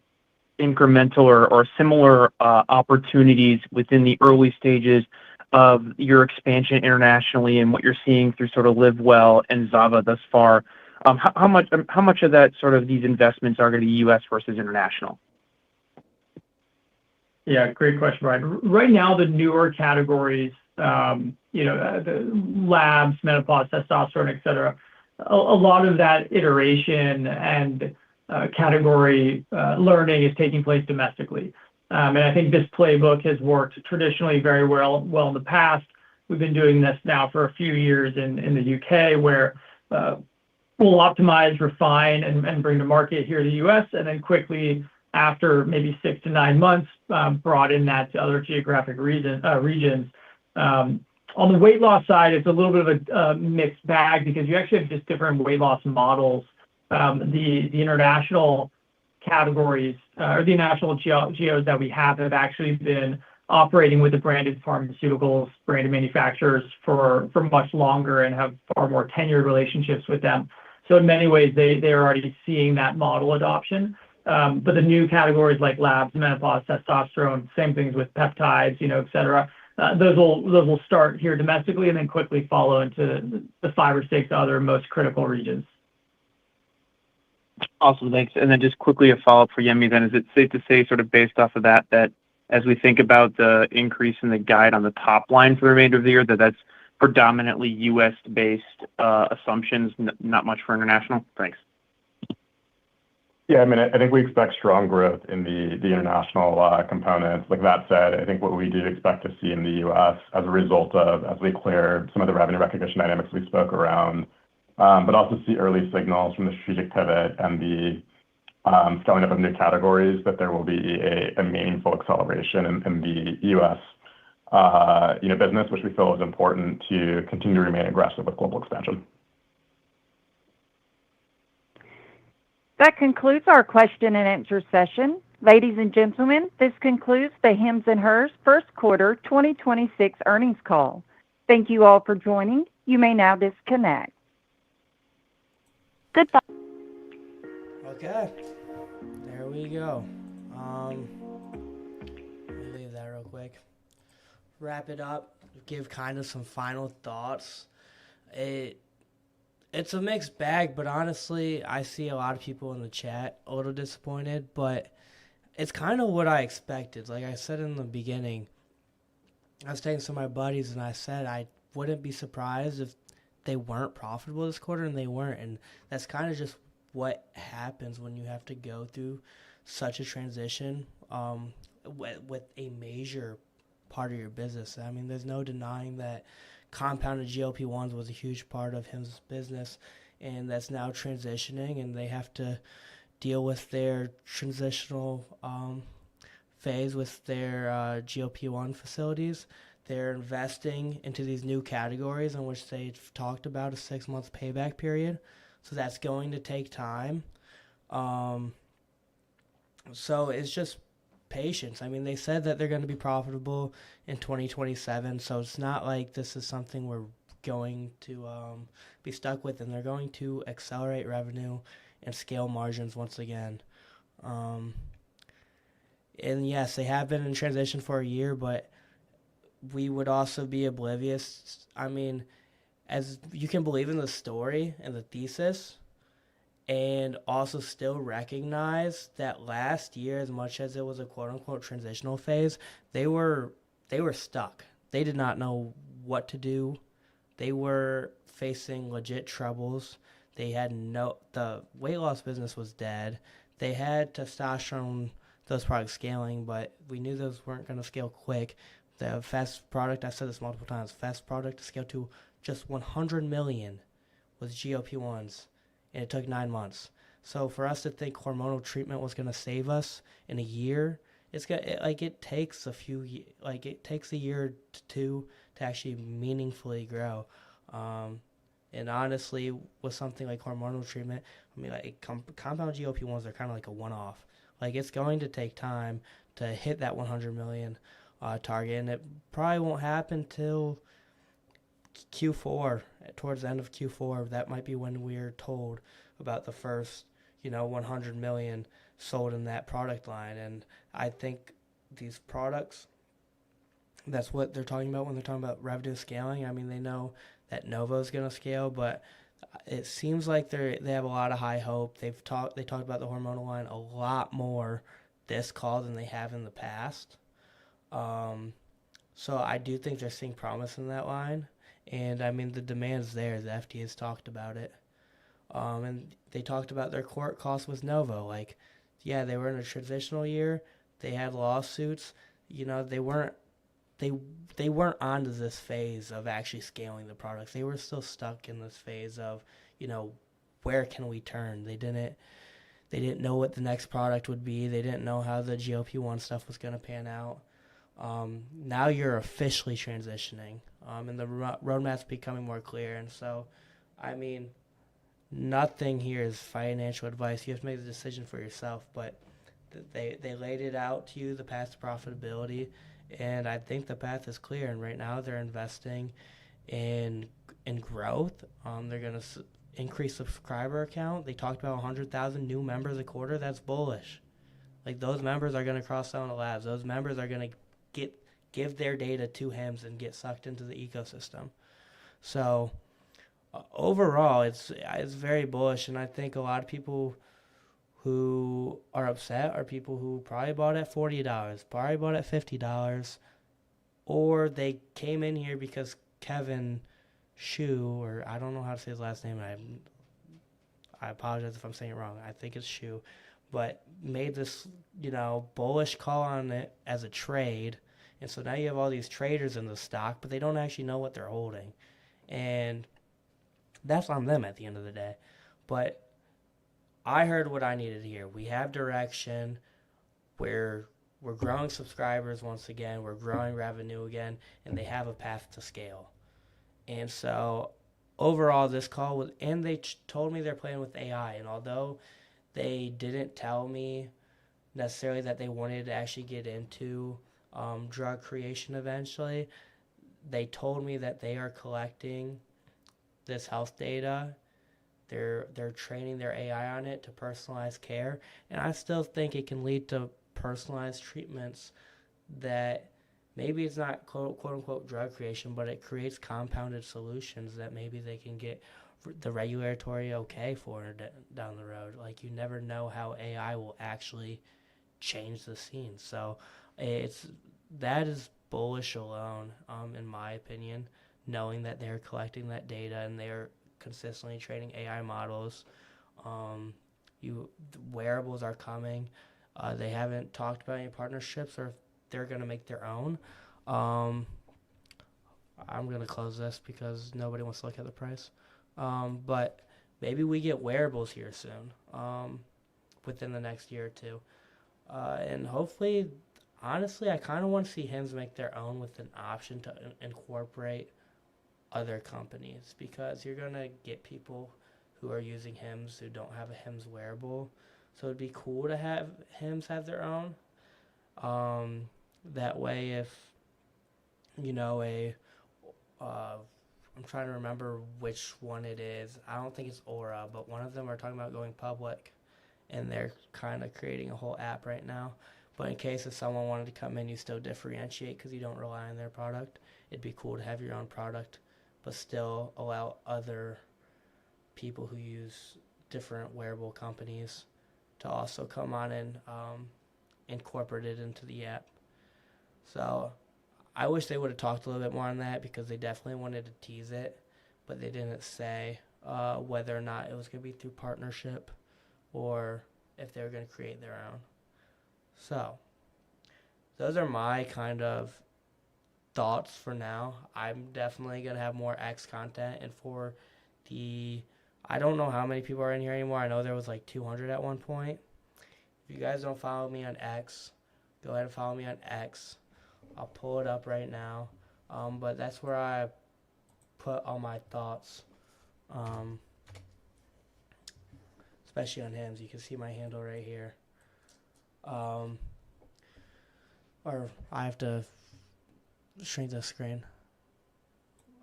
incremental or similar opportunities within the early stages of your expansion internationally and what you're seeing through sort of Live Well and Zava thus far? How much of that sort of these investments are going to be U.S. versus international? Yeah, great question, Brian. Right now, the newer categories, the labs, menopause, testosterone, et cetera, a lot of that iteration and category learning is taking place domestically. And I think this playbook has worked traditionally very well in the past. We've been doing this now for a few years in the UK, where we'll optimize, refine, and bring to market here in the US, and then quickly, after maybe 6 to 9 months, broaden that to other geographic regions. On the weight loss side, it's a little bit of a mixed bag because you actually have just different weight loss models. The international categories or the international geos that we have actually been operating with the branded pharmaceuticals, branded manufacturers for much longer and have far more tenured relationships with them. So in many ways, they're already seeing that model adoption. But the new categories like labs, menopause, testosterone, same things with peptides, et cetera, those will start here domestically and then quickly follow into the 5 or 6 other most critical regions. Awesome, thanks. And then just quickly a follow-up for Yemi then. Is it safe to say, sort of based off of that as we think about the increase in the guide on the top line for the remainder of the year, that's predominantly U.S.-based assumptions, not much for international? Thanks. Yeah, I think we expect strong growth in the international components. Like that said, I think what we do expect to see in the U.S. as a result of, as we clear some of the revenue recognition dynamics we spoke around, but also see early signals from the strategic pivot and the scaling up of new categories, that there will be a meaningful acceleration in the U.S. Business, which we feel is important to continue to remain aggressive with global expansion. That concludes our question and answer session. Ladies and gentlemen, this concludes the Hims & Hers first quarter 2026 earnings call. Thank you all for joining. You may now disconnect. Goodbye. Okay, there we go. Let me leave that real quick. Wrap it up. Give kind of some final thoughts. It's a mixed bag, but honestly, I see a lot of people in the chat a little disappointed, but it's kind of what I expected. Like I said in the beginning, I was talking to my buddies and I said I wouldn't be surprised if they weren't profitable this quarter, and they weren't. And that's kind of just what happens when you have to go through such a transition with a major part of your business. I mean, there's no denying that compounded GLP-1s was a huge part of Hims' business, and that's now transitioning, and they have to deal with their transitional phase with their GLP-1 facilities. They're investing into these new categories in which they've talked about a 6-month payback period. So that's going to take time. So it's just patience. I mean, they said that they're going to be profitable in 2027. So it's not like this is something we're going to be stuck with, and they're going to accelerate revenue and scale margins once again. And yes, they have been in transition for a year, but we would also be oblivious. I mean, as you can believe in the story and the thesis, and also still recognize that last year, as much as it was a quote unquote transitional phase, they were stuck. They did not know what to do. They were facing legit troubles. They had the weight loss business was dead. They had testosterone, those products scaling, but we knew those weren't going to scale quick. The fast product, I've said this multiple times, fast product to scale to just 100 million with GLP-1s, and it took 9 months. So for us to think hormonal treatment was going to save us in a year, it takes it takes a year to two to actually meaningfully grow. And honestly, with something like hormonal treatment, I mean, like compound GLP-1s are kind of like a one-off. Like it's going to take time to hit that 100 million target, and it probably won't happen till Q4, towards the end of Q4. That might be when we're told about the first, 100 million sold in that product line. And I think these products, that's what they're talking about when they're talking about revenue scaling. I mean, they know that Novo is going to scale, but it seems like they have a lot of high hope. They talked about the hormonal line a lot more this call than they have in the past. So I do think they're seeing promise in that line. And I mean, the demand's there. The FDA has talked about it. And they talked about their court costs with Novo. Like, yeah, they were in a transitional year. They had lawsuits. They weren't onto this phase of actually scaling the products. They were still stuck in this phase of, where can we turn? They didn't know what the next product would be. They didn't know how the GLP-1 stuff was going to pan out. Now you're officially transitioning, and the roadmap's becoming more clear. And so, I mean, nothing here is financial advice. You have to make the decision for yourself, but they laid it out to you, the path to profitability, and I think the path is clear. And right now they're investing in growth. They're going to increase subscriber count. They talked about 100,000 new members a quarter. That's bullish. Like, those members are going to cross-sell into labs. Those members are going to give their data to HIMSS and get sucked into the ecosystem. So overall, it's very bullish, and I think a lot of people who are upset are people who probably bought at $40, probably bought at $50, or they came in here because Kevin Shu, or I don't know how to say his last name. I apologize if I'm saying it wrong. I think it's Shu, but made this bullish call on it as a trade. And so now you have all these traders in the stock, but they don't actually know what they're holding. And that's on them at the end of the day. But I heard what I needed to hear. We have direction. We're growing subscribers once again. We're growing revenue again. And they have a path to scale. And so overall, this call was, and they told me they're playing with AI. And although they didn't tell me necessarily that they wanted to actually get into drug creation eventually, they told me that they are collecting this health data. They're training their AI on it to personalize care, and I still think it can lead to personalized treatments that maybe it's not quote unquote drug creation, but it creates compounded solutions that maybe they can get the regulatory okay for down the road. Like, you never know how AI will actually change the scene. So that is bullish alone, in my opinion, knowing that they're collecting that data and they're consistently training AI models. Wearables are coming. They haven't talked about any partnerships or if they're going to make their own. I'm going to close this because nobody wants to look at the price. But maybe we get wearables here soon, within the next year or two. And hopefully, honestly, I kind of want to see HIMSS make their own with an option to incorporate other companies, because you're going to get people who are using HIMSS who don't have a HIMSS wearable. So it'd be cool to have HIMSS have their own. That way, if, I'm trying to remember which one it is. I don't think it's Aura, but one of them are talking about going public, and they're kind of creating a whole app right now. But in case if someone wanted to come in, you still differentiate because you don't rely on their product. It'd be cool to have your own product, but still allow other people who use different wearable companies to also come on and incorporate it into the app. So I wish they would have talked a little bit more on that because they definitely wanted to tease it, but they didn't say whether or not it was going to be through partnership or if they were going to create their own. So those are my kind of thoughts for now. I'm definitely going to have more X content, and for I don't know how many people are in here anymore. I know there was like 200 at one point. If you guys don't follow me on X, go ahead and follow me on X. I'll pull it up right now. But that's where I put all my thoughts, especially on him. You can see my handle right here. Or I have to shrink the screen.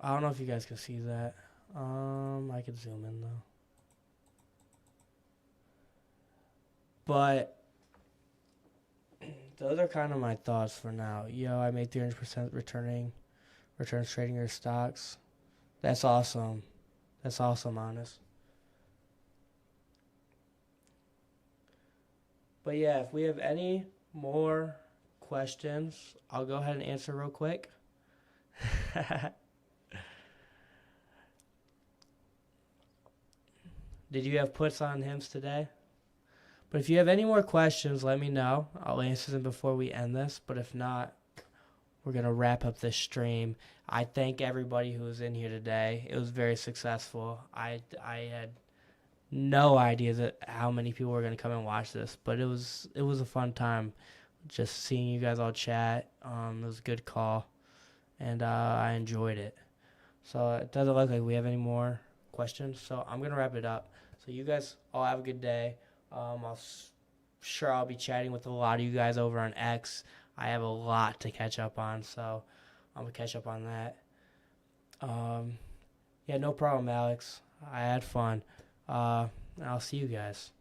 I don't know if you guys can see that. I could zoom in though. But those are kind of my thoughts for now. I made 300% returns trading your stocks. That's awesome. That's awesome, honest. But yeah, if we have any more questions, I'll go ahead and answer real quick. Did you have puts on HIMS today? But if you have any more questions, let me know. I'll answer them before we end this. But if not, we're going to wrap up this stream. I thank everybody who was in here today. It was very successful. I had no idea how many people were going to come and watch this, but it was a fun time just seeing you guys all chat. It was a good call, and I enjoyed it. So it doesn't look like we have any more questions, so I'm going to wrap it up. So you guys all have a good day. I'll be chatting with a lot of you guys over on X. I have a lot to catch up on, so I'm going to catch up on that. Yeah, no problem, Alex. I had fun. I'll see you guys.